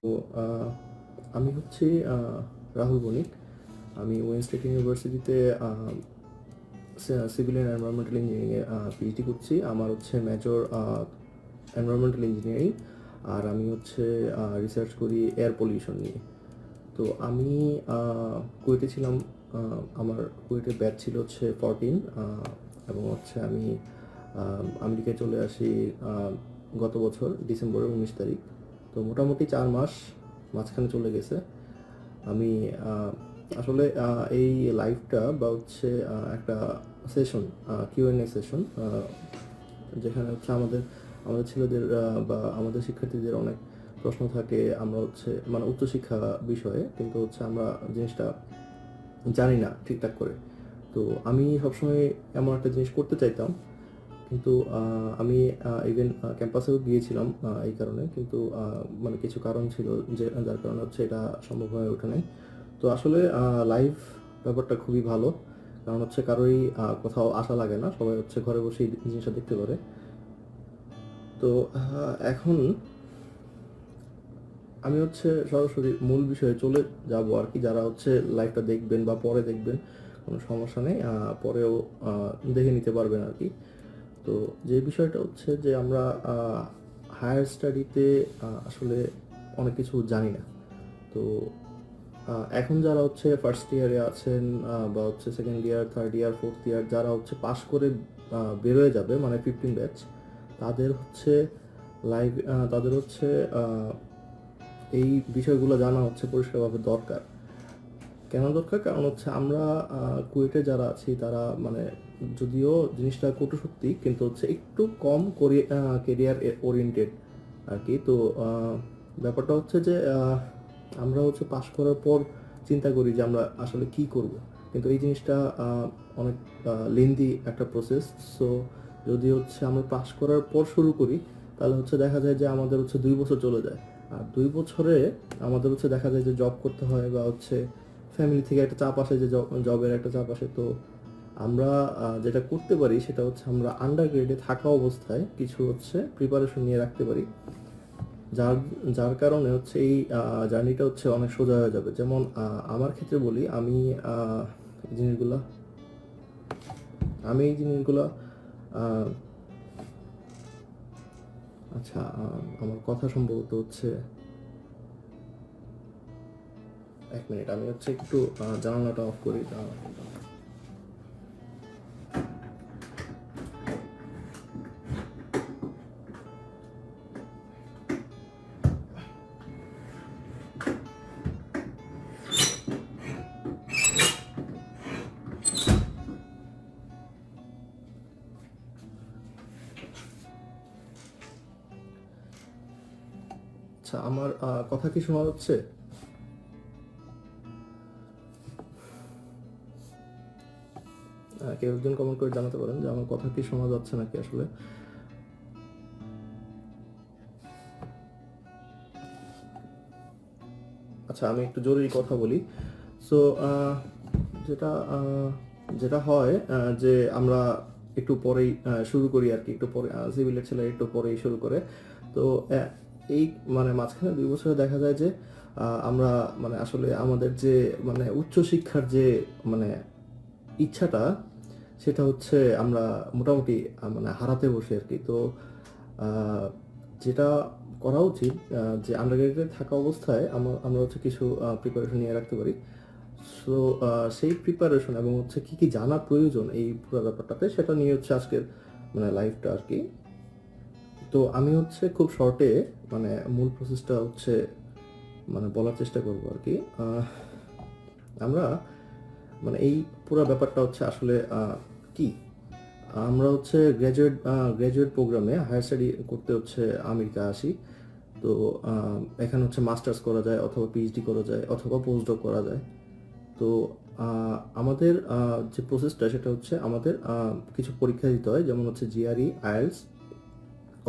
তো আমি হচ্ছি রাহুল বণিক। আমি ওয়েন স্টেট ইউনিভার্সিটিতে সিভিল অ্যান্ড এনভায়রনমেন্টাল ইঞ্জিনিয়ারিংয়ে পিএইচডি করছি। আমার হচ্ছে মেজর এনভায়রনমেন্টাল ইঞ্জিনিয়ারিং, আর আমি হচ্ছে রিসার্চ করি এয়ার পলিউশন নিয়ে। তো আমি কুয়েটে ছিলাম। আমার কুয়েটের ব্যাচ ছিল হচ্ছে 14, এবং হচ্ছে আমি আমেরিকায় চলে আসি গত বছর ডিসেম্বরের 19 তারিখ। তো মোটামুটি 4 মাস মাঝখানে চলে গেছে। আমি আসলে এই লাইভটা বা হচ্ছে একটা সেশন, কিউএনএ সেশন, যেখানে হচ্ছে আমাদের আমাদের ছেলেদের বা আমাদের শিক্ষার্থীদের অনেক প্রশ্ন থাকে। আমরা হচ্ছে মানে উচ্চশিক্ষা বিষয়ে, কিন্তু হচ্ছে আমরা জিনিসটা জানি না ঠিকঠাক করে। তো আমি সবসময় এমন একটা জিনিস করতে চাইতাম, কিন্তু আমি ইভেন ক্যাম্পাসেও গিয়েছিলাম এই কারণে, কিন্তু মানে কিছু কারণ ছিল যে যার কারণে হচ্ছে এটা সম্ভব হয়ে ওঠে নাই। তো আসলে লাইভ ব্যাপারটা খুবই ভালো, কারণ হচ্ছে কারোই কোথাও আসা লাগে না, সবাই হচ্ছে ঘরে বসেই জিনিসটা দেখতে পারে। তো এখন আমি হচ্ছে সরাসরি মূল বিষয়ে চলে যাব আর কি। যারা হচ্ছে লাইভটা দেখবেন বা পরে দেখবেন, কোনো সমস্যা নেই, পরেও দেখে নিতে পারবেন আর কি। তো যে বিষয়টা হচ্ছে যে আমরা হায়ার স্টাডিতে আসলে অনেক কিছু জানি না। তো এখন যারা হচ্ছে ফার্স্ট ইয়ারে আছেন, বা হচ্ছে second year, third year, fourth year, যারা হচ্ছে পাশ করে বেরোয় যাবে মানে 15 ব্যাচ, তাদের হচ্ছে লাইভ তাদের হচ্ছে এই বিষয়গুলো জানা হচ্ছে পরিষ্কারভাবে দরকার। কেন দরকার? কারণ হচ্ছে আমরা কুয়েটে যারা আছি তারা মানে, যদিও জিনিসটা কটু সত্যি, কিন্তু হচ্ছে একটু কম কেরিয়ার ওরিয়েন্টেড আর কি। তো ব্যাপারটা হচ্ছে যে আমরা হচ্ছে পাশ করার পর চিন্তা করি যে আমরা আসলে কি করব, কিন্তু এই জিনিসটা অনেক লেন্দি একটা প্রসেস। সো যদি হচ্ছে আমরা পাশ করার পর শুরু করি, তাহলে হচ্ছে দেখা যায় যে আমাদের হচ্ছে 2 বছর চলে যায়। আর 2 বছরে আমাদের হচ্ছে দেখা যায় যে জব করতে হয়, বা হচ্ছে ফ্যামিলি থেকে একটা চাপ আসে, যে জবের একটা চাপ আসে। তো আমরা যেটা করতে পারি সেটা হচ্ছে আমরা আন্ডার গ্রেডে থাকা অবস্থায় কিছু হচ্ছে প্রিপারেশন নিয়ে রাখতে পারি, যার যার কারণে হচ্ছে এই জার্নিটা হচ্ছে অনেক সোজা হয়ে যাবে। যেমন আমার ক্ষেত্রে বলি, জিনিসগুলো আমি এই জিনিসগুলো আহ, আচ্ছা, আমার কথা সম্ভবত হচ্ছে 1 মিনিট, আমি হচ্ছে একটু জানালাটা অফ করি। আচ্ছা, আমার কথা কি শোনা যাচ্ছে? কেউ একজন কমেন্ট করে জানাতে পারেন যে আমার কথা কি শোনা যাচ্ছে নাকি আসলে। আচ্ছা, আমি একটু জরুরি কথা বলি। সো যেটা যেটা হয় যে আমরা একটু পরেই শুরু করি আর কি, একটু পরে সিভিলের ছেলে একটু পরেই শুরু করে। তো এই মানে মাঝখানে 2 বছরে দেখা যায় যে আমরা মানে আসলে আমাদের যে মানে উচ্চশিক্ষার যে মানে ইচ্ছাটা, সেটা হচ্ছে আমরা মোটামুটি মানে হারাতে বসি আর কি। তো আহ, যেটা করা উচিত, যে আন্ডারগ্রেডে থাকা অবস্থায় আমরা হচ্ছে কিছু প্রিপারেশন নিয়ে রাখতে পারি। সো সেই প্রিপারেশন এবং হচ্ছে কি কি জানা প্রয়োজন এই পুরো ব্যাপারটাতে, সেটা নিয়ে হচ্ছে আজকের মানে লাইফটা আর কি। তো আমি হচ্ছে খুব শর্টে মানে মূল প্রসেসটা হচ্ছে মানে বলার চেষ্টা করব আর কি। আমরা মানে এই পুরো ব্যাপারটা হচ্ছে আসলে কি, আমরা হচ্ছে গ্র্যাজুয়েট প্রোগ্রামে হায়ার স্টাডি করতে হচ্ছে আমেরিকা আসি। তো এখানে হচ্ছে মাস্টার্স করা যায়, অথবা পিএইচডি করা যায়, অথবা পোস্টডক করা যায়। তো আমাদের যে প্রসেসটা সেটা হচ্ছে আমাদের কিছু পরীক্ষা দিতে হয়, যেমন হচ্ছে জিআরই, আইএলটিএস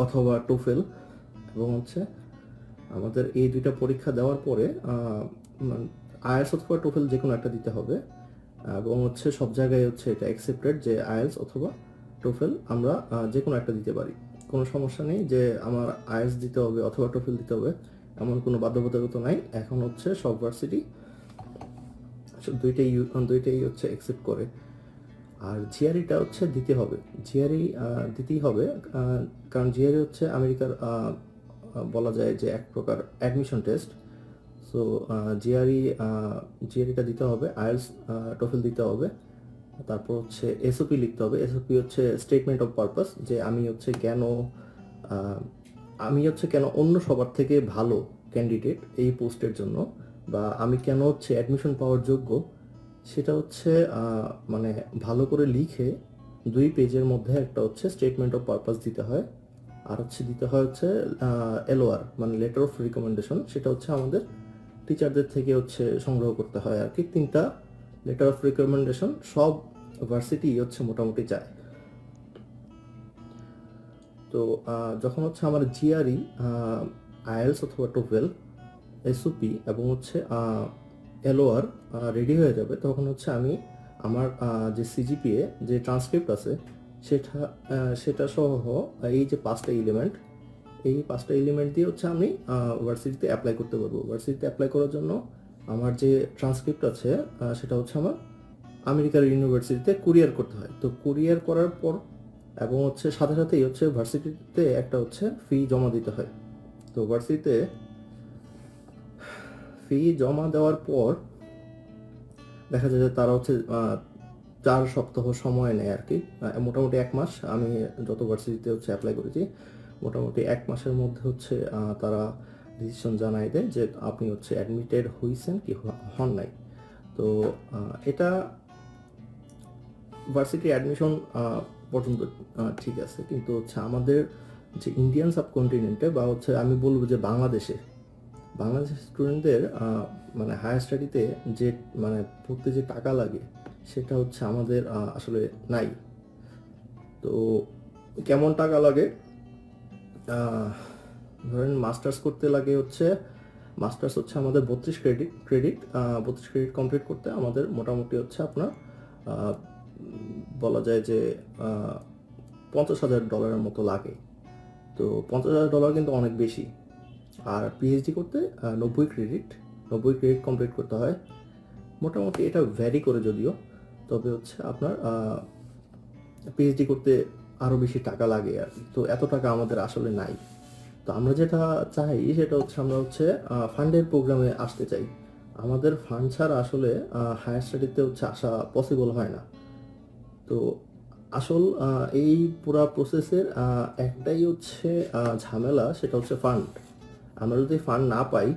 অথবা টোফেল। এবং হচ্ছে আমাদের এই দুইটা পরীক্ষা দেওয়ার পরে আইএলটিএস অথবা টোফেল যে কোনো একটা দিতে হবে। এবং হচ্ছে সব জায়গায় হচ্ছে এটা অ্যাকসেপ্টেড যে আইএলটিএস অথবা টোফেল আমরা যে কোনো একটা দিতে পারি। কোনো সমস্যা নেই যে আমার আইএলটিএস দিতে হবে অথবা টোফেল দিতে হবে, এমন কোনো বাধ্যবাধকতা নাই। এখন হচ্ছে সব ভার্সিটি দুইটাই হচ্ছে অ্যাকসেপ্ট করে। আর জিআরইটা হচ্ছে দিতে হবে, জিআরই দিতেই হবে, কারণ জিআরই হচ্ছে আমেরিকার বলা যায় যে এক প্রকার অ্যাডমিশন টেস্ট। সো জিআরইটা দিতে হবে, আইএলস টোফেল দিতে হবে, তারপর হচ্ছে এসওপি লিখতে হবে। এসওপি হচ্ছে স্টেটমেন্ট অফ পারপাস, যে আমি হচ্ছে কেন অন্য সবার থেকে ভালো ক্যান্ডিডেট এই পোস্টের জন্য, বা আমি কেন হচ্ছে অ্যাডমিশন পাওয়ার যোগ্য, সেটা হচ্ছে মানে ভালো করে লিখে 2 পেজের মধ্যে একটা হচ্ছে স্টেটমেন্ট অফ পারপাস দিতে হয়। আর হচ্ছে দিতে হয় হচ্ছে এলওআর, মানে লেটার অফ রিকমেন্ডেশন। সেটা হচ্ছে আমাদের টিচারদের থেকে হচ্ছে সংগ্রহ করতে হয় আর কি। 3টা লেটার অফ রিকমেন্ডেশন সব ভার্সিটি হচ্ছে মোটামুটি চায়। তো যখন হচ্ছে আমার জিআরই, আইএলস অথবা টোফেল, এসওপি এবং হচ্ছে এলওআর রেডি হয়ে যাবে, তখন হচ্ছে আমি আমার যে সিজিপিএ, যে ট্রান্সক্রিপ্ট আছে, সেটা সহ এই যে 5টা এলিমেন্ট, এই 5টা এলিমেন্ট দিয়ে হচ্ছে আমি ভার্সিটিতে অ্যাপ্লাই করতে পারবো। ভার্সিটিতে অ্যাপ্লাই করার জন্য আমার যে ট্রান্সক্রিপ্ট আছে সেটা হচ্ছে আমার আমেরিকার ইউনিভার্সিটিতে কুরিয়ার করতে হয়। তো কুরিয়ার করার পর এবং হচ্ছে সাথে সাথেই হচ্ছে ভার্সিটিতে একটা হচ্ছে ফি জমা দিতে হয়। তো ভার্সিটিতে ফি জমা দেওয়ার পর দেখা যায় যে তারা হচ্ছে 4 সপ্তাহ সময় নেয় আর কি, মোটামুটি 1 মাস। আমি যত ভার্সিটিতে হচ্ছে অ্যাপ্লাই করেছি, মোটামুটি 1 মাসের মধ্যে হচ্ছে তারা ডিসিশন জানাই দেয় যে আপনি হচ্ছে অ্যাডমিটেড হয়েছেন কি হন নাই। তো এটা ভার্সিটি অ্যাডমিশন পর্যন্ত ঠিক আছে, কিন্তু হচ্ছে আমাদের যে ইন্ডিয়ান সাবকন্টিনেন্টে, বা হচ্ছে আমি বলবো যে বাংলাদেশের স্টুডেন্টদের মানে হায়ার স্টাডিতে যে মানে পড়তে যে টাকা লাগে, সেটা হচ্ছে আমাদের আসলে নাই। তো কেমন টাকা লাগে, ধরেন মাস্টার্স করতে লাগে হচ্ছে, মাস্টার্স হচ্ছে আমাদের 32 ক্রেডিট 32 ক্রেডিট কমপ্লিট করতে আমাদের মোটামুটি হচ্ছে আপনার বলা যায় যে $50,000 মতো লাগে। তো $50,000 কিন্তু অনেক বেশি। আর পিএইচডি করতে 90 ক্রেডিট কমপ্লিট করতে হয়। মোটামুটি এটা ভ্যারি করে যদিও, তবে হচ্ছে আপনার পিএইচডি করতে আরও বেশি টাকা লাগে আর কি। তো এত টাকা আমাদের আসলে নাই। তো আমরা যেটা চাই সেটা হচ্ছে আমরা হচ্ছে ফান্ডের প্রোগ্রামে আসতে চাই। আমাদের ফান্ড ছাড়া আসলে হায়ার স্টাডিতে হচ্ছে আসা পসিবল হয় না। তো আসল এই পুরা প্রসেসের একটাই হচ্ছে ঝামেলা, সেটা হচ্ছে ফান্ড। আমরা যদি ফান্ড না পাই,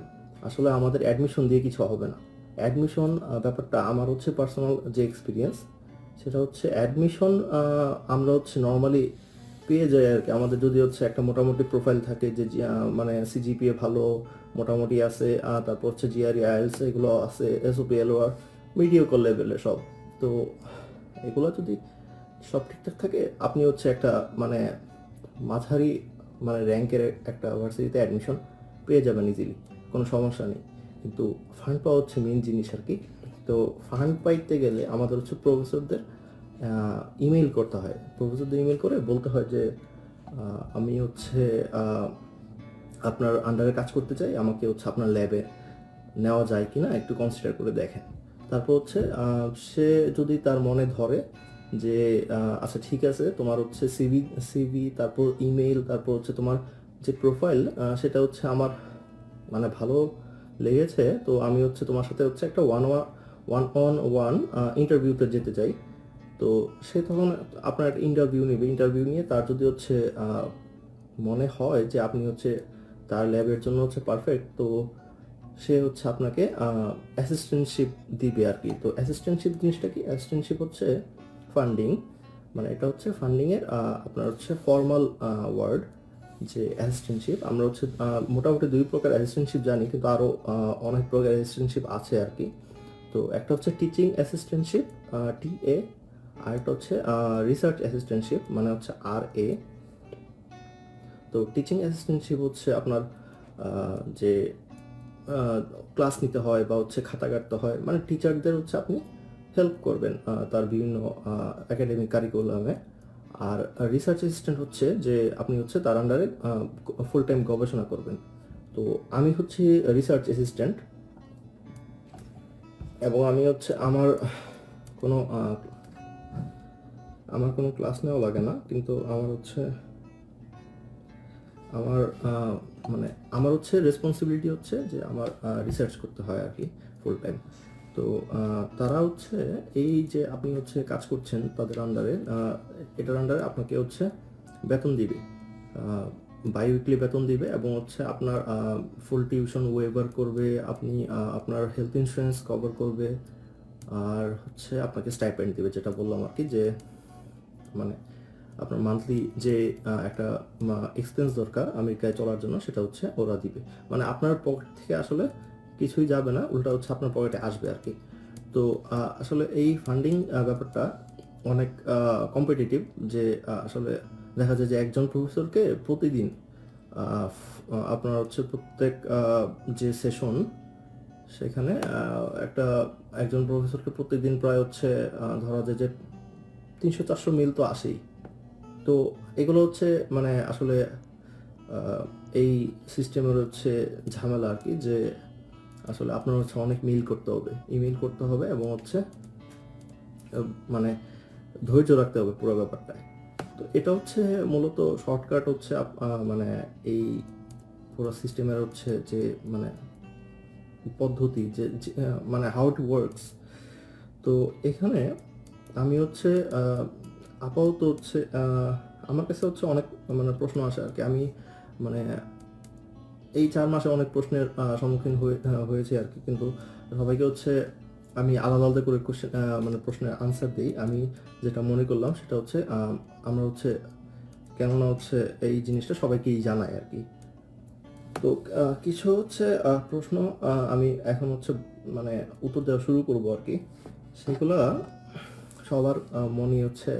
আসলে আমাদের অ্যাডমিশন দিয়ে কিছু হবে না। অ্যাডমিশন ব্যাপারটা আমার হচ্ছে পার্সোনাল যে এক্সপিরিয়েন্স, সেটা হচ্ছে অ্যাডমিশন আমরা হচ্ছে নর্মালি পেয়ে যাই আর কি। আমাদের যদি হচ্ছে একটা মোটামুটি প্রোফাইল থাকে যে মানে সিজিপিএ ভালো মোটামুটি আছে, তারপর হচ্ছে জিআরই, আইএলস এগুলো আছে, এসওপি, এলওআর মিডিওকর লেভেলে সব। তো এগুলো যদি সব ঠিকঠাক থাকে, আপনি হচ্ছে একটা মানে মাঝারি মানে র্যাঙ্কের একটা ভার্সিটিতে অ্যাডমিশন পেয়ে যাবেন ইজিলি, কোনো সমস্যা নেই। কিন্তু ফান্ড পাওয়া হচ্ছে মেন জিনিস আর কি। তো ফান্ড পাইতে গেলে আমাদের হচ্ছে প্রফেসরদের ইমেল করতে হয়। প্রফেসরদের ইমেল করে বলতে হয় যে আমি হচ্ছে আপনার আন্ডারে কাজ করতে চাই, আমাকে হচ্ছে আপনার ল্যাবে নেওয়া যায় কিনা একটু কনসিডার করে দেখেন। তারপর হচ্ছে সে যদি তার মনে ধরে যে আচ্ছা ঠিক আছে, তোমার হচ্ছে সিভি তারপর ইমেল, তারপর হচ্ছে তোমার যে প্রোফাইল, সেটা হচ্ছে আমার মানে ভালো লেগেছে, তো আমি হচ্ছে তোমার সাথে হচ্ছে একটা ওয়ান অন ওয়ান ইন্টারভিউতে যেতে চাই। তো সে তখন আপনার ইন্টারভিউ নেবে। ইন্টারভিউ নিয়ে তার যদি হচ্ছে মনে হয় যে আপনি হচ্ছে তার ল্যাবের জন্য হচ্ছে পারফেক্ট, তো সে হচ্ছে আপনাকে অ্যাসিস্ট্যান্টশিপ দিবে আর কি। তো অ্যাসিস্ট্যান্টশিপ জিনিসটা কি? অ্যাসিস্ট্যান্টশিপ হচ্ছে ফান্ডিং, মানে এটা হচ্ছে ফান্ডিংয়ের আপনার হচ্ছে ফর্মাল ওয়ার্ড। যে অ্যাসিস্ট্যান্টশিপ আমরা হচ্ছে মোটামুটি 2 প্রকার অ্যাসিস্ট্যান্টশিপ জানি, কিন্তু আরও অনেক প্রকার অ্যাসিস্ট্যান্টশিপ আছে আর কি। তো একটা হচ্ছে টিচিং অ্যাসিস্ট্যান্টশিপ, টিএ, আর একটা হচ্ছে রিসার্চ অ্যাসিস্ট্যান্টশিপ, মানে হচ্ছে RA। তো টিচিং অ্যাসিস্ট্যান্টশিপ হচ্ছে আপনার যে ক্লাস নিতে হয় বা হচ্ছে খাতা কাটতে হয়, মানে টিচারদের হচ্ছে আপনি হেল্প করবেন তার বিভিন্ন একাডেমিক কারিকুলামে। আর রিসার্চ অ্যাসিস্ট্যান্ট হচ্ছে যে আপনি হচ্ছে তার আন্ডারে ফুল টাইম গবেষণা করবেন। তো তো আমি হচ্ছে রিসার্চ অ্যাসিস্ট্যান্ট, এবং আমি হচ্ছে কোনো আমার কোনো ক্লাস নেওয়া লাগে না, কিন্তু আমার মানে আমার হচ্ছে রেসপন্সিবিলিটি হচ্ছে যে আমার রিসার্চ করতে হয় আর কি ফুল টাইম। তো তারা হচ্ছে এই যে আপনি হচ্ছে কাজ করছেন তাদের আন্ডারে, এটার আন্ডারে আপনাকে হচ্ছে বেতন দিবে, বাই-উইকলি বেতন দিবে, এবং হচ্ছে আপনার ফুল টিউশন ওয়েভার করবে, আপনি আপনার হেলথ ইন্স্যুরেন্স কভার করবে, আর হচ্ছে আপনাকে স্টাইপেন্ড দিবে, যেটা বললাম আর কি, যে মানে আপনার মান্থলি যে একটা এক্সপেন্স দরকার আমেরিকায় চলার জন্য, সেটা হচ্ছে ওরা দিবে। মানে আপনার পকেট থেকে আসলে কিছুই যাবে না, উল্টা হচ্ছে আপনার পকেটে আসবে আর কি। তো আসলে এই ফান্ডিং ব্যাপারটা অনেক কম্পিটিটিভ, যে আসলে দেখা যায় যে একজন প্রফেসরকে প্রতিদিন আপনার হচ্ছে প্রত্যেক যে সেশন, সেখানে একজন প্রফেসরকে প্রতিদিন প্রায় হচ্ছে ধরা যায় যে 300-400 মিল তো আসেই। তো এগুলো হচ্ছে মানে আসলে এই সিস্টেমের হচ্ছে ঝামেলা আর কি, যে আসলে আপনার হচ্ছে অনেক মিল করতে হবে, ইমেল করতে হবে, এবং হচ্ছে মানে ধৈর্য রাখতে হবে পুরো ব্যাপারটায়। তো এটা হচ্ছে মূলত শর্টকাট হচ্ছে মানে এই পুরো সিস্টেমের হচ্ছে যে মানে পদ্ধতি, যে মানে হাউ ইট ওয়ার্কস। তো এখানে আমি হচ্ছে আপাতত হচ্ছে আমার কাছে হচ্ছে অনেক মানে প্রশ্ন আসে আর কি। আমি মানে এই 4 মাসে অনেক প্রশ্নের সম্মুখীন হয়েছে আর কি, কিন্তু সবাইকে হচ্ছে আমি আলাদা আলাদা করে কোশ্চেন মানে প্রশ্নের আনসার দিই। আমি যেটা মনে করলাম সেটা হচ্ছে আমরা হচ্ছে কেননা হচ্ছে এই জিনিসটা সবাইকেই জানাই আর কি। তো কিছু হচ্ছে প্রশ্ন আমি এখন হচ্ছে মানে উত্তর দেওয়া শুরু করব আর কি। সেগুলা সবার মনে হচ্ছে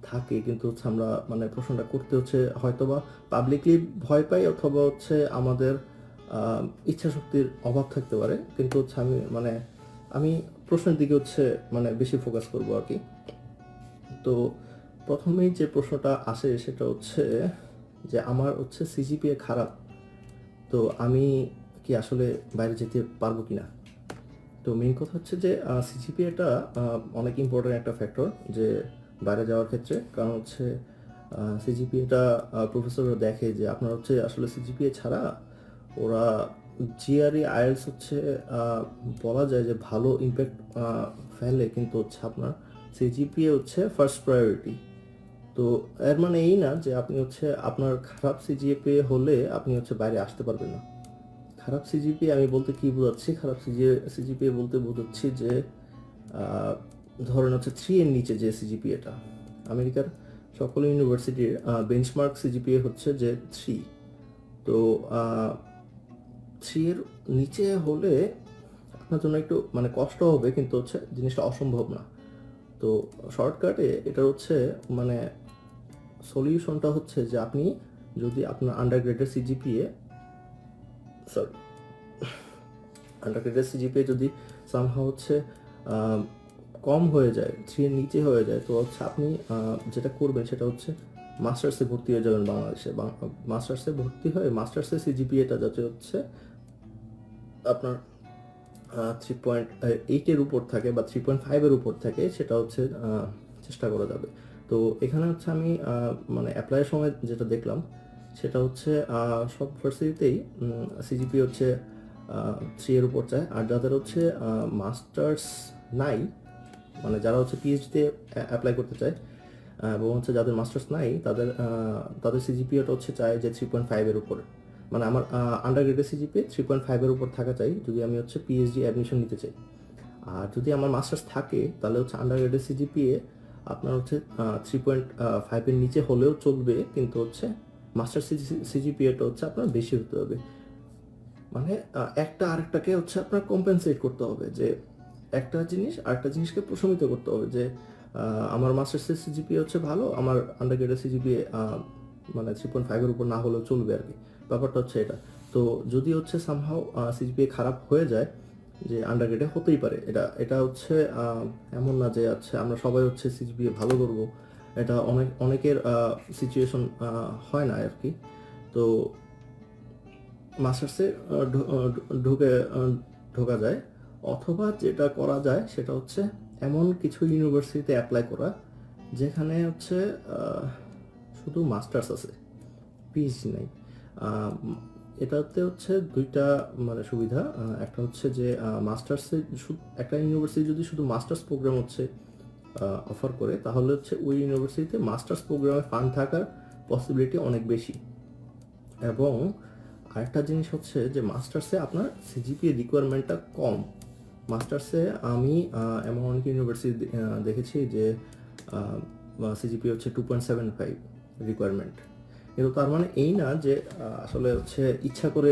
থাকে, কিন্তু হচ্ছে আমরা মানে প্রশ্নটা করতে হচ্ছে হয়তোবা পাবলিকলি ভয় পাই, অথবা হচ্ছে আমাদের ইচ্ছা শক্তির অভাব থাকতে পারে, কিন্তু হচ্ছে আমি প্রশ্নের দিকে হচ্ছে মানে বেশি ফোকাস করব আর কি। তো প্রথমেই যে প্রশ্নটা আসে সেটা হচ্ছে যে আমার হচ্ছে সিজিপিএ খারাপ, তো আমি কি আসলে বাইরে যেতে পারবো কিনা। তো মেইন কথা হচ্ছে যে সিজিপিএটা অনেক ইম্পর্টেন্ট একটা ফ্যাক্টর যে বাইরে যাওয়ার ক্ষেত্রে, কারণ হচ্ছে সিজিপিএটা প্রফেসররা দেখে যে আপনার হচ্ছে আসলে সিজিপিএ ছাড়া ওরা জিআরই আইএলস হচ্ছে বলা যায় যে ভালো ইম্প্যাক্ট ফেলে, কিন্তু হচ্ছে আপনার সিজিপিএ হচ্ছে ফার্স্ট প্রায়োরিটি। তো এর মানে এই না যে আপনি হচ্ছে আপনার খারাপ সিজিপিএ হলে আপনি হচ্ছে বাইরে আসতে পারবেন না। খারাপ সিজিপিএ আমি বলতে কি বোঝাচ্ছি, খারাপ সিজিপিএ বলতে বোঝাচ্ছি যে ধরেন হচ্ছে 3 এর নিচে যে সিজিপিএটা, আমেরিকার সকল ইউনিভার্সিটির বেঞ্চমার্ক সিজিপিএ হচ্ছে যে 3। তো 3 এর নিচে হলে আপনার জন্য একটু মানে কষ্ট হবে, কিন্তু হচ্ছে জিনিসটা অসম্ভব না। তো শর্টকাটে এটা হচ্ছে মানে সলিউশনটা হচ্ছে যে আপনি যদি আপনার আন্ডারগ্রেডের সিজিপিএ যদি সামহাও হচ্ছে কম হয়ে যায়, 3 এর নিচে হয়ে যায়, তো হচ্ছে আপনি যেটা করবেন সেটা হচ্ছে মাস্টার্সে ভর্তি হয়ে যাবেন বাংলাদেশে। মাস্টার্সে ভর্তি হয়ে মাস্টার্সের সিজিপিএটা যাতে হচ্ছে আপনার 3.8 এর উপর থাকে বা 3.5 এর উপর থাকে, সেটা হচ্ছে চেষ্টা করা যাবে। তো এখানে হচ্ছে আমি মানে অ্যাপ্লাইয়ের সময় যেটা দেখলাম সেটা হচ্ছে সব ভার্সিটিতেই সিজিপি হচ্ছে 3 এর উপর চায়, আর যাদের হচ্ছে মাস্টার্স নাই, মানে যারা হচ্ছে পিএইচডিতে অ্যাপ্লাই করতে চায় এবং হচ্ছে যাদের মাস্টার্স নাই, তাদের সিজিপিএটা হচ্ছে চায় যে 3.5 এর উপরে। মানে আমার আন্ডারগ্রেডের সিজিপিএ 3.5 এর উপর থাকা চাই যদি আমি হচ্ছে পিএইচডি অ্যাডমিশন নিতে চাই। আর যদি আমার মাস্টার্স থাকে তাহলে হচ্ছে আন্ডারগ্রেডের সিজিপিএ আপনার হচ্ছে 3.5 এর নিচে হলেও চলবে, কিন্তু হচ্ছে মাস্টার সিজিপিএটা হচ্ছে আপনার বেশি হতে হবে। মানে একটা আরেকটাকে হচ্ছে আপনার কম্পেনসেট করতে হবে, যে একটা জিনিস আরেকটা জিনিসকে প্রশমিত করতে হবে, যে আমার মাস্টার্সের সিজিপিএ হচ্ছে ভালো, আমার আন্ডারগ্রেডের সিজিপিএ মানে 3.5 এর উপর না হলেও চলবে আর কি। ব্যাপারটা হচ্ছে এটা। তো যদি হচ্ছে সামহাও সিজিপিএ খারাপ হয়ে যায়, যে আন্ডারগ্রেডে হতেই পারে, এটা হচ্ছে এমন না যে আচ্ছা আমরা সবাই হচ্ছে সিজিপিএ ভালো করব, এটা অনেকের সিচুয়েশন হয় না আর কি। তো মাস্টার্সে ঢুকে ঢোকা যায়, অথবা যেটা করা যায় সেটা হচ্ছে এমন কিছু ইউনিভার্সিটিতে অ্যাপ্লাই করা যেখানে হচ্ছে শুধু মাস্টার্স আছে, পিএইচডি নাই। এটাতে হচ্ছে দুইটা মানে সুবিধা। একটা হচ্ছে যে মাস্টার্সে একটা ইউনিভার্সিটি যদি শুধু মাস্টার্স প্রোগ্রাম হচ্ছে অফার করে, তাহলে হচ্ছে ওই ইউনিভার্সিটিতে মাস্টার্স প্রোগ্রামে ফান্ড থাকার পসিবিলিটি অনেক বেশি। এবং আরেকটা জিনিস হচ্ছে যে মাস্টার্সে আপনার সিজিপিএ রিকোয়ারমেন্টটা কম। মাস্টার্সে আমি এমন অনেক ইউনিভার্সিটি দেখেছি যে সিজিপিএ হচ্ছে 2.75 রিকোয়ারমেন্ট। কিন্তু তার মানে এই না যে আসলে হচ্ছে ইচ্ছা করে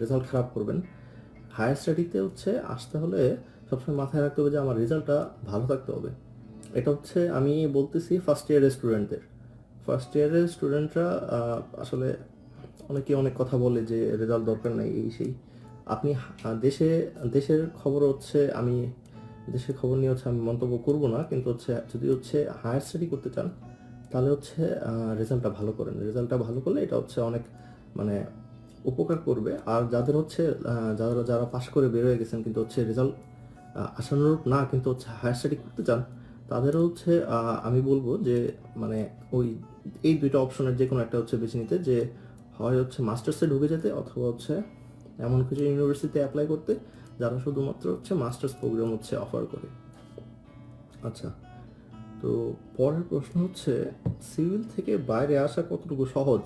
রেজাল্ট খারাপ করবেন। হায়ার স্টাডিতে হচ্ছে আসতে হলে সবসময় মাথায় রাখতে হবে যে আমার রেজাল্টটা ভালো থাকতে হবে। এটা হচ্ছে আমি বলতেছি ফার্স্ট ইয়ারের স্টুডেন্টদের। ফার্স্ট ইয়ারের স্টুডেন্টরা আসলে অনেকে অনেক কথা বলে যে রেজাল্ট দরকার নাই, এই সেই। আপনি দেশের খবর হচ্ছে আমি দেশের খবর নিয়ে হচ্ছে আমি মন্তব্য করব না, কিন্তু হচ্ছে যদি হচ্ছে হায়ার স্টাডি করতে চান তাহলে হচ্ছে রেজাল্টটা ভালো করেন। রেজাল্টটা ভালো করলে এটা হচ্ছে অনেক মানে উপকার করবে। আর যাদের হচ্ছে যারা যারা পাশ করে বের হয়ে গেছেন কিন্তু হচ্ছে রেজাল্ট আশানুরূপ না, কিন্তু হচ্ছে হায়ার স্টাডি করতে চান, তাদেরও হচ্ছে আমি বলবো যে মানে ওই এই দুইটা অপশনের যে কোনো একটা হচ্ছে বেছে নিতে, যে হয় হচ্ছে মাস্টার্সে ঢুকে যেতে, অথবা হচ্ছে এমন কিছু ইউনিভার্সিটিতে অ্যাপ্লাই করতে যারা শুধুমাত্র হচ্ছে মাস্টার্স প্রোগ্রাম হচ্ছে অফার করে। আচ্ছা, তো পরের প্রশ্ন হচ্ছে সিভিল থেকে বাইরে আসা কতটুকু সহজ?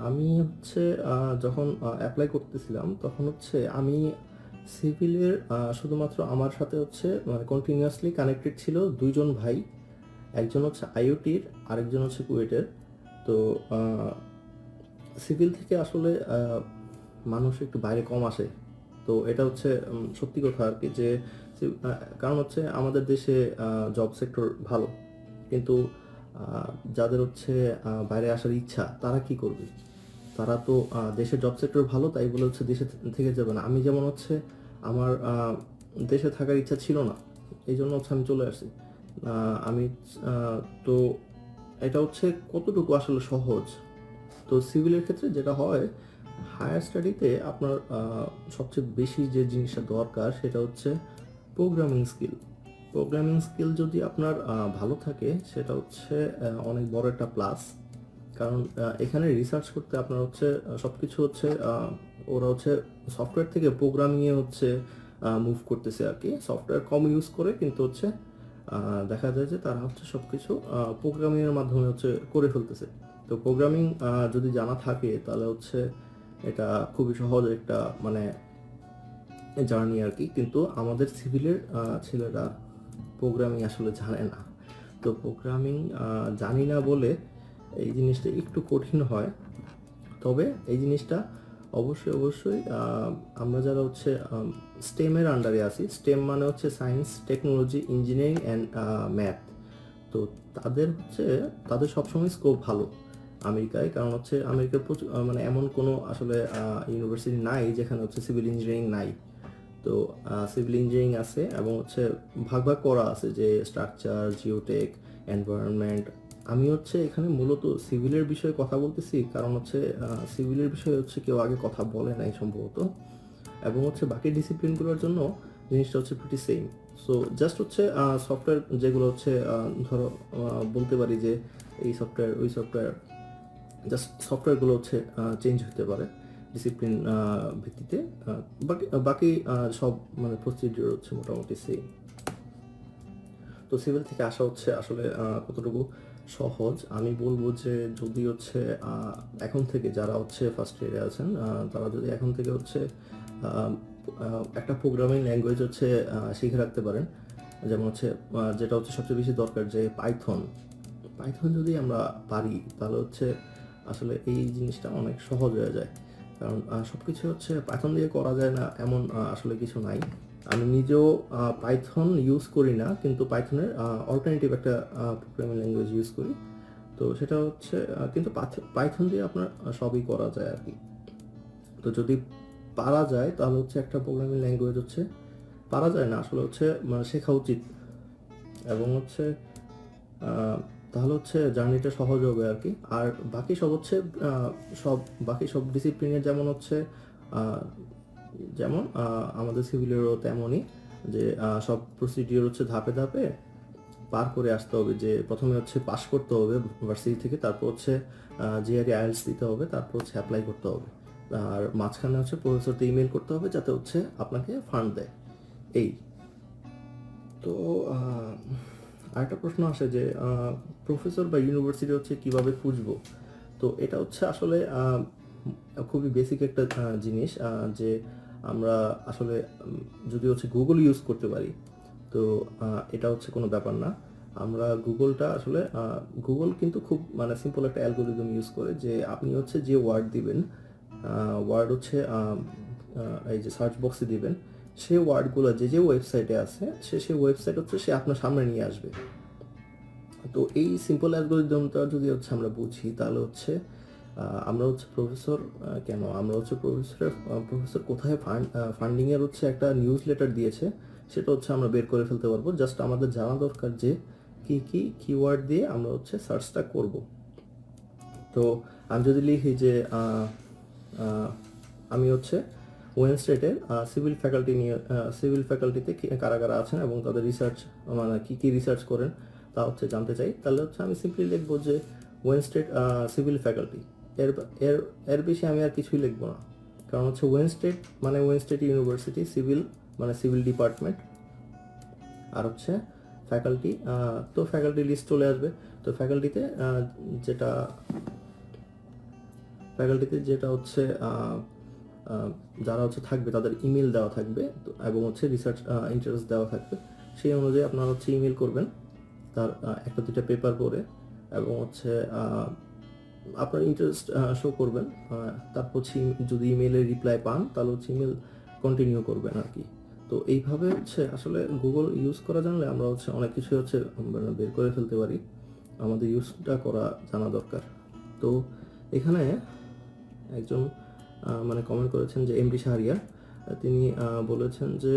আমি হচ্ছে যখন অ্যাপ্লাই করতেছিলাম তখন হচ্ছে আমি সিভিলের শুধুমাত্র আমার সাথে হচ্ছে কন্টিনিউয়াসলি কানেক্টেড ছিল দুইজন ভাই। একজন হচ্ছে আইওটির, আরেকজন হচ্ছে কুয়েটের। তো সিভিল থেকে আসলে মানুষ একটু বাইরে কম আসে। তো এটা হচ্ছে সত্যি কথা আর কি, যে কারণ হচ্ছে আমাদের দেশে জব সেক্টর ভালো, কিন্তু যাদের হচ্ছে বাইরে আসার ইচ্ছা তারা কি করবে? তারা তো দেশের জব সেক্টর ভালো তাই বলে হচ্ছে দেশে থেকে যাবে না। আমি যেমন হচ্ছে আমার দেশে থাকার ইচ্ছা ছিল না, এই জন্য হচ্ছে আমি চলে আসছি। আমি তো এটা হচ্ছে কতটুকু আসলে সহজ। তো সিভিলের ক্ষেত্রে যেটা হয়, হায়ার স্টাডিতে আপনার সবচেয়ে বেশি যে জিনিসটা দরকার সেটা হচ্ছে প্রোগ্রামিং স্কিল। প্রোগ্রামিং স্কিল যদি আপনার ভালো থাকে সেটা হচ্ছে অনেক বড় একটা প্লাস। কারণ এখানে রিসার্চ করতে আপনার হচ্ছে সব কিছু হচ্ছে ওরা হচ্ছে সফটওয়্যার থেকে প্রোগ্রামিংয়ে হচ্ছে মুভ করতেছে আর কি। সফটওয়্যার কম ইউজ করে, কিন্তু হচ্ছে দেখা যায় যে তারা হচ্ছে সব কিছু প্রোগ্রামিংয়ের মাধ্যমে হচ্ছে করে ফেলতেছে। তো প্রোগ্রামিং যদি জানা থাকে তাহলে হচ্ছে এটা খুবই সহজ একটা মানে জার্নি আর কি। কিন্তু আমাদের সিভিলের ছেলেরা প্রোগ্রামিং আসলে জানে না। তো প্রোগ্রামিং জানি না বলে এই জিনিসটা একটু কঠিন হয়। তবে এই জিনিসটা অবশ্যই আমরা যারা হচ্ছে স্টেমের আন্ডারে আছি, স্টেম মানে হচ্ছে science, technology, engineering and math. তো তাদের সবসময় স্কোপ ভালো আমেরিকায়। কারণ হচ্ছে আমেরিকার প্রচুর মানে এমন কোনো আসলে ইউনিভার্সিটি নাই যেখানে হচ্ছে সিভিল ইঞ্জিনিয়ারিং নাই। তো সিভিল ইঞ্জিনিয়ারিং আছে, এবং হচ্ছে ভাগ ভাগ করা আছে যে স্ট্রাকচার, জিওটেক, এনভায়রনমেন্ট। আমি হচ্ছে এখানে মূলত সিভিলের বিষয়ে কথা বলতেছি, কারণ হচ্ছে সিভিলের বিষয়ে হচ্ছে কেউ আগে কথা বলে নাই সম্ভবত, এবং হচ্ছে বাকি ডিসিপ্লিনগুলোর জন্য জিনিসটা হচ্ছে প্রিটি সেম। সো জাস্ট হচ্ছে সফটওয়্যার যেগুলো হচ্ছে ধরো বলতে পারি যে এই সফটওয়্যার ওই সফটওয়্যার, জাস্ট সফটওয়্যারগুলো হচ্ছে চেঞ্জ হতে পারে ডিসিপ্লিন ভিত্তিতে। বাকি বাকি সব মানে প্রসিডিউর হচ্ছে মোটামুটি সেম। তো সিভিল থেকে আসা হচ্ছে আসলে কতটুকু সহজ? আমি বলবো যে যদি হচ্ছে এখন থেকে যারা হচ্ছে ফার্স্ট ইয়ারে আছেন তারা যদি এখন থেকে হচ্ছে একটা প্রোগ্রামিং ল্যাঙ্গুয়েজ হচ্ছে শিখে রাখতে পারেন। যেমন হচ্ছে যেটা হচ্ছে সবচেয়ে বেশি দরকার, যে পাইথন যদি আমরা পারি তাহলে হচ্ছে আসলে এই জিনিসটা অনেক সহজ হয়ে যায়। কারণ সব কিছু হচ্ছে পাইথন দিয়ে করা যায় না এমন আসলে কিছু নাই। আমি নিজেও পাইথন ইউজ করি না, কিন্তু পাইথনের অল্টারনেটিভ একটা প্রোগ্রামিং ল্যাঙ্গুয়েজ ইউজ করি। তো সেটা হচ্ছে কিন্তু পাইথন দিয়ে আপনার সবই করা যায় আর কি। তো যদি পারা যায় তাহলে হচ্ছে একটা প্রোগ্রামিং ল্যাঙ্গুয়েজ হচ্ছে পারা যায় না আসলে হচ্ছে শেখা উচিত। এবং হচ্ছে তাহলে হচ্ছে জার্নিটা সহজ হবে আর কি। আর বাকি সব হচ্ছে বাকি সব ডিসিপ্লিনের যেমন হচ্ছে আমাদের সিভিলেরও তেমনই, যে সব প্রসিডিওর হচ্ছে ধাপে ধাপে পার করে আসতে হবে। যে প্রথমে হচ্ছে পাস করতে হবে ভার্সিটি থেকে, তারপর হচ্ছে জিআরই আইএলটিএস দিতে হবে, তারপর হচ্ছে অ্যাপ্লাই করতে হবে, আর মাঝখানে হচ্ছে প্রফেসরকে ইমেল করতে হবে যাতে হচ্ছে আপনাকে ফান্ড দেয়। এই তো আরেকটা প্রশ্ন আসে যে প্রফেসর বা ইউনিভার্সিটি হচ্ছে কিভাবে খুঁজবো। তো এটা হচ্ছে আসলে খুবই বেসিক একটা জিনিস, যে আমরা আসলে যদি হচ্ছে গুগল ইউজ করতে পারি, তো এটা হচ্ছে কোনো ব্যাপার না। আমরা গুগলটা আসলে গুগল কিন্তু খুব মানে সিম্পল একটা অ্যালগোরিদম ইউজ করে, যে আপনি হচ্ছে যে ওয়ার্ড দিবেন, ওয়ার্ড হচ্ছে এই যে সার্চ বক্সে দিবেন, সেই ওয়ার্ডগুলো যে যে ওয়েবসাইটে আছে সেই ওয়েবসাইট হচ্ছে সে আপনার সামনে নিয়ে আসবে। তো এই সিম্পল অ্যালগোরিদমটা যদি হচ্ছে আমরা বুঝি, তাহলে হচ্ছে আমরা হচ্ছে আমরা হচ্ছে প্রফেসর কোথায় ফান্ডিংয়ের হচ্ছে একটা নিউজ লেটার দিয়েছে, সেটা হচ্ছে আমরা বের করে ফেলতে পারবো। জাস্ট আমাদের জানা দরকার যে কি কি কিওয়ার্ড দিয়ে আমরা হচ্ছে সার্চটা করব। তো আমি যদি লিখি যে আমি হচ্ছে ওয়েন স্টেটের সিভিল ফ্যাকাল্টিতে কারা কারা আছেন এবং তাদের রিসার্চ মানে কী কী রিসার্চ করেন তা হচ্ছে জানতে চাই, তাহলে হচ্ছে আমি সিম্পলি লিখবো যে ওয়েন স্টেট সিভিল ফ্যাকাল্টি। এর এর এর বেশি আমি আর কিছুই লিখবো না, কারণ হচ্ছে ওয়েন স্টেট মানে ওয়েন স্টেট ইউনিভার্সিটি, সিভিল মানে সিভিল ডিপার্টমেন্ট, আর হচ্ছে ফ্যাকাল্টি, তো ফ্যাকাল্টি লিস্ট চলে আসবে। তো যেটা যেটা হচ্ছে যারা হচ্ছে থাকবে তাদের ইমেল দেওয়া থাকবে, এবং হচ্ছে রিসার্চ ইন্টারেস্ট দেওয়া থাকবে। সেই অনুযায়ী আপনারা হচ্ছে ইমেল করবেন তার একটা দুইটা পেপার পরে, এবং হচ্ছে আপনার ইন্টারেস্ট শো করবেন। তারপর হচ্ছে যদি ইমেলে রিপ্লাই পান তাহলে হচ্ছে ইমেল কন্টিনিউ করবেন আর কি। তো এইভাবে হচ্ছে আসলে গুগল ইউজ করা জানলে আমরা হচ্ছে অনেক কিছু হচ্ছে বের করে ফেলতে পারি, আমাদের ইউজটা করা জানা দরকার। তো এখানে একজন মানে কমেন্ট করেছেন যে এমডি শাহরিয়ার, তিনি বলেছেন যে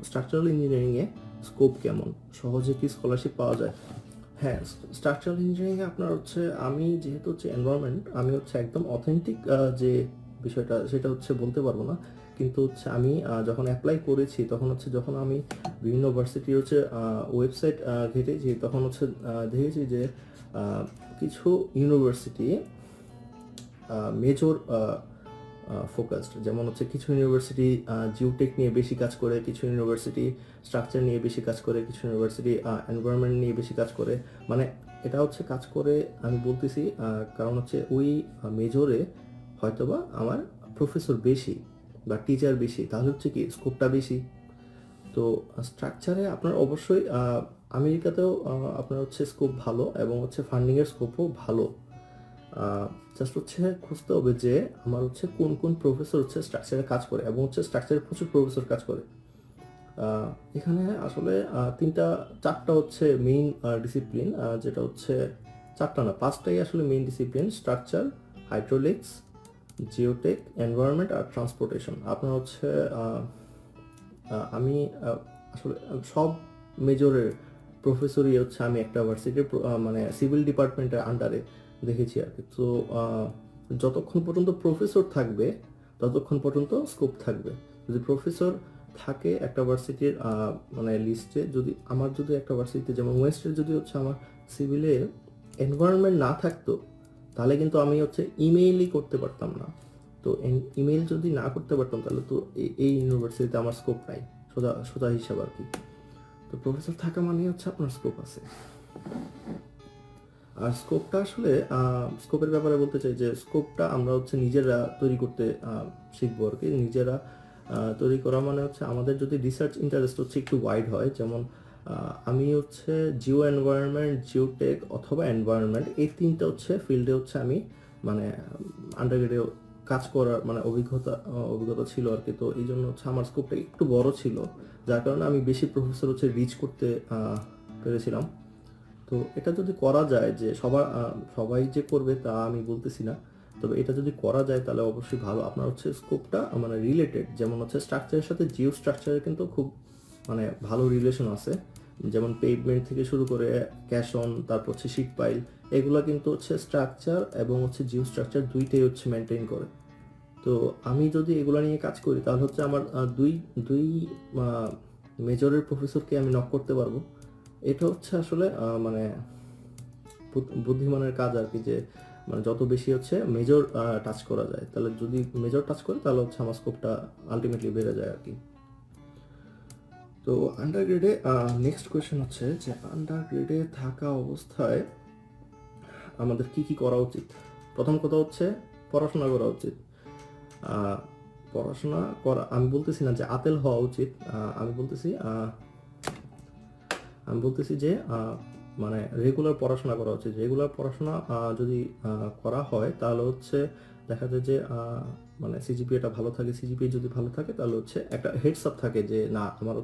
স্ট্রাকচারাল ইঞ্জিনিয়ারিংয়ে স্কোপ কেমন, সহজে কি স্কলারশিপ পাওয়া যায়। হ্যাঁ, স্ট্রাকচারাল ইঞ্জিনিয়ারিংয়ে আপনার হচ্ছে আমি যেহেতু হচ্ছে এনভায়রনমেন্ট, আমি হচ্ছে একদম অথেন্টিক যে বিষয়টা সেটা হচ্ছে বলতে পারবো না, কিন্তু হচ্ছে আমি যখন অ্যাপ্লাই করেছি তখন হচ্ছে যখন আমি বিভিন্ন ভার্সিটির হচ্ছে ওয়েবসাইট ঘেটেছি, তখন হচ্ছে দেখেছি যে কিছু ইউনিভার্সিটি মেজর ফোকাসড, যেমন হচ্ছে কিছু ইউনিভার্সিটি জিওটেক নিয়ে বেশি কাজ করে, কিছু ইউনিভার্সিটি স্ট্রাকচার নিয়ে বেশি কাজ করে, কিছু ইউনিভার্সিটি এনভায়রনমেন্ট নিয়ে বেশি কাজ করে। মানে এটা হচ্ছে কাজ করে আমি বলতেছি কারণ হচ্ছে ওই মেজরে হয়তোবা আমার প্রফেসর বেশি বা টিচার বেশি, তাহলে হচ্ছে কি স্কোপটা বেশি। তো স্ট্রাকচারে আপনার অবশ্যই আমেরিকাতেও আপনার হচ্ছে স্কোপ ভালো, এবং হচ্ছে ফান্ডিংয়ের স্কোপও ভালো। জাস্ট হচ্ছে খুঁজতে হবে যে আমার হচ্ছে কোন কোন প্রফেসর হচ্ছে স্ট্রাকচারে কাজ করে, এবং হচ্ছে স্ট্রাকচারে প্রচুর প্রফেসর কাজ করে। এখানে আসলে চারটা হচ্ছে মেইন ডিসিপ্লিন, যেটা হচ্ছে চারটা না পাঁচটাই আসলে main discipline: structure, hydraulics, geotech, environment আর ট্রান্সপোর্টেশন। আপনার হচ্ছে আমি আসলে সব মেজরের প্রফেসরই হচ্ছে আমি একটা ভার্সিটির মানে সিভিল ডিপার্টমেন্টের আন্ডারে দেখেছি আর কি। তো যতক্ষণ পর্যন্ত প্রফেসর থাকবে ততক্ষণ পর্যন্ত স্কোপ থাকবে। যদি প্রফেসর থাকে একটা ভার্সিটির মানে লিস্টে, যদি একটা ভার্সিটিতে যেমন ওয়েস্টের যদি হচ্ছে আমার সিভিলে এনভায়রনমেন্ট না থাকতো, তাহলে কিন্তু আমি হচ্ছে ইমেইলই করতে পারতাম না। তো ইমেইল যদি না করতে পারতাম তাহলে তো এই ইউনিভার্সিটিতে আমার স্কোপ নাই, সোজা হিসাব আর কি। তো প্রফেসর থাকা মানে হচ্ছে আপনার স্কোপ আছে। আর স্কোপটা আসলে স্কোপের ব্যাপারে বলতে চাই যে স্কোপটা আমরা হচ্ছে নিজেরা তৈরি করতে শিখবো আর কি। নিজেরা তৈরি করা মানে হচ্ছে আমাদের যদি রিসার্চ ইন্টারেস্ট হচ্ছে একটু ওয়াইড হয়, যেমন আমি হচ্ছে জিও এনভায়রনমেন্ট, জিওটেক অথবা এনভায়রনমেন্ট, এই তিনটা হচ্ছে ফিল্ডে হচ্ছে আমি মানে আন্ডারগ্রেডে কাজ করার মানে অভিজ্ঞতা ছিল আর কি। তো এই জন্য হচ্ছে আমার স্কোপটা একটু বড় ছিল, যার কারণে আমি বেশি প্রফেসর হচ্ছে রিচ করতে পেরেছিলাম। তো এটা যদি করা যায়, যে সবাই যে করবে তা আমি বলতেছি না, তবে এটা যদি করা যায় তাহলে অবশ্যই ভালো। আপনার হচ্ছে স্কোপটা মানে রিলেটেড, যেমন হচ্ছে স্ট্রাকচারের সাথে জিও স্ট্রাকচারের কিন্তু খুব মানে ভালো রিলেশন আছে। যেমন পেভমেন্ট থেকে শুরু করে ক্যাশ অন, তারপর হচ্ছে শিট পাইল, এগুলো কিন্তু হচ্ছে স্ট্রাকচার এবং হচ্ছে জিও স্ট্রাকচার দুইটাই হচ্ছে মেনটেন করে। তো আমি যদি এগুলো নিয়ে কাজ করি তাহলে হচ্ছে আমার দুই দুই মেজরের প্রফেসরকে আমি নক করতে পারবো। এটা হচ্ছে আসলে মানে বুদ্ধিমানের কাজ আর কি, যে মানে যত বেশি হচ্ছে মেজর টাচ করা যায়, তাহলে যদি মেজর টাচ করে তাহলে হচ্ছে আমার স্কোপটা আলটিমেটলি বেড়ে যায় আর কি। তো আন্ডারগ্রেডে নেক্সট কোয়েশ্চেন হচ্ছে যে আন্ডারগ্রেডে থাকা অবস্থায় আমাদের কি কি করা উচিত। প্রথম কথা হচ্ছে পড়াশোনা করা উচিত। পড়াশোনা করা, আমি বলতেছি না যে আতেল হওয়া উচিত, আমি বলতেছি যে মানে রেগুলার পড়াশোনা করা উচিত। রেগুলার পড়াশোনা যদি করা হয় তাহলে হচ্ছে দেখা যায় যে মানে সিজিপিএটা ভালো থাকে। সিজিপিএ যদি ভালো থাকে তাহলে হচ্ছে একটা হেডস আপ থাকে যে না আমার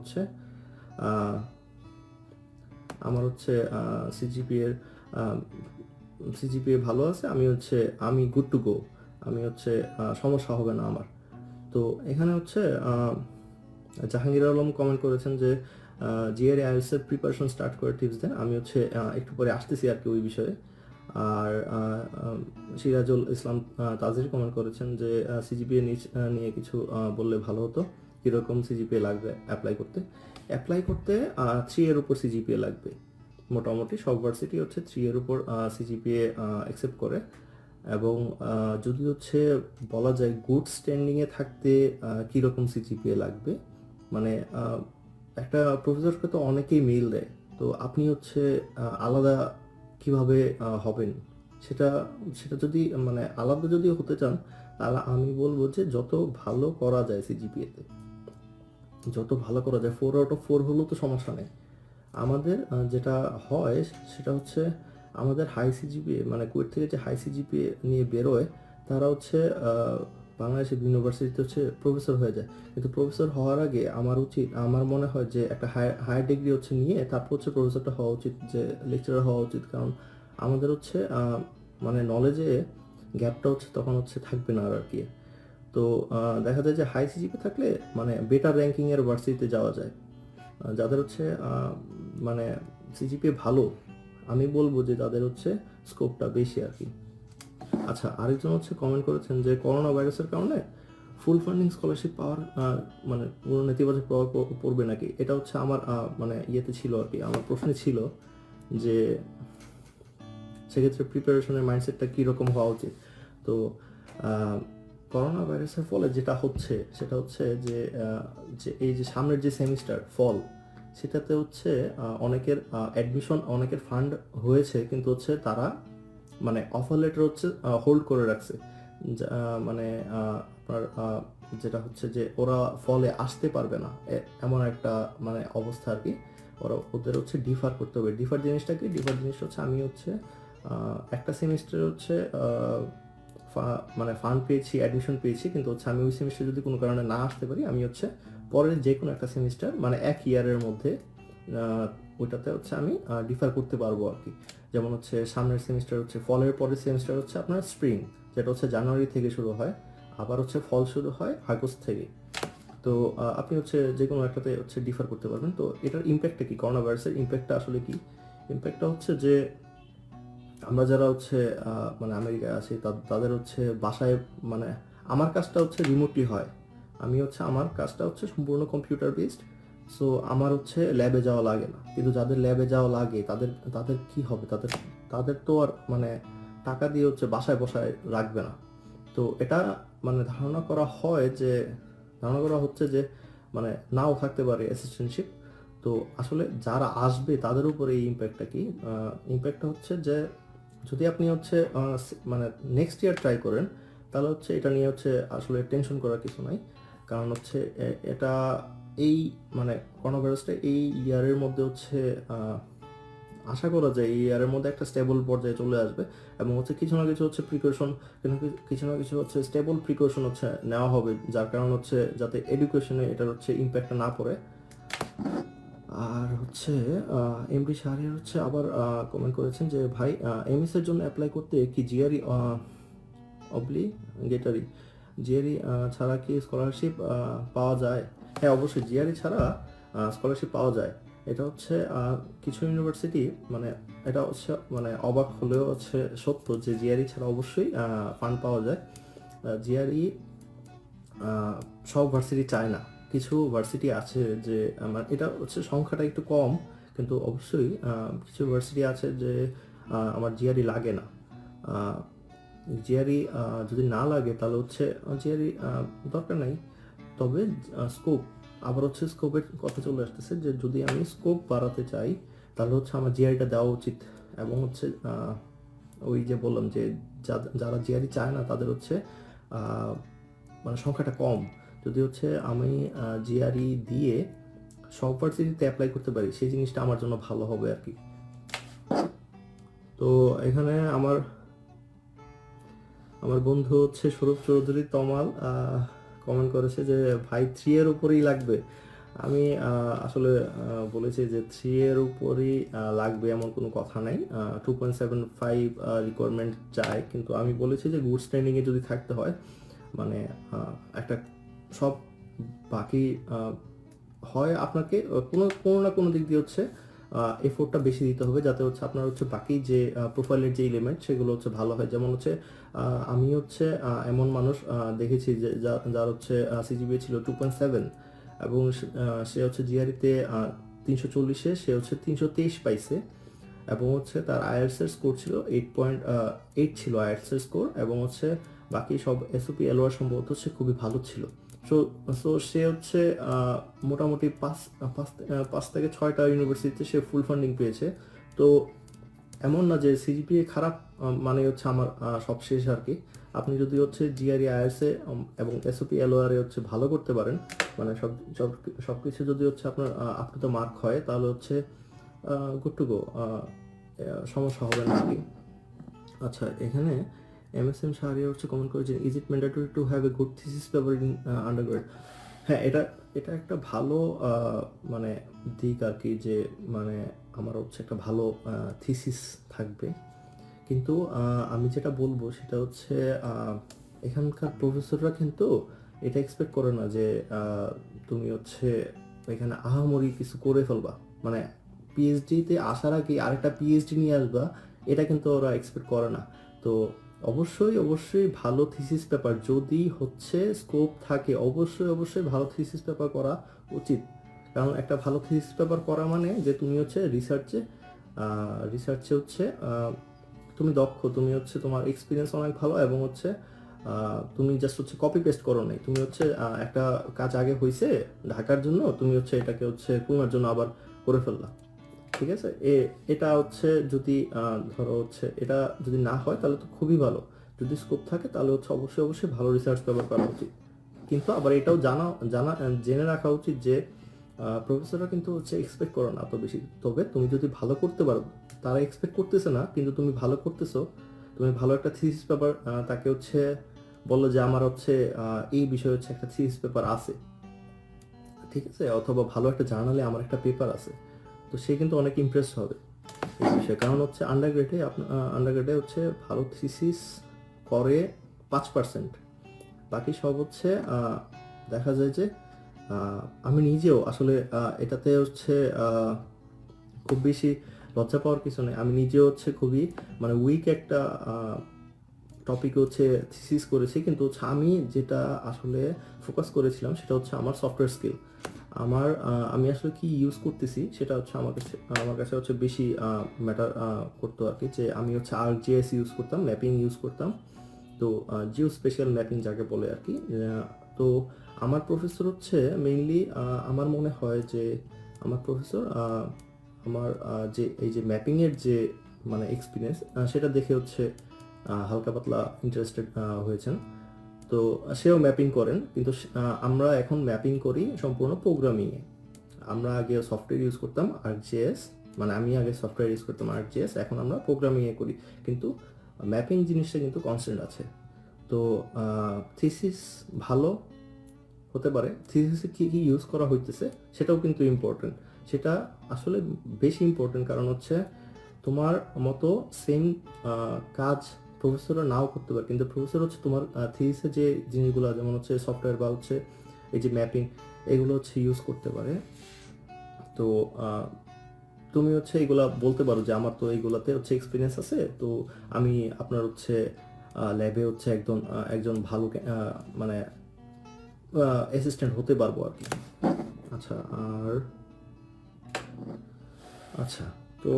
হচ্ছে সিজিপিএ ভালো আছে, আমি গুড টু গো, আমি হচ্ছে সমস্যা হবে না আমার। তো এখানে হচ্ছে জাহাঙ্গীর আলম কমেন্ট করেছেন যে জিআরই আইএলটিএস এর প্রিপারেশন স্টার্ট করে টিপস দেন। আমি হচ্ছে একটু পরে আসতেছি আর কি ওই বিষয়ে। আর সিরাজুল ইসলাম তাজির কমেন্ট করেছেন যে সিজিপিএ নিয়ে কিছু বললে ভালো হতো, কীরকম সিজিপিএ লাগবে অ্যাপ্লাই করতে 3 এর উপর সিজিপিএ লাগবে। মোটামুটি সব ভার্সিটি হচ্ছে 3 এর উপর সিজিপিএ অ্যাকসেপ্ট করে। এবং যদি হচ্ছে বলা যায় গুড স্ট্যান্ডিংয়ে থাকতে কীরকম সিজিপিএ লাগবে, মানে একটা প্রফেসরকে তো অনেকেই মেইল দেয়, তো আপনি হচ্ছে আলাদা কিভাবে হবেন, সেটা যদি মানে আলাদা যদি হতে চান তাহলে আমি বলবো যে যত ভালো করা যায় সিজিপিএতে, যত ভালো করা যায় 4 আউট অফ 4 হলেও তো সমস্যা নেই। আমাদের যেটা হয় সেটা হচ্ছে আমাদের হাই সিজিপিএ মানে কুয়েট থেকে যে হাই সিজিপিএ নিয়ে বেরোয় তারা হচ্ছে বাংলাদেশের ইউনিভার্সিটিতে হচ্ছে প্রফেসর হয়ে যায়। কিন্তু প্রফেসর হওয়ার আগে আমার মনে হয় যে একটা হায়ার ডিগ্রি হচ্ছে নিয়ে তারপর হচ্ছে প্রফেসরটা হওয়া উচিত, যে লেকচারার হওয়া উচিত। কারণ আমাদের হচ্ছে মানে নলেজে গ্যাপটা হচ্ছে তখন হচ্ছে থাকবে না আর কি। তো দেখা যায় যে হাই সিজিপি থাকলে মানে বেটার র্যাঙ্কিংয়ের ভার্সিটিতে যাওয়া যায়। যাদের হচ্ছে মানে সিজিপিএ ভালো, আমি বলবো যে তাদের হচ্ছে স্কোপটা বেশি আর কি। আচ্ছা, আরেকজন হচ্ছে কমেন্ট করেছেন যে করোনা ভাইরাসের কারণে ফুল ফান্ডিং স্কলারশিপ পাওয়ার মানে কোনো নেতিবাচক প্রভাব পড়বে নাকি। এটা হচ্ছে আমার মানে ইয়েতে ছিল আর কি, আমার প্রশ্নে ছিল যে সেক্ষেত্রে প্রিপারেশনের মাইন্ডসেটটা কীরকম হওয়া উচিত। তো করোনা ভাইরাসের ফলে যেটা হচ্ছে সেটা হচ্ছে যে এই যে সামনের যে সেমিস্টার ফল, সেটাতে হচ্ছে অনেকের অ্যাডমিশন, অনেকের ফান্ড হয়েছে, কিন্তু হচ্ছে তারা মানে অফার লেটার হচ্ছে হোল্ড করে রাখছে। মানে আপনার যেটা হচ্ছে যে ওরা ফলে আসতে পারবে না, এমন একটা মানে অবস্থা আর কি। ওদের হচ্ছে ডিফার করতে হবে। ডিফার জিনিসটা হচ্ছে আমি হচ্ছে একটা সেমিস্টারে হচ্ছে মানে ফান্ড পেয়েছি, অ্যাডমিশন পেয়েছি, কিন্তু হচ্ছে আমি ওই সেমিস্টার যদি কোনো কারণে না আসতে পারি, আমি হচ্ছে পরের যে কোনো একটা সেমিস্টার মানে এক ইয়ারের মধ্যে ওইটাতে হচ্ছে আমি ডিফার করতে পারবো আর কি। যেমন হচ্ছে সামনের সেমিস্টার হচ্ছে ফলের পরের সেমিস্টার হচ্ছে আপনার স্প্রিং, যেটা হচ্ছে জানুয়ারি থেকে শুরু হয়, আবার হচ্ছে ফল শুরু হয় আগস্ট থেকে। তো আপনি হচ্ছে যে কোনো একটাতে হচ্ছে ডিফার করতে পারবেন। তো এটার ইম্প্যাক্টটা কি, করোনা ভাইরাসের ইম্প্যাক্টটা আসলে কি? ইম্প্যাক্টটা হচ্ছে যে আমরা যারা হচ্ছে মানে আমেরিকায় আছি তাদের হচ্ছে বাসায় মানে আমার কাজটা হচ্ছে রিমোটলি হয়। আমার কাজটা হচ্ছে সম্পূর্ণ কম্পিউটার বেসড। সো আমার হচ্ছে ল্যাবে যাওয়া লাগে না। কিন্তু যাদের ল্যাবে যাওয়া লাগে তাদের কি হবে, তাদের তো আর মানে টাকা দিয়ে হচ্ছে বাসায় বসায় রাখবে না। তো এটা মানে ধারণা করা হচ্ছে যে মানে নাও থাকতে পারে অ্যাসিস্ট্যান্টশিপ। তো আসলে যারা আসবে তাদের উপরে এই ইম্প্যাক্টটা কি, ইম্প্যাক্টটা হচ্ছে যে যদি আপনি হচ্ছে মানে নেক্সট ইয়ার ট্রাই করেন তাহলে হচ্ছে এটা নিয়ে হচ্ছে আসলে টেনশন করার কিছু নাই। কারণ হচ্ছে এটা এই মানে করোনা ভাইরাসটা এই ইয়ারের মধ্যে হচ্ছে আশা করা যায় এই ইয়ারের মধ্যে একটা স্টেবল পর্যায়ে চলে আসবে। এবং হচ্ছে কিছু না কিছু হচ্ছে স্টেবল প্রিকশন হচ্ছে নেওয়া হবে, যার কারণ হচ্ছে যাতে এডুকেশনে এটার হচ্ছে ইম্প্যাক্টটা না পড়ে। আর হচ্ছে এমডি শাহরিয়ার হচ্ছে আবার কমেন্ট করেছেন যে ভাই এমএস এর জন্য অ্যাপ্লাই করতে কি জিআরই অব্লিগেটরি, জিআরই ছাড়া কি স্কলারশিপ পাওয়া যায়? হ্যাঁ, অবশ্যই জিআরই ছাড়া স্কলারশিপ পাওয়া যায়। এটা হচ্ছে কিছু ইউনিভার্সিটি মানে এটা হচ্ছে মানে অবাক হলেও হচ্ছে সত্য যে জিআরই ছাড়া অবশ্যই ফান্ড পাওয়া যায়। জিআরই সব ভার্সিটি চায় না, কিছু ভার্সিটি আছে যে আমার এটা হচ্ছে সংখ্যাটা একটু কম, কিন্তু অবশ্যই কিছু ভার্সিটি আছে যে আমার জিআরই লাগে না। জিআরই যদি না লাগে তাহলে হচ্ছে জিআরই দরকার নাই। তবে স্কোপ, আবার হচ্ছে স্কোপের কথা চলে আসতেছে যে যদি আমি স্কোপ বাড়াতে চাই তাহলে হচ্ছে আমার জিআরইটা দেওয়া উচিত। এবং হচ্ছে ওই যে বললাম যে যারা জিআরই চায় না তাদের হচ্ছে মানে সংখ্যাটা কম। যদি হচ্ছে আমি জিআরই দিয়ে সব ভার্সিটিতে অ্যাপ্লাই করতে পারি সেই জিনিসটা আমার জন্য ভালো হবে আর কি। তো এখানে আমার বন্ধু হচ্ছে স্বরূপ চৌধুরী তমাল কমেন্ট করেছে যে ভাই 3 এর উপরেই লাগবে। আমি আসলে বলেছি যে 3 এর উপরই লাগবে এমন কোনো কথা নাই, 2.75 রিকোয়ারমেন্ট চাই, কিন্তু আমি বলেছি যে গুডস ট্রেনিংয়ে যদি থাকতে হয় মানে একটা সব বাকি হয় আপনাকে কোনো না কোনো দিক দিয়ে হচ্ছে এফোর্টটা বেশি দিতে হবে যাতে হচ্ছে আপনার হচ্ছে বাকি যে প্রোফাইলের যে এলিমেন্ট সেগুলো হচ্ছে ভালো হয়। যেমন হচ্ছে আমি হচ্ছে এমন মানুষ দেখেছি যে যার হচ্ছে সিজিপিএ ছিল 2.7 এবং সে হচ্ছে জিআরইতে 340-এ সে হচ্ছে 323 পাইছে এবং হচ্ছে তার আইএলটিএস এর স্কোর ছিল 8.8 ছিল আইএলটিএস এর স্কোর, এবং হচ্ছে বাকি সব এসওপি এলওআর সম্ভবত হচ্ছে খুবই ভালো ছিল। সো সে হচ্ছে মোটামুটি পাঁচ থেকে 6টা ইউনিভার্সিটিতে সে ফুল ফান্ডিং পেয়েছে। তো এমন না যে সিজিপিএ খারাপ মানে হচ্ছে আমার সব শেষ আর কি। আপনি যদি হচ্ছে জিআরই আইএলটিএস এবং এসওপি এলওআর হচ্ছে ভালো করতে পারেন, মানে সব কিছু যদি হচ্ছে আপনার আপ টু দ্য মার্ক হয় তাহলে হচ্ছে গুড টু গো, সমস্যা হবে না আর কি। আচ্ছা, এখানে এমএসএম শাহরিয়ার হচ্ছে কমেন্ট করেছেন is it mandatory to have a good thesis paper in undergrad. হ্যাঁ, এটা একটা ভালো মানে দিক আর কি, যে মানে আমার হচ্ছে একটা ভালো থিসিস থাকবে। কিন্তু আমি যেটা বলবো সেটা হচ্ছে এখানকার প্রফেসররা কিন্তু এটা এক্সপেক্ট করে না যে তুমি হচ্ছে এখানে আহামরি কিছু করে ফেলবা, মানে পিএইচডিতে আসার আগে আরেকটা পিএইচডি নিয়ে আসবা, এটা কিন্তু ওরা এক্সপেক্ট করে না। তো অবশ্যই ভালো থিসিস পেপার যদি হচ্ছে স্কোপ থাকে অবশ্যই ভালো থিসিস পেপার করা উচিত। কারণ একটা ভালো থিসিস পেপার করা মানে যে তুমি হচ্ছে রিসার্চে হচ্ছে তুমি দক্ষ, তুমি হচ্ছে তোমার এক্সপিরিয়েন্স অনেক ভালো, এবং হচ্ছে তুমি জাস্ট হচ্ছে কপি পেস্ট করো নাই, তুমি হচ্ছে একটা কাজ আগে হয়েছে ঢাকার জন্য তুমি হচ্ছে এটাকে হচ্ছে পুনর জন্য আবার করে ফেললা। ঠিক আছে, এটা হচ্ছে যদি ধরো হচ্ছে এটা যদি না হয় তাহলে তো খুবই ভালো। যদি স্কোপ থাকে তাহলে হচ্ছে অবশ্যই ভালো রিসার্চ পেপার করা উচিত। কিন্তু আবার এটাও জেনে রাখা উচিত যে প্রফেসররা কিন্তু হচ্ছে এক্সপেক্ট করে না এত বেশি। তবে তুমি যদি ভালো করতে পারো, তারা এক্সপেক্ট করতেছে না কিন্তু তুমি ভালো করতেছো, তুমি ভালো একটা থিসিস পেপার তাকে হচ্ছে বললো যে আমার হচ্ছে এই বিষয়ে হচ্ছে একটা থিসিস পেপার আছে, ঠিক আছে, অথবা ভালো একটা জার্নালে আমার একটা পেপার আছে, তো সে কিন্তু অনেক ইমপ্রেস হবে এই বিষয়ে। কারণ হচ্ছে আন্ডারগ্রেডে হচ্ছে ভালো থিসিস করে 5%, বাকি সব হচ্ছে দেখা যায় যে আমি নিজেও আসলে এটাতে হচ্ছে খুব বেশি লজ্জা পাওয়ার কিছু নেই। আমি নিজেও হচ্ছে খুবই মানে উইক একটা টপিক হচ্ছে থিসিস করেছি, কিন্তু হচ্ছে আমি যেটা আসলে ফোকাস করেছিলাম সেটা হচ্ছে আমার সফটওয়্যার স্কিল। আমি আসলে কি ইউজ করতেছি সেটা হচ্ছে আমার কাছে হচ্ছে বেশি ম্যাটার করতো আর কি। যে আমি হচ্ছে ArcGIS ইউজ করতাম, ম্যাপিং ইউজ করতাম, তো জিও স্পেশাল ম্যাপিং যাকে বলে আর কি। তো আমার প্রফেসর হচ্ছে মেইনলি আমার মনে হয় যে আমার প্রফেসর আমার যে এই যে ম্যাপিংয়ের যে মানে এক্সপিরিয়েন্স সেটা দেখে হচ্ছে হালকা পাতলা ইন্টারেস্টেড হয়েছেন। তো সেও ম্যাপিং করেন, কিন্তু আমরা এখন ম্যাপিং করি সম্পূর্ণ প্রোগ্রামিংয়ে। আমরা আগে সফটওয়্যার ইউজ করতাম ArcGIS, মানে আমি আগে সফটওয়্যার ইউজ করতাম ArcGIS, এখন আমরা প্রোগ্রামিংয়ে করি, কিন্তু ম্যাপিং জিনিসটা কিন্তু কনস্ট্যান্ট আছে। তো থিসিস ভালো হতে পারে, থিসিসে কী কী ইউজ করা হইতেছে সেটাও কিন্তু ইম্পর্টেন্ট। সেটা আসলে বেশি ইম্পর্টেন্ট, কারণ হচ্ছে তোমার মতো সেম কাজ প্রফেসররা নাও করতে পারে, কিন্তু প্রফেসর হচ্ছে তোমার থিসিসে যে জিনিসগুলো যেমন হচ্ছে সফটওয়্যার বা হচ্ছে এই যে ম্যাপিং এগুলো হচ্ছে ইউজ করতে পারে। তো তুমি হচ্ছে এগুলা বলতে পারো যে আমার তো এইগুলাতে হচ্ছে এক্সপিরিয়েন্স আছে, তো আমি আপনার হচ্ছে ল্যাবে হচ্ছে একজন ভালো মানে অ্যাসিস্ট্যান্ট হতে পারবো আর কি। আচ্ছা, আর আচ্ছা, তো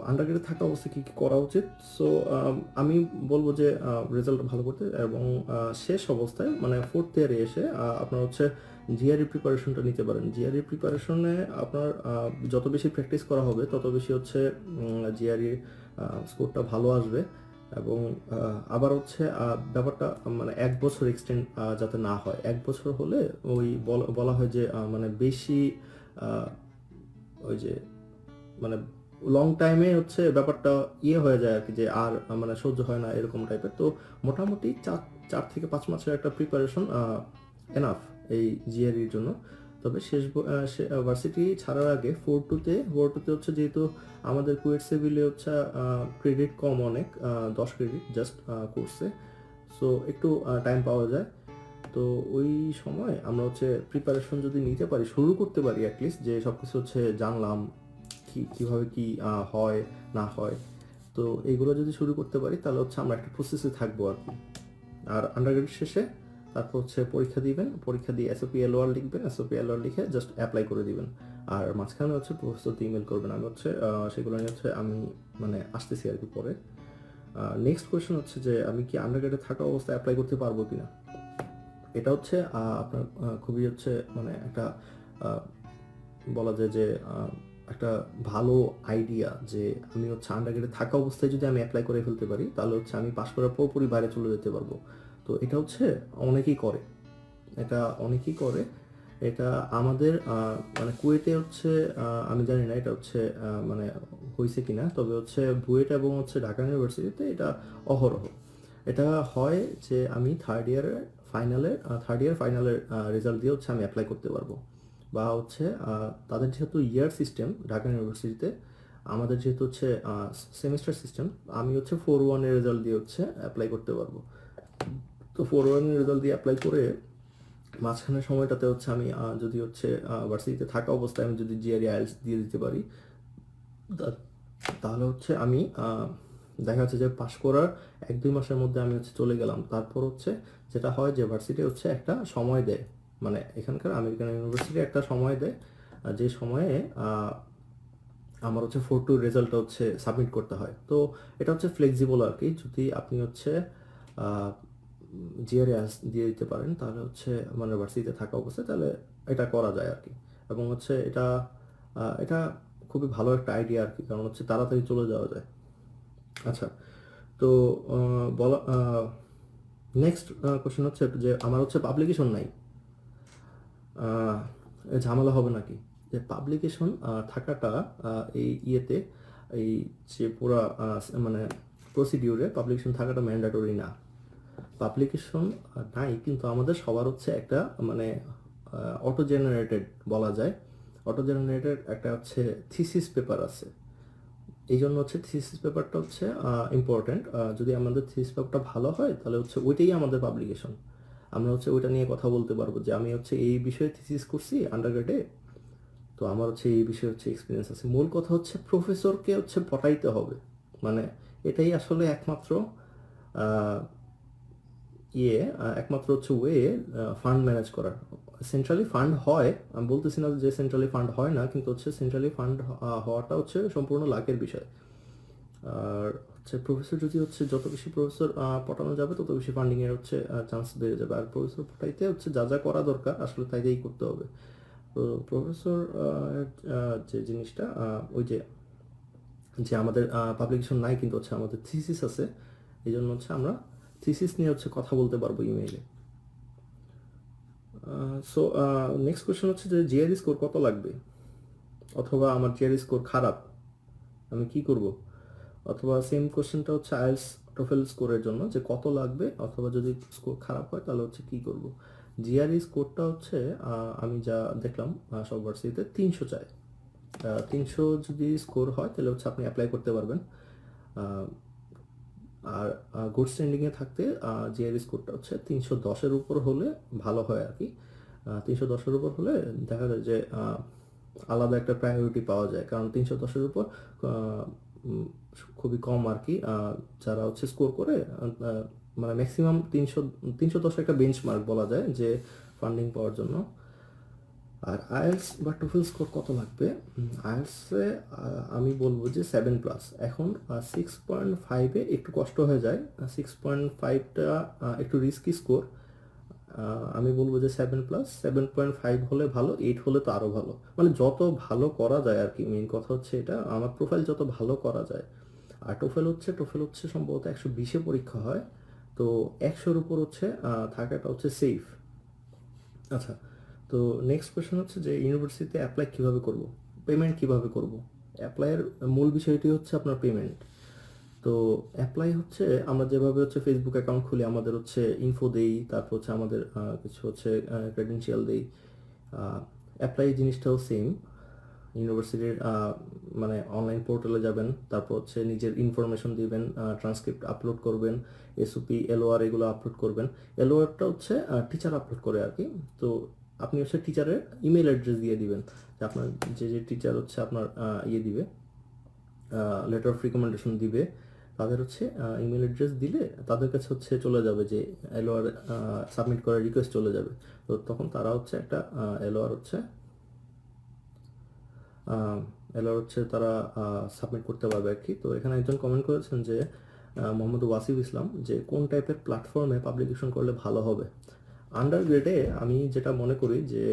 আন্ডারগ্রেডে থাকা অবস্থায় কী কী করা উচিত? সো আমি বলবো যে রেজাল্ট ভালো করতে, এবং শেষ অবস্থায় মানে ফোর্থ ইয়ারে এসে আপনার হচ্ছে জিআরই প্রিপারেশনটা নিতে পারেন। জিআরই প্রিপারেশনে আপনার যত বেশি প্র্যাকটিস করা হবে তত বেশি হচ্ছে জিআরই স্কোরটা ভালো আসবে। এবং আবার হচ্ছে ব্যাপারটা মানে 1 বছর এক্সটেন্ড যাতে না হয়। 1 বছর হলে ওই বলা হয় যে মানে বেশি ওই যে মানে লং টাইমে হচ্ছে ব্যাপারটা হয়ে যায় আর কি, যে আর মানে সহ্য হয় না এরকম টাইপের। তো মোটামুটি 4 থেকে 5 মাসের একটা প্রিপারেশন এনাফ এই জিআরইর জন্য। তবে ভার্সিটি ছাড়ার আগে ফোর টুতে হচ্ছে, যেহেতু আমাদের কুয়েট সিভিলে হচ্ছে ক্রেডিট কম অনেক, 10 ক্রেডিট জাস্ট কোর্সে, সো একটু টাইম পাওয়া যায়। তো ওই সময় আমরা হচ্ছে প্রিপারেশন যদি নিতে পারি, শুরু করতে পারি অ্যাটলিস্ট, যে সব কিছু হচ্ছে জানলাম কীভাবে কি হয় না হয়, তো এইগুলো যদি শুরু করতে পারি তাহলে হচ্ছে আমরা একটা প্রসেসে থাকবো আর কি। আর আন্ডারগ্রেড শেষে তারপর হচ্ছে পরীক্ষা দিবেন, পরীক্ষা দিয়ে এসওপি এলওআর লিখবেন, এসওপি এলওআর লিখে জাস্ট অ্যাপ্লাই করে দিবেন। আর মাঝখানে হচ্ছে প্রফেসরকে ইমেল করবেন। আমি হচ্ছে সেগুলো নিয়ে হচ্ছে আমি মানে আসতেছি আর কি পরে। নেক্সট কোয়েশ্চেন হচ্ছে যে আমি কি আন্ডারগ্রেডে থাকা অবস্থায় অ্যাপ্লাই করতে পারবো কিনা। এটা হচ্ছে আপনার খুবই হচ্ছে মানে একটা বলা যায় যে একটা ভালো আইডিয়া, যে আমি হচ্ছে আন্ডারগ্রেডে থাকা অবস্থায় যদি আমি অ্যাপ্লাই করে ফেলতে পারি তাহলে হচ্ছে আমি পাশ করার পরপরই বাইরে চলে যেতে পারবো। তো এটা হচ্ছে অনেকেই করে, এটা আমাদের মানে কুয়েটে হচ্ছে আমি জানি না এটা হচ্ছে মানে হয়েছে কিনা, তবে হচ্ছে বুয়েট এবং হচ্ছে ঢাকা ইউনিভার্সিটিতে এটা অহরহ এটা হয়, যে আমি থার্ড ইয়ার ফাইনালের রেজাল্ট দিয়ে হচ্ছে আমি অ্যাপ্লাই করতে পারবো। বা হচ্ছে তাদের যেহেতু ইয়ার সিস্টেম ঢাকা ইউনিভার্সিটিতে, আমাদের যেহেতু হচ্ছে সেমিস্টার সিস্টেম, আমি হচ্ছে 4-1-এর রেজাল্ট দিয়ে হচ্ছে অ্যাপ্লাই করতে পারবো। তো 4-1-এর রেজাল্ট দিয়ে অ্যাপ্লাই করে মাঝখানের সময়টাতে হচ্ছে আমি যদি হচ্ছে ভার্সিটিতে থাকা অবস্থায় আমি যদি জিআরই আইএলটিএস দিয়ে দিতে পারি, তাহলে হচ্ছে আমি দেখা যাচ্ছে যে পাশ করার 1-2 মাসের মধ্যে আমি হচ্ছে চলে গেলাম। তারপর হচ্ছে যেটা হয় যে ভার্সিটি হচ্ছে একটা সময় দেয়, মানে এখানকার আমেরিকান ইউনিভার্সিটি একটা সময় দেয়, যে সময়ে আমার হচ্ছে 4-2 রেজাল্টটা হচ্ছে সাবমিট করতে হয়। তো এটা হচ্ছে ফ্লেক্সিবল আর কি, যদি আপনি হচ্ছে জিআরএস দিয়ে দিতে পারেন তাহলে হচ্ছে মানে ভার্সিটিতে থাকা অবস্থায় তাহলে এটা করা যায় আর কি। এবং হচ্ছে এটা খুবই ভালো একটা আইডিয়া আর কি, কারণ হচ্ছে তাড়াতাড়ি চলে যাওয়া যায়। আচ্ছা, তো বলা নেক্সট কোশ্চেন হচ্ছে যে আমার হচ্ছে পাবলিকেশন নাই, ঝামেলা হবে নাকি? যে পাবলিকেশন থাকাটা এই এই যে পুরা মানে প্রসিডিউরে পাবলিকেশন থাকাটা ম্যান্ডেটরি না। পাবলিকেশন নাই, কিন্তু আমাদের সবার হচ্ছে একটা মানে অটো জেনারেটেড বলা যায়, অটো জেনারেটেড একটা হচ্ছে থিসিস পেপার আছে। এই জন্য হচ্ছে থিসিস পেপারটা হচ্ছে ইম্পর্টেন্ট। যদি আমাদের থিসিস পেপারটা ভালো হয় তাহলে হচ্ছে ওইটাই আমাদের পাবলিকেশন। আমরা হচ্ছে ওইটা নিয়ে কথা বলতে পারবো যে আমি হচ্ছে এই বিষয়ে থিসিস করছি আন্ডারগ্রেডে, তো আমার হচ্ছে এই বিষয়ে হচ্ছে এক্সপিরিয়েন্স আছে। মূল কথা হচ্ছে প্রফেসরকে হচ্ছে পটাইতে হবে, মানে এটাই আসলে একমাত্র একমাত্র হচ্ছে ওয়ে ফান্ড ম্যানেজ করার। সেন্ট্রালি ফান্ড হয়, আমি বলতেছি না যে সেন্ট্রালি ফান্ড হয় না, কিন্তু হচ্ছে সেন্ট্রালি ফান্ড হওয়াটা হচ্ছে সম্পূর্ণ লাকের বিষয়। আর হচ্ছে প্রফেসর যদি হচ্ছে যত বেশি প্রফেসর পটানো যাবে তত বেশি ফান্ডিং এর হচ্ছে চান্স বেড়ে যাবে। আর প্রফেসর পটাইতে হচ্ছে যা যা করা দরকার আসলে তাই করতে হবে। তো প্রফেসর যে জিনিসটা ওই যে আমাদের পাবলিকেশন নাই, কিন্তু হচ্ছে আমাদের থিসিস আছে, এই জন্য হচ্ছে আমরা থিসিস নিয়ে হচ্ছে কথা বলতে পারবো ইমেইলে। সো নেক্সট কোয়েশ্চেন হচ্ছে যে জিআরই স্কোর কত লাগবে, অথবা আমার জিআরই স্কোর খারাপ, আমি কি করব? অথবা সেম কোয়েশ্চেনটা হচ্ছে আইএলটিএস টোফেল স্কোরের জন্য, যে কত লাগবে, অথবা যদি স্কোর খারাপ হয় তাহলে হচ্ছে কি করব। জিআরই স্কোরটা হচ্ছে আমি যা দেখলাম সব ভার্সিটিতে 300 চায়। 300 যদি স্কোর হয় তাহলে হচ্ছে আপনি অ্যাপ্লাই করতে পারবেন। আর গুড স্ট্যান্ডিংয়ে থাকতে জিআরই স্কোরটা হচ্ছে 310-এর উপর হলে ভালো হয় আর কি। 310-এর উপর হলে দেখা যায় যে আলাদা একটা প্রায়োরিটি পাওয়া যায়, কারণ 310-এর উপর আহ, উম, খুবই কম আর কি যারা হচ্ছে স্কোর করে। মানে ম্যাক্সিমাম 310 একটা বেঞ্চমার্ক বলা যায় যে ফান্ডিং পাওয়ার জন্য। আর আইএলস বা টোফেল স্কোর কত লাগবে? আইএলসে আমি বলবো যে 7+। এখন 6.5-এ একটু কষ্ট হয়ে যায়, 6.5টা একটু রিস্কি স্কোর। আমি বলবো যে 7+, 7.5 হলে ভালো, 8 হলে তো আরও ভালো। মানে যত ভালো করা যায় আর কি, মেইন কথা হচ্ছে এটা, আমার প্রোফাইল যত ভালো করা যায়। আর টোফেল হচ্ছে সম্ভবত 120-এ পরীক্ষা হয়, তো 100-র উপর হচ্ছে থাকাটা হচ্ছে সেফ। আচ্ছা, তো নেক্সট কোয়েশ্চেন হচ্ছে যে ইউনিভার্সিটিতে অ্যাপ্লাই কিভাবে করব, পেমেন্ট কিভাবে করব। অ্যাপ্লাইয়ের মূল বিষয়টি হচ্ছে আপনার পেমেন্ট। তো অ্যাপ্লাই হচ্ছে আমরা যেভাবে হচ্ছে ফেসবুক অ্যাকাউন্ট খুলে আমাদের হচ্ছে ইনফো দেই, তারপর হচ্ছে আমাদের কিছু হচ্ছে ক্রেডেনশিয়াল দেই। অ্যাপ্লাই জিনিসটাও সেম। ইউনিভার্সিটির মানে অনলাইন পোর্টালে যাবেন, তারপর হচ্ছে নিজের ইনফরমেশন দিবেন, ট্রান্সক্রিপ্ট আপলোড করবেন, এসওপি এলওআর এগুলো আপলোড করবেন। এলওআরটা হচ্ছে টিচার আপলোড করে আর কি। তো আপনি হচ্ছে টিচারের ইমেল অ্যাড্রেস দিয়ে দিবেন, যে আপনার যে টিচার হচ্ছে আপনার ইয়ে দিবে, লেটার অফ রিকমেন্ডেশন দিবে, তাদের হচ্ছে ইমেল অ্যাড্রেস দিলে তাদের কাছে হচ্ছে চলে যাবে যে এলওআর সাবমিট করার রিকোয়েস্ট চলে যাবে। তো তখন তারা হচ্ছে একটা এলওআর হচ্ছে তারা সাবমিট করতে পারবে আর কি। তো এখানে একজন কমেন্ট করেছেন যে মোহাম্মদ ওয়াসিফ ইসলাম, যে কোন টাইপের প্ল্যাটফর্মে পাবলিকেশন করলে ভালো হবে। আন্ডার গ্রেডে আমি যেটা মনে করি যে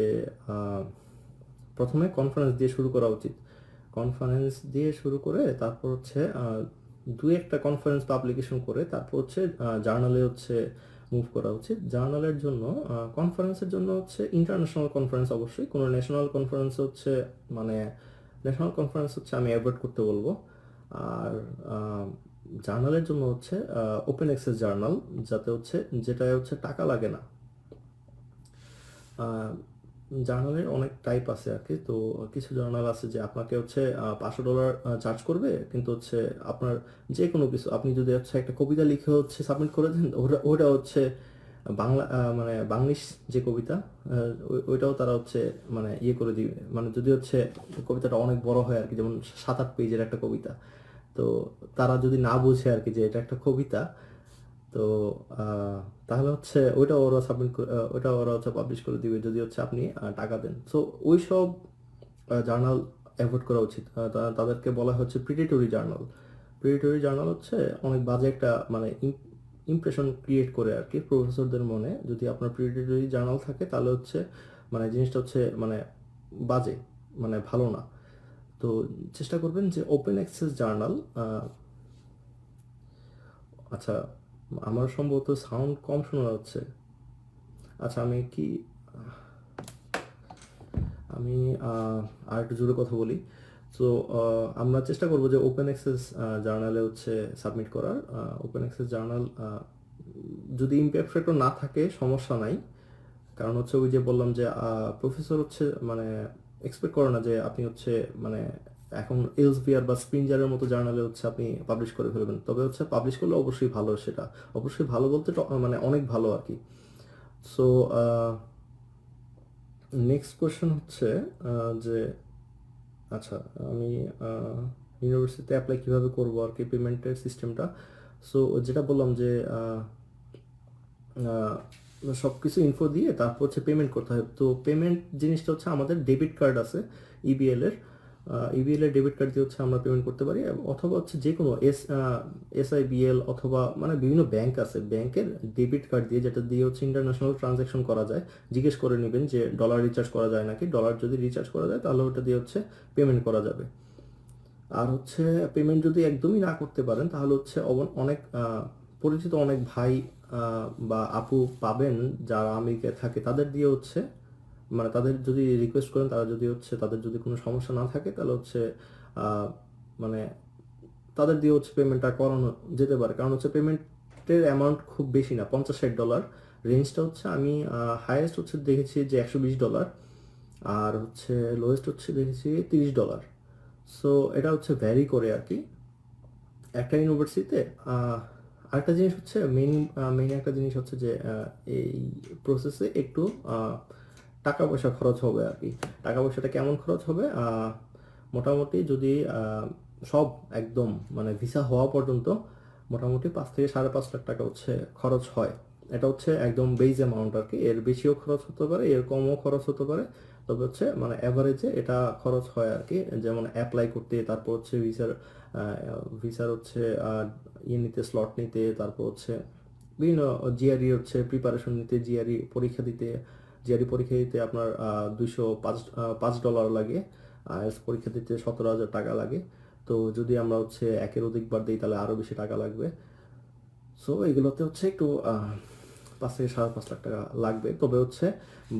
প্রথমে কনফারেন্স দিয়ে শুরু করা উচিত। কনফারেন্স দিয়ে শুরু করে তারপর হচ্ছে দুই একটা কনফারেন্স পাবলিকেশন করে তারপর হচ্ছে জার্নালে হচ্ছে মুভ করা উচিত। জার্নালের জন্য কনফারেন্সের জন্য হচ্ছে ইন্টারন্যাশনাল কনফারেন্স, অবশ্যই কোনো ন্যাশনাল কনফারেন্স হচ্ছে মানে ন্যাশনাল কনফারেন্স হচ্ছে আমি অ্যাভয়েড করতে বলবো। আর জার্নালের জন্য হচ্ছে ওপেন অ্যাক্সেস জার্নাল, যাতে হচ্ছে যেটায় হচ্ছে টাকা লাগে না। জার্নালের অনেক টাইপ আছে আর কি। তো কিছু জার্নাল আছে যে আপনাকে হচ্ছে $500 চার্জ করবে, কিন্তু হচ্ছে আপনার যে কোনো কিছু, আপনি যদি হচ্ছে একটা কবিতা লিখে হচ্ছে সাবমিট করে দেন, ওটা হচ্ছে বাংলা মানে বাংলিশ যে কবিতা, ওইটাও তারা হচ্ছে মানে ইয়ে করে দিবে। মানে যদি হচ্ছে কবিতাটা অনেক বড় হয় আর কি, যেমন 7-8 পেজের একটা কবিতা, তো তারা যদি না বুঝে আর কি যে এটা একটা কবিতা, তো আহ, তাহলে হচ্ছে ওইটা ওরা হচ্ছে পাবলিশ করে দিবে যদি হচ্ছে আপনি টাকা দেন। সো ওই সব জার্নাল অ্যাভয়েড করা উচিত। তাদেরকে বলা হচ্ছে প্রিডেটরি জার্নাল। প্রিডেটরি জার্নাল হচ্ছে অনেক বাজে একটা মানে ইমপ্রেশন ক্রিয়েট করে আর কি প্রফেসরদের মনে। যদি আপনার প্রিডেটরি জার্নাল থাকে তাহলে হচ্ছে মানে জিনিসটা হচ্ছে মানে বাজে, মানে ভালো না। তো চেষ্টা করবেন যে ওপেন অ্যাক্সেস জার্নাল। আচ্ছা, আমার সম্ভবত সাউন্ড কম শোনা যাচ্ছে। আচ্ছা, আমি আর একটু জোরে কথা বলি। তো আমরা চেষ্টা করব যে ওপেন অ্যাক্সেস জার্নালে হচ্ছে সাবমিট করার। ওপেন অ্যাক্সেস জার্নাল যদি ইমপ্যাক্ট ফ্যাক্টর না থাকে সমস্যা নাই, কারণ হচ্ছে ওই যে বললাম যে প্রফেসর হচ্ছে মানে এক্সপেক্ট করে না যে আপনি হচ্ছে মানে এখন এলসভিআর বা স্প্রিঞ্জারের মতো জার্নালে হচ্ছে আপনি পাবলিশ করে ফেলবেন। তবে হচ্ছে পাবলিশ করলে অবশ্যই ভালো, সেটা অবশ্যই ভালো বলতে মানে অনেক ভালো আর কি। সো নেক্সট কোয়েশ্চেন হচ্ছে যে আচ্ছা, আমি ইউনিভার্সিটিতে অ্যাপ্লাই কিভাবে করব আর কি, পেমেন্টের সিস্টেমটা। সো যেটা বললাম যে সব কিছু ইনফো দিয়ে তারপর হচ্ছে পেমেন্ট করতে হয়। তো পেমেন্ট জিনিসটা হচ্ছে আমাদের ডেবিট কার্ড আছে ইবিএল এর। ইবিএল এর ডেবিট কার্ড দিয়ে হচ্ছে আমরা পেমেন্ট করতে পারি, অথবা হচ্ছে যে কোনো এসআইবিএল অথবা মানে বিভিন্ন ব্যাংক আছে, ব্যাংকের ডেবিট কার্ড দিয়ে, যেটা দিয়ে হচ্ছে ইন্টারন্যাশনাল ট্রানজ্যাকশন করা যায়। জিজ্ঞেস করে নেবেন যে ডলার রিচার্জ করা যায় নাকি, ডলার যদি রিচার্জ করা যায় তাহলে ওটা দিয়ে হচ্ছে পেমেন্ট করা যাবে। আর হচ্ছে পেমেন্ট যদি একদমই না করতে পারেন তাহলে হচ্ছে অনেক পরিচিত অনেক ভাই বা আপু পাবেন যারা আমেরিকায় থাকে, তাদের দিয়ে হচ্ছে মানে তাদের যদি রিকোয়েস্ট করেন, তারা যদি হচ্ছে তাদের যদি কোনো সমস্যা না থাকে তাহলে হচ্ছে মানে তাদের দিয়ে হচ্ছে পেমেন্টটা করানো যেতে পারে। কারণ হচ্ছে পেমেন্টের অ্যামাউন্ট খুব বেশি না, $50-60 রেঞ্জটা হচ্ছে। আমি হাইয়েস্ট হচ্ছে দেখেছি যে $120, আর হচ্ছে লোয়েস্ট হচ্ছে দেখেছি $30। সো এটা হচ্ছে ভ্যারি করে আর কি একটা ইউনিভার্সিটিতে। আরেকটা জিনিস হচ্ছে মেইন একটা জিনিস হচ্ছে যে এই প্রসেসে একটু টাকা পয়সা খরচ হবে আর কি। টাকা পয়সাটা কেমন খরচ হবে, মোটামুটি যদি সব একদম মানে ভিসা হওয়া পর্যন্ত মোটামুটি 5 থেকে 5.5 লাখ টাকা হচ্ছে খরচ হয়। এটা হচ্ছে একদম বেজ অ্যামাউন্ট আর কি। এর বেশিও খরচ হতে পারে, এর কমও খরচ হতে পারে, তবে হচ্ছে মানে অ্যাভারেজে এটা খরচ হয় আর কি। যেমন অ্যাপ্লাই করতে, তারপর হচ্ছে ভিসার হচ্ছে নিতে, স্লট নিতে, তারপর হচ্ছে বিভিন্ন জিআরই হচ্ছে প্রিপারেশন নিতে, জিআরই পরীক্ষা দিতে আপনার $205 লাগে। আইএলটিএস পরীক্ষা দিতে 17,000 টাকা লাগে। তো যদি আমরা হচ্ছে একের অধিকবার দিই তাহলে আরও বেশি টাকা লাগবে। সো এগুলোতে হচ্ছে একটু 5 থেকে 5.5 লাখ টাকা লাগবে। তবে হচ্ছে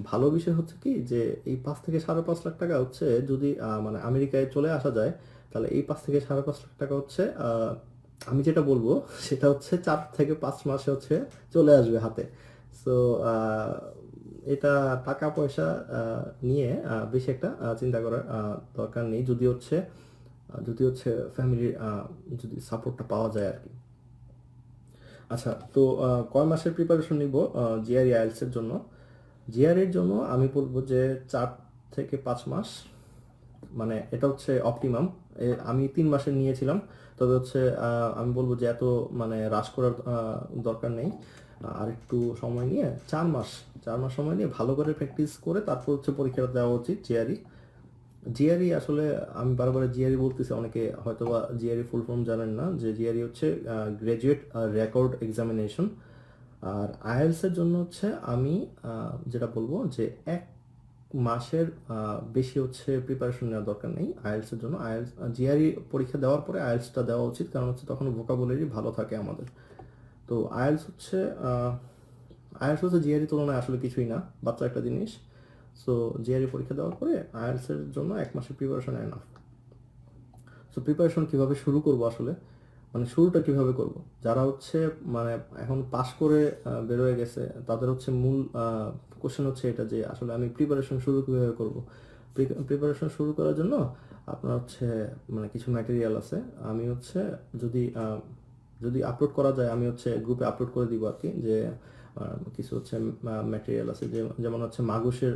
ভালো বিষয় হচ্ছে কি যে এই 5 থেকে 5.5 লাখ টাকা হচ্ছে যদি মানে আমেরিকায় চলে আসা যায়, তাহলে এই 5 থেকে 5.5 লাখ টাকা হচ্ছে আমি যেটা বলবো সেটা হচ্ছে 4 থেকে 5 মাসে হচ্ছে চলে আসবে হাতে। সো এটা টাকা পয়সা নিয়ে বেশি একটা চিন্তা করার দরকার নেই, যদি হচ্ছে ফ্যামিলির যদি সাপোর্টটা পাওয়া যায় আর কি। আচ্ছা, তো কয় মাসের প্রিপারেশন নিব জিআরই আইএলটিএস এর জন্য? জিআরইর জন্য আমি বলবো যে 4 থেকে 5 মাস, মানে এটা হচ্ছে অপটিমাম। আমি 3 মাসের নিয়েছিলাম, তবে হচ্ছে আমি বলবো যে এত মানে রাশ করার দরকার নেই। আর একটু সময় নিয়ে 4 মাস সময় নিয়ে ভালো করে প্র্যাকটিস করে তারপর হচ্ছে পরীক্ষাটা দেওয়া উচিত জিআরই। আসলে আমি বারবার জিআরই বলতেছি, অনেকে হয়তোবা জিআরই ফুল ফর্ম জানেন না, যে জিআরই হচ্ছে গ্র্যাজুয়েট রেকর্ড এক্সামিনেশন। আর আইএলটিএস এর জন্য হচ্ছে আমি যেটা বলবো যে 1 মাসের বেশি হচ্ছে প্রিপারেশন নেওয়ার দরকার নেই আইএলটিএস এর জন্য। জিআরই পরীক্ষা দেওয়ার পরে আইএলটিএসটা দেওয়া উচিত, কারণ হচ্ছে তখন ভোকাবুলারি ভালো থাকে আমাদের। তো আইএলটিএস হচ্ছে জিআরই তুলনায় আসলে কিছুই না, বাচ্চা একটা জিনিস। সো জিআরই পরীক্ষা দেওয়ার পরে আইএলটিএস এর জন্য 1 মাসের প্রিপারেশন এনাফ। সো প্রিপারেশন কিভাবে শুরু করব আসলে, মানে শুরুটা কিভাবে করব? যারা হচ্ছে মানে এখন পাশ করে বের হয়ে গেছে, তাদের হচ্ছে মূল কোশ্চেন হচ্ছে এটা যে আসলে আমি প্রিপারেশন শুরু কিভাবে করব। প্রিপারেশন শুরু করার জন্য আপনার হচ্ছে মানে কিছু ম্যাটেরিয়াল আছে। আমি হচ্ছে যদি যদি আপলোড করা যায়, আমি হচ্ছে গ্রুপে আপলোড করে দিব আর কি, যে কিছু হচ্ছে ম্যাটেরিয়াল আছে, যেমন হচ্ছে মাগুসের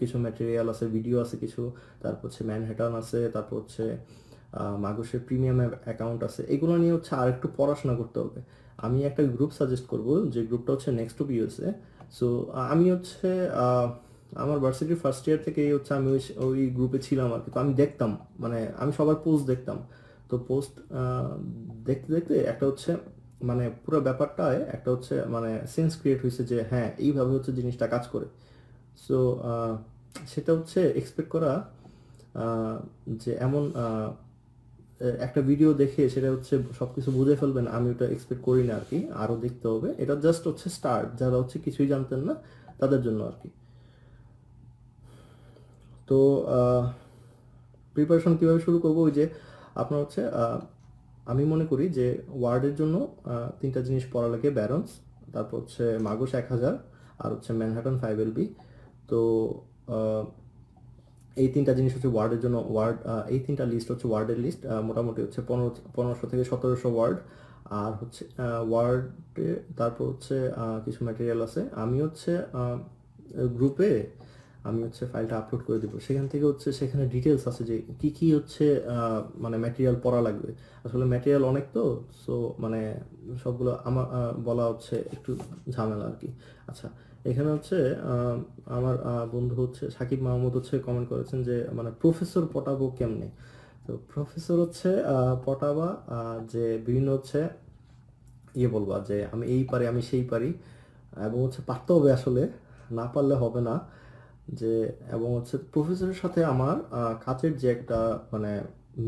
কিছু ম্যাটেরিয়াল আছে, ভিডিও আছে কিছু, তারপর হচ্ছে ম্যানহাটন আছে, তারপর হচ্ছে মাগুসের প্রিমিয়াম অ্যাকাউন্ট আছে। এগুলো নিয়ে হচ্ছে আর একটু পড়াশোনা করতে হবে। আমি একটা গ্রুপ সাজেস্ট করব, যে গ্রুপটা হচ্ছে নেক্সট টু ইউএসএ। সো আমি হচ্ছে আমার ভার্সিটির ফার্স্ট ইয়ার থেকেই হচ্ছে আমি ওই গ্রুপে ছিলাম আর কি। তো আমি দেখতাম, মানে আমি সবার পোস্ট দেখতাম। তো পোস্ট দেখতে দেখতে একটা হচ্ছে মানে পুরো ব্যাপারটায় একটা হচ্ছে মানে সেন্স ক্রিয়েট হয়েছে যে হ্যাঁ, এইভাবে হচ্ছে জিনিসটা কাজ করে। সো সেটা হচ্ছে এক্সপেক্ট করা যে এমন একটা ভিডিও দেখে সেটা হচ্ছে সবকিছু বুঝে ফেলবেন, আমি ওটা এক্সপেক্ট করি না আর কি। আরো দেখতে হবে। এটা জাস্ট হচ্ছে স্টার্ট, যারা হচ্ছে কিছুই জানতেন না তাদের জন্য আর কি। তো প্রিপারেশন কিভাবে শুরু করবো, ওই যে আপনার হচ্ছে আমি মনে করি যে ওয়ার্ডের জন্য 3টা জিনিস পড়া লাগে: ব্যারন্স, তারপর হচ্ছে মাগুস 1000, আর হচ্ছে ম্যানহাটন 5LB। তো এই 3টা জিনিস হচ্ছে ওয়ার্ডের জন্য। এই 3টা লিস্ট হচ্ছে ওয়ার্ডের লিস্ট, মোটামুটি হচ্ছে 1500 থেকে 1700 ওয়ার্ড। আর হচ্ছে ওয়ার্ডে তারপর হচ্ছে কিছু ম্যাটেরিয়াল আছে। আমি হচ্ছে গ্রুপে আমি হচ্ছে ফাইলটা আপলোড করে দিব, সেখান থেকে হচ্ছে সেখানে ডিটেলস আছে যে কি কি হচ্ছে মানে ম্যাটেরিয়াল পড়া লাগবে। আসলে ম্যাটেরিয়াল অনেক, তো সো মানে সবগুলো আমার বলা হচ্ছে একটু ঝামেলা আর কি। আচ্ছা, এখানে হচ্ছে আমার বন্ধু হচ্ছে সাকিব মাহমুদ হচ্ছে কমেন্ট করেছেন যে মানে প্রফেসর পটাবো কেমনে। তো প্রফেসর হচ্ছে পটাবা যে বিভিন্ন হচ্ছে বলবা যে আমি এই পারি, আমি সেই পারি, এবং হচ্ছে পারতে হবে আসলে, না পারলে হবে না। যে এবং হচ্ছে প্রফেসরের সাথে আমার কাজের যে একটা মানে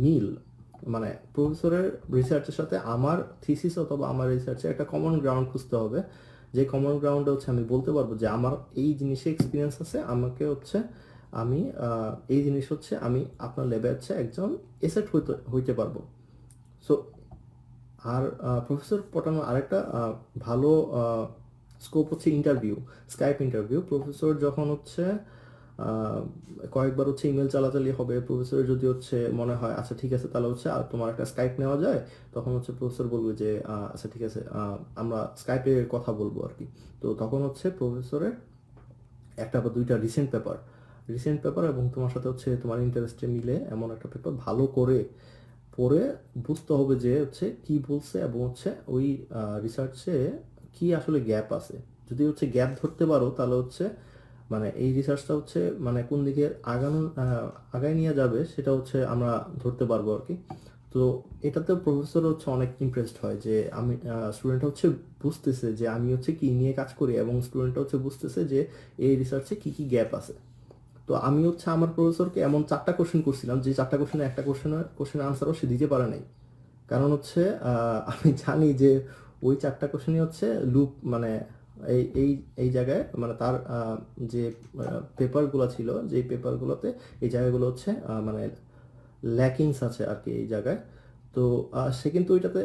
মিল, মানে প্রফেসরের রিসার্চের সাথে আমার থিসিস অথবা আমার রিসার্চে একটা কমন গ্রাউন্ড খুঁজতে হবে। যে কমন গ্রাউন্ডে হচ্ছে আমি বলতে পারবো যে আমার এই জিনিসে এক্সপিরিয়েন্স আছে, আমাকে হচ্ছে আমি এই জিনিস হচ্ছে আমি আপনার ল্যাবে হচ্ছে একজন এসেট হইতে পারবো। সো আর প্রফেসর পটানোর আরেকটা ভালো স্কোপ হচ্ছে স্কাইপ ইন্টারভিউ। প্রফেসর যখন হচ্ছে কয়েকবার হচ্ছে ইমেল চালাচালি হবে, প্রফেসরের যদি হচ্ছে মনে হয় আচ্ছা ঠিক আছে তাহলে হচ্ছে আর তোমার একটা স্কাইপ নেওয়া যায়, তখন হচ্ছে প্রফেসর বলবে যে আচ্ছা ঠিক আছে আমরা স্কাইপে কথা বলবো আর কি। তো তখন হচ্ছে প্রফেসরের একটা বা দুইটা রিসেন্ট পেপার এবং তোমার সাথে হচ্ছে তোমার ইন্টারেস্টে মিলে এমন একটা পেপার ভালো করে পড়ে বুঝতে হবে যে হচ্ছে কি বলছে এবং হচ্ছে ওই রিসার্চে কি আসলে গ্যাপ আছে। যদি হচ্ছে গ্যাপ ধরতে পারো তাহলে হচ্ছে মানে এই রিসার্চটা হচ্ছে মানে কোন দিকে আগায় নিয়ে যাবে সেটা হচ্ছে আমরা ধরতে পারবো আর কি। তো এটাতে প্রফেসর হচ্ছে অনেক ইমপ্রেসড হয় যে আমি স্টুডেন্ট হচ্ছে বুঝতেছে যে আমি হচ্ছে কি নিয়ে কাজ করি এবং স্টুডেন্ট হচ্ছে বুঝতেছে যে এই রিসার্চে কি কি গ্যাপ আছে। তো আমি হচ্ছে আমার প্রফেসরকে এমন 4টা কোশ্চেন করছিলাম যে 4টা কোশ্চেনে একটা কোশ্চেনের আনসারও সে দিতে পারে নাই। কারণ হচ্ছে আমি জানি যে ওই 4টা কোশ্চেনই হচ্ছে লুপ মানে এই এই এই জায়গায় মানে তার যে পেপারগুলো ছিল যেই পেপারগুলোতে এই জায়গাগুলো হচ্ছে মানে ল্যাকিংস আছে আর কি এই জায়গায়। তো সে কিন্তু ওইটাতে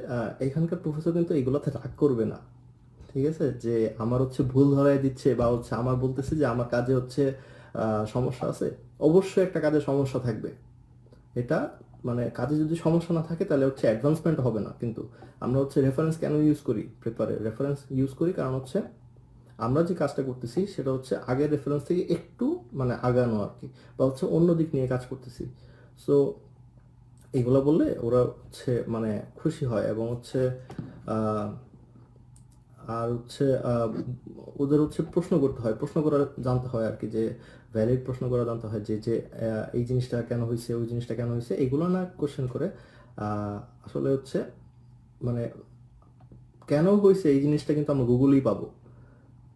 এখানকার প্রফেসর কিন্তু এগুলোতে রাগ করবে না, ঠিক আছে, যে আমার হচ্ছে ভুল ধরাই দিচ্ছে বা হচ্ছে আমার বলতেছে যে আমার কাজে হচ্ছে সমস্যা আছে। অবশ্যই একটা কাজে সমস্যা থাকবে, এটা মানে কাজে যদি সমস্যা না থাকে তাহলে হচ্ছে অ্যাডভান্সমেন্ট হবে না। কিন্তু আমরা হচ্ছে রেফারেন্স কেন ইউজ করি, পেপারে রেফারেন্স ইউজ করি কারণ হচ্ছে আমরা যে কাজটা করতেছি সেটা হচ্ছে আগের রেফারেন্স থেকে একটু মানে আগানো আর কি, বা হচ্ছে অন্য দিক নিয়ে কাজ করতেছি। সো এগুলো বললে ওরা হচ্ছে মানে খুশি হয় এবং হচ্ছে আহ, আর হচ্ছে ওদের হচ্ছে প্রশ্ন করতে হয়, প্রশ্ন করা জানতে হয় আর কি, যে ভ্যালিড প্রশ্ন করা জানতে হয় যে যে এই জিনিসটা কেন হয়েছে ওই জিনিসটা কেন হয়েছে এগুলো না কোশ্চেন করে আসলে হচ্ছে মানে কেন হয়েছে এই জিনিসটা কিন্তু আমরা গুগলেই পাবো।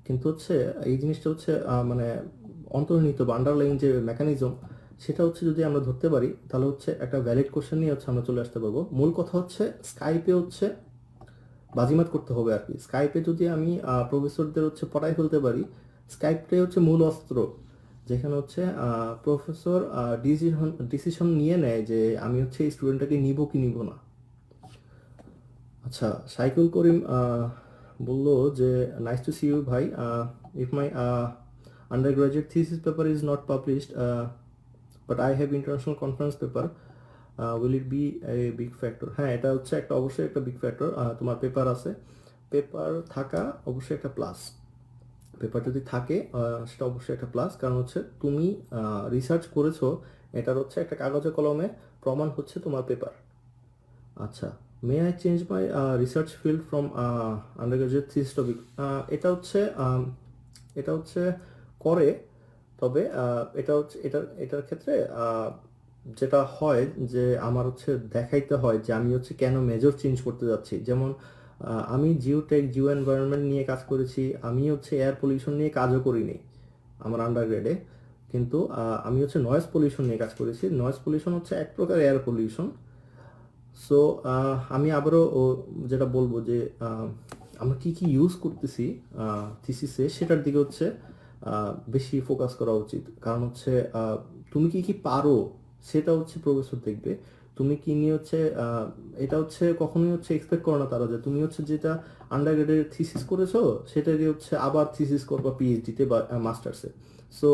কিন্তু হচ্ছে এই জিনিসটা হচ্ছে মানে অন্তর্নিহিত বা আন্ডারলাইন যে মেকানিজম সেটা হচ্ছে যদি আমরা ধরতে পারি তাহলে হচ্ছে একটা ভ্যালিড কোশ্চেন নিয়ে হচ্ছে আমরা চলে আসতে পারবো। মূল কথা হচ্ছে স্কাইপে হচ্ছে বাজিমাত করতে হবে আর কি। স্কাইপে যদি আমি প্রফেসরদের হচ্ছে পড়াই ফেলতে পারি, স্কাইপটাই হচ্ছে মূল অস্ত্র, যেখানে হচ্ছে প্রফেসর ডিসিশন নিয়ে নেয় যে আমি হচ্ছে এই স্টুডেন্টটাকে নিব কি নিব না। আচ্ছা, সাইকুল করিম বললো যে নাইস টু সি ইউ ভাই, if my undergraduate thesis paper is not published, but I have international conference paper, will it be a big factor? হ্যাঁ, এটা হচ্ছে একটা অবশ্যই একটা বিগ ফ্যাক্টর। তোমার পেপার আছে, পেপার থাকা অবশ্যই একটা প্লাস। পেপার যদি থাকে সেটা অবশ্যই একটা প্লাস, কারণ হচ্ছে তুমি রিসার্চ করেছো, এটার হচ্ছে একটা কাগজে কলমে প্রমাণ হচ্ছে তোমার পেপার। আচ্ছা, may I change my research field from undergraduate this topic? এটা হচ্ছে করে, তবে এটা হচ্ছে এটার ক্ষেত্রে যেটা হয় যে আমার হচ্ছে দেখাইতে হয় যে আমি হচ্ছে কেন মেজর চেঞ্জ করতে যাচ্ছি। যেমন আমি জিও এনভায়রনমেন্ট নিয়ে কাজ করেছি, আমি হচ্ছে এয়ার পলিউশন নিয়ে কাজও করিনি আমার আন্ডারগ্রেডে, কিন্তু আমি হচ্ছে নয়েজ পলিউশন নিয়ে কাজ করেছি। নয়েজ পলিউশন হচ্ছে এক প্রকার এয়ার পলিউশন। সো আমি আবারও যেটা বলবো যে আমরা কি কি ইউজ করতেছি থিসিসে সেটার দিকে হচ্ছে বেশি ফোকাস করা উচিত। কারণ হচ্ছে তুমি কি কি পারো সেটা হচ্ছে প্রফেসর দেখবে। তুমি কি নিয়ে হচ্ছে এটা হচ্ছে কখনোই হচ্ছে এক্সপেক্ট করো না তারা যে তুমি হচ্ছে যেটা আন্ডারগ্রেডের থিসিস করেছো সেটা দিয়ে হচ্ছে আবার থিসিস করবা পিএইচডিতে বা মাস্টার্সে। সো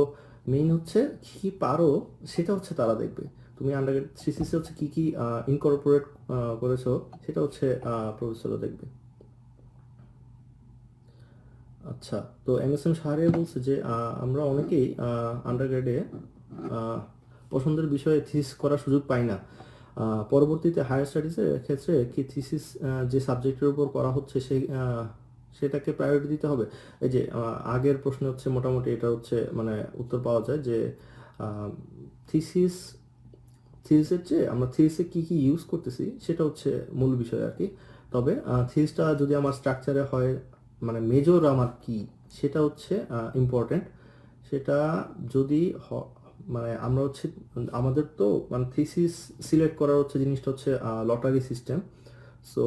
মেইন হচ্ছে কি কি পারো সেটা হচ্ছে তারা দেখবে। তুমি আন্ডারগ্রেড থিসিসে হচ্ছে কি কি ইনকর্পোরেট করেছো সেটা হচ্ছে প্রফেসরও দেখবে। আচ্ছা, তো এমএসএম শাহরিয়ার বলছে যে আমরা অনেকেই আন্ডারগ্রেডে পছন্দের বিষয়ে থিসিস করার সুযোগ পাই না। পরবর্তীতে হায়ার স্টাডিজের ক্ষেত্রে কি থিসিস যে সাবজেক্টের উপর করা হচ্ছে সেই সেটাকে প্রায়োরিটি দিতে হবে? এই যে আগের প্রশ্নে হচ্ছে মোটামুটি এটা হচ্ছে মানে উত্তর পাওয়া যায় যে থিসিস থিসিসের চেয়ে আমরা থিসিসে কি কি ইউজ করতেছি সেটা হচ্ছে মূল বিষয় আর কি। তবে থিসিসটা যদি আমার স্ট্রাকচারে হয় মানে মেজর আমার কি সেটা হচ্ছে ইম্পর্টেন্ট। সেটা যদি মানে আমরা হচ্ছে আমাদের তো মানে থিসিস সিলেক্ট করার হচ্ছে জিনিসটা হচ্ছে লটারি সিস্টেম। সো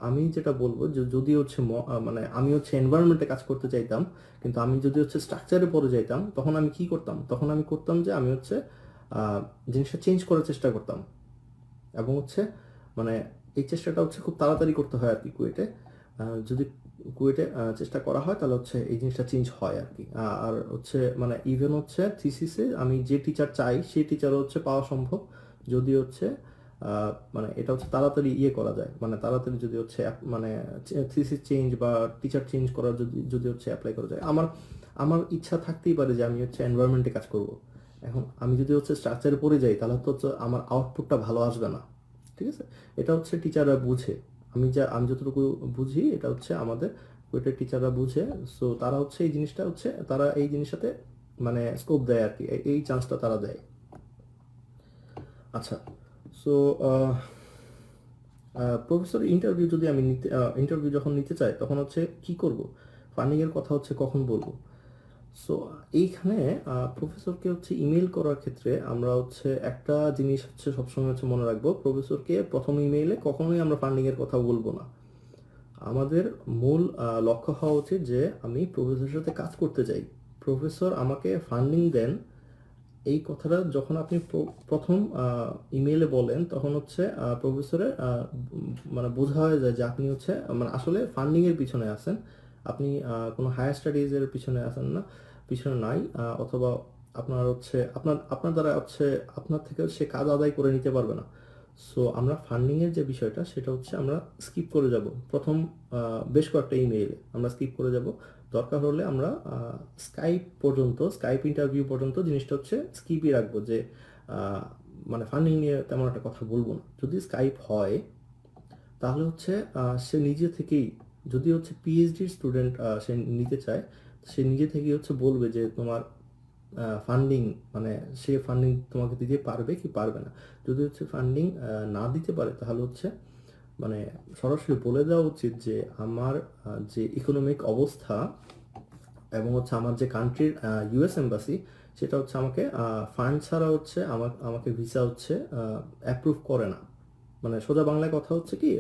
আমি যেটা বলবো যে যদি হচ্ছে মানে আমি হচ্ছে এনভায়রনমেন্টে কাজ করতে চাইতাম, কিন্তু আমি যদি হচ্ছে স্ট্রাকচারে পড়ে যাইতাম তখন আমি কি করতাম, তখন আমি করতাম যে আমি হচ্ছে জিনিসটা চেঞ্জ করার চেষ্টা করতাম। এবং হচ্ছে মানে এই চেষ্টাটা হচ্ছে খুব তাড়াতাড়ি করতে হয় আর কি কুয়েটে। যদি কুয়েটে চেষ্টা করা হয় তাহলে হচ্ছে এই জিনিসটা চেঞ্জ হয় আর কি। আর হচ্ছে মানে ইভেন হচ্ছে থিসিসে আমি যে টিচার চাই সেই টিচারও হচ্ছে পাওয়া সম্ভব যদি হচ্ছে মানে এটা হচ্ছে তাড়াতাড়ি করা যায়, মানে তাড়াতাড়ি যদি হচ্ছে মানে থিসিস চেঞ্জ বা টিচার চেঞ্জ করার যদি যদি হচ্ছে অ্যাপ্লাই করা যায়। আমার আমার ইচ্ছা থাকতেই পারে যে আমি হচ্ছে এনভায়রনমেন্টে কাজ করব। এখন আমি যদি হচ্ছে স্ট্রাকচারে পড়ে যাই তাহলে তো হচ্ছে আমার আউটপুটটা ভালো আসবে না, ঠিক আছে? এটা হচ্ছে টিচাররা বুঝে। আমি যতটুকু বুঝি এটা হচ্ছে আমাদের কুয়েটের টিচাররা বুঝে। সো তারা হচ্ছে এই জিনিসটা হচ্ছে তারা এই জিনিসটাতে মানে স্কোপ দেয় আর কি, এই চান্সটা তারা দেয়। আচ্ছা, সো প্রফেসর ইন্টারভিউ যদি আমি ইন্টারভিউ যখন নিতে চাই তখন হচ্ছে কি করব, ফান্ডিংয়ের কথা হচ্ছে কখন বলবো। সো এইখানে প্রফেসরকে হচ্ছে ইমেল করার ক্ষেত্রে আমরা হচ্ছে একটা জিনিস হচ্ছে সবসময় হচ্ছে মনে রাখবো, প্রফেসরকে প্রথম ইমেইলে কখনোই আমরা ফান্ডিংয়ের কথা বলবো না। আমাদের মূল লক্ষ্য হওয়া উচিত যে আমি প্রফেসরের সাথে কাজ করতে চাই, প্রফেসর আমাকে ফান্ডিং দেন। এই কথাটা যখন আপনি প্রথম ইমেইলে বলেন তখন হচ্ছে প্রফেসরের মানে বোঝা হয়ে যায় যে আপনি হচ্ছে মানে আসলে ফান্ডিংয়ের পিছনে আছেন, আপনি কোনো হায়ার স্টাডিজের পিছনে আছেন না, পিছনে নাই, অথবা আপনার হচ্ছে আপনার আপনার দ্বারা হচ্ছে আপনার থেকে সে কাজ আদায় করে নিতে পারবে না। সো আমরা ফান্ডিংয়ের যে বিষয়টা সেটা হচ্ছে আমরা স্কিপ করে যাব প্রথম বেশ কয়েকটা ইমেইলে আমরা স্কিপ করে যাব। দরকার হলে আমরা স্কাইপ ইন্টারভিউ পর্যন্ত জিনিসটা হচ্ছে স্কিপই রাখবো, যে মানে ফান্ডিং নিয়ে তেমন একটা কথা বলবো না। যদি স্কাইপ হয় তাহলে হচ্ছে সে নিজে থেকেই, যদি হচ্ছে পিএইচডির স্টুডেন্ট সে নিতে চায়, সে নিজে থেকেই হচ্ছে বলবে যে তোমার ফান্ডিং মানে সে ফান্ডিং তোমাকে দিতে পারবে কি পারবে না। যদি হচ্ছে ফান্ডিং না দিতে পারে তাহলে হচ্ছে মানে সরাসরি বলে দেওয়া উচিত যে আমার যে ইকোনমিক অবস্থা এবং হচ্ছে আমার যে কান্ট্রির ইউএস এম্বাসি সেটা হচ্ছে আমাকে ফান্ড ছাড়া হচ্ছে আমাকে ভিসা হচ্ছে অ্যাপ্রুভ করে না। মানে সোজা বাংলায় কথা হচ্ছে কি,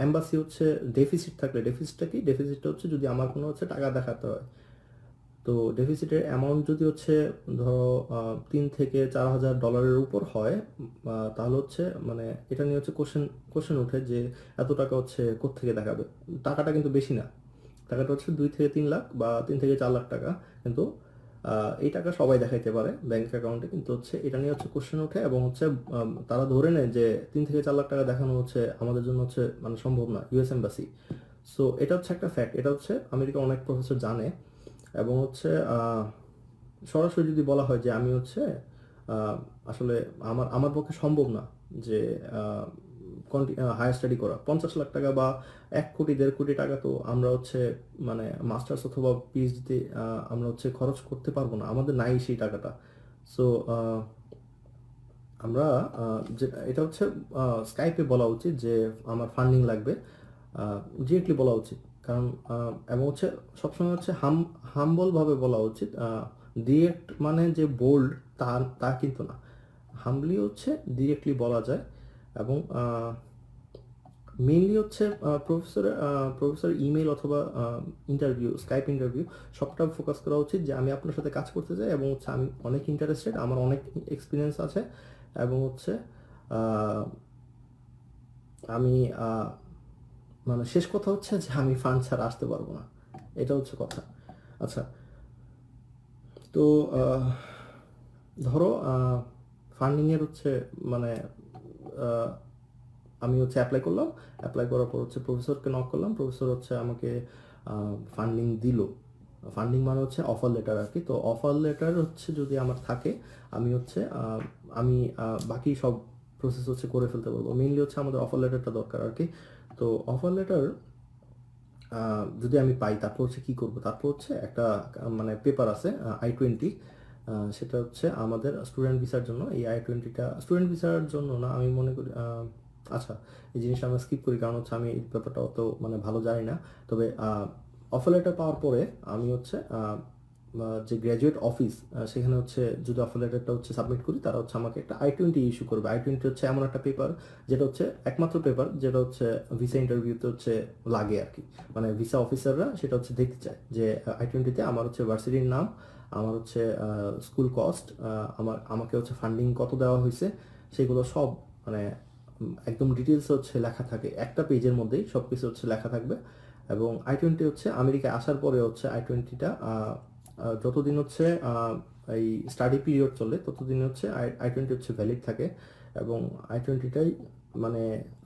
এম্বাসি হচ্ছে ডেফিসিট থাকলে, ডেফিসিটটা কি, ডেফিসিটটা হচ্ছে যদি আমার কোনো হচ্ছে টাকা দেখাতে হয়, তো ডেফিসিটের অ্যামাউন্ট যদি হচ্ছে ধরো $3,000 থেকে $4,000 উপর হয়, তাহলে হচ্ছে মানে এটা নিয়ে হচ্ছে কোশ্চেন ওঠে যে এত টাকা হচ্ছে কোত্থেকে দেখাবে। টাকাটা কিন্তু বেশি না, টাকাটা হচ্ছে 2 থেকে 3 লাখ বা 3 থেকে 4 লাখ টাকা, কিন্তু এই টাকা সবাই দেখাইতে পারে ব্যাংক অ্যাকাউন্টে, কিন্তু হচ্ছে এটা নিয়ে হচ্ছে কোশ্চেন ওঠে এবং হচ্ছে তারা ধরে নেয় যে 3 থেকে 4 লাখ টাকা দেখানো হচ্ছে আমাদের জন্য হচ্ছে মানে সম্ভব না ইউএস এম্বাসি। সো এটা হচ্ছে একটা ফ্যাক্ট, এটা হচ্ছে আমেরিকা অনেক প্রফেসর জানে। এবং হচ্ছে সরাসরি যদি বলা হয় যে আমি হচ্ছে আসলে আমার আমার পক্ষে সম্ভব না যে হায়ার স্টাডি করা, 50 লাখ টাকা বা 1 কোটি 1.5 কোটি টাকা তো আমরা হচ্ছে মানে মাস্টার্স অথবা পিএইচডিতে আমরা হচ্ছে খরচ করতে পারবো না, আমাদের নাই সেই টাকাটা। সো আমরা যে এটা হচ্ছে স্কাইপে বলা উচিত যে আমার ফান্ডিং লাগবে, ডিরেক্টলি বলা উচিত। কারণ এবং হচ্ছে সবসময় হচ্ছে হাম্বল ভাবে বলা উচিত। ডিরেক্ট মানে যে বোল্ড তা তা কিন্তু না, হাম্বলি হচ্ছে ডিরেক্টলি বলা যায়। এবং মেইনলি হচ্ছে প্রফেসর ইমেল অথবা ইন্টারভিউ, স্কাইপ ইন্টারভিউ সবটা ফোকাস করা উচিত যে আমি আপনার সাথে কাজ করতে চাই এবং হচ্ছে আমি অনেক ইন্টারেস্টেড, আমার অনেক এক্সপিরিয়েন্স আছে এবং হচ্ছে আহ, আমি মানে শেষ কথা হচ্ছে যে আমি ফান্ড ছাড়া আসতে পারবো না, এটা হচ্ছে কথা। আচ্ছা, তো ধরো ফান্ডিংয়ের হচ্ছে মানে আহ, আমি হচ্ছে অ্যাপ্লাই করলাম, অ্যাপ্লাই করার পর হচ্ছে প্রফেসরকে নক করলাম, প্রফেসর হচ্ছে আমাকে ফান্ডিং দিল। ফান্ডিং মানে হচ্ছে অফার লেটার আর কি। তো অফার লেটার হচ্ছে যদি আমার থাকে আমি হচ্ছে আমি বাকি সব প্রসেস হচ্ছে করে ফেলতে পারবো। মেইনলি হচ্ছে আমাদের অফার লেটারটা দরকার আর কি। তো অফার লেটার যদি আমি পাই তারপর হচ্ছে কি করব, তারপর হচ্ছে একটা মানে পেপার আছে I-20, সেটা হচ্ছে আমাদের স্টুডেন্ট ভিসার জন্য। এই I-20টা স্টুডেন্ট ভিসার জন্য না আমি মনে করি, আচ্ছা এই জিনিসটা আমরা স্কিপ করি কারণ হচ্ছে আমি এই ব্যাপারটা অত মানে ভালো জানি না। তবে অফার লেটার পাওয়ার পরে আমি হচ্ছে যে গ্র্যাজুয়েট অফিস সেখানে হচ্ছে যদি অফার লেটারটা হচ্ছে সাবমিট করি তারা হচ্ছে আমাকে একটা I-20 ইস্যু করবে। I-20 হচ্ছে এমন একটা পেপার যেটা হচ্ছে একমাত্র পেপার যেটা হচ্ছে ভিসা ইন্টারভিউতে হচ্ছে লাগে আর কি। মানে ভিসা অফিসাররা সেটা হচ্ছে দেখতে চায় যে I-20তে আমার হচ্ছে ভার্সিটির নাম, আমার হচ্ছে স্কুল কস্ট, আমাকে হচ্ছে ফান্ডিং কত দেওয়া হয়েছে সেগুলো সব মানে একদম ডিটেলস হচ্ছে লেখা থাকে, একটা পেজের মধ্যেই সব কিছু হচ্ছে লেখা থাকবে। এবং I-20 হচ্ছে আমেরিকায় আসার পরে হচ্ছে I-20টা যতদিন হচ্ছে এই স্টাডি পিরিয়ড চলে ততদিন হচ্ছে I-20 হচ্ছে ভ্যালিড থাকে, এবং I-20টাই মানে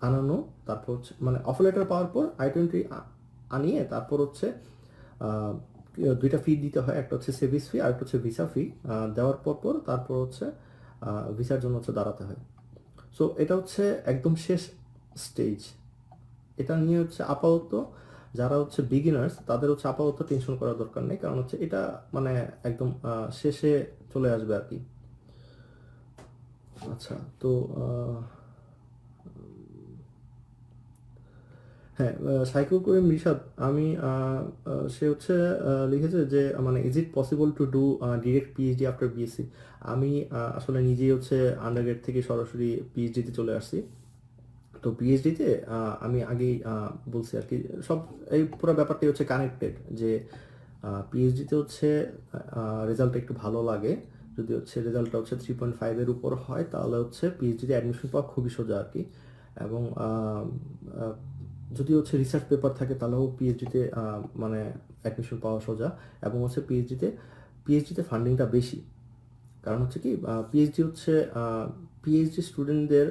আনানো, তারপর হচ্ছে মানে অফার লেটার পাওয়ার পর I-20 আনিয়ে তারপর হচ্ছে দুইটা ফি দিতে হয়, একটা হচ্ছে সেভিস ফি আর একটা হচ্ছে ভিসা ফি। দেওয়ার পর তারপর হচ্ছে ভিসার জন্য হচ্ছে দাঁড়াতে হয়। সো এটা হচ্ছে একদম শেষ স্টেজ। এটা নিয়ে হচ্ছে আপাতত যারা হচ্ছে বিগিনার্স তাদের হচ্ছে আপাতত টেনশন করার দরকার নেই, কারণ হচ্ছে এটা মানে একদম শেষে চলে আসবে আর কি। আচ্ছা, তো হ্যাঁ, সাইকো করিম রিশাদ, আমি সে হচ্ছে লিখেছে যে মানে is it possible to do direct PhD after BSc. আমি আসলে নিজেই হচ্ছে আন্ডারগ্রেড থেকে সরাসরি পিএইচডিতে চলে আসছি। তো পিএইচডিতে আমি আগেই বলছি আর কি, সব এই পুরো ব্যাপারটাই হচ্ছে কানেক্টেড, যে পিএইচডিতে হচ্ছে রেজাল্ট একটু ভালো লাগে। যদি হচ্ছে রেজাল্টটা হচ্ছে 3.5-এর উপর হয় তাহলে হচ্ছে পিএইচডিতে অ্যাডমিশন পাওয়া খুবই সোজা আর কি। এবং যদি হচ্ছে রিসার্চ পেপার থাকে তাহলেও পিএইচডিতে মানে অ্যাডমিশন পাওয়া সোজা। এবং হচ্ছে পিএইচডিতে ফান্ডিংটা বেশি, কারণ হচ্ছে কি পিএইচডি হচ্ছে পিএইচডি স্টুডেন্টদের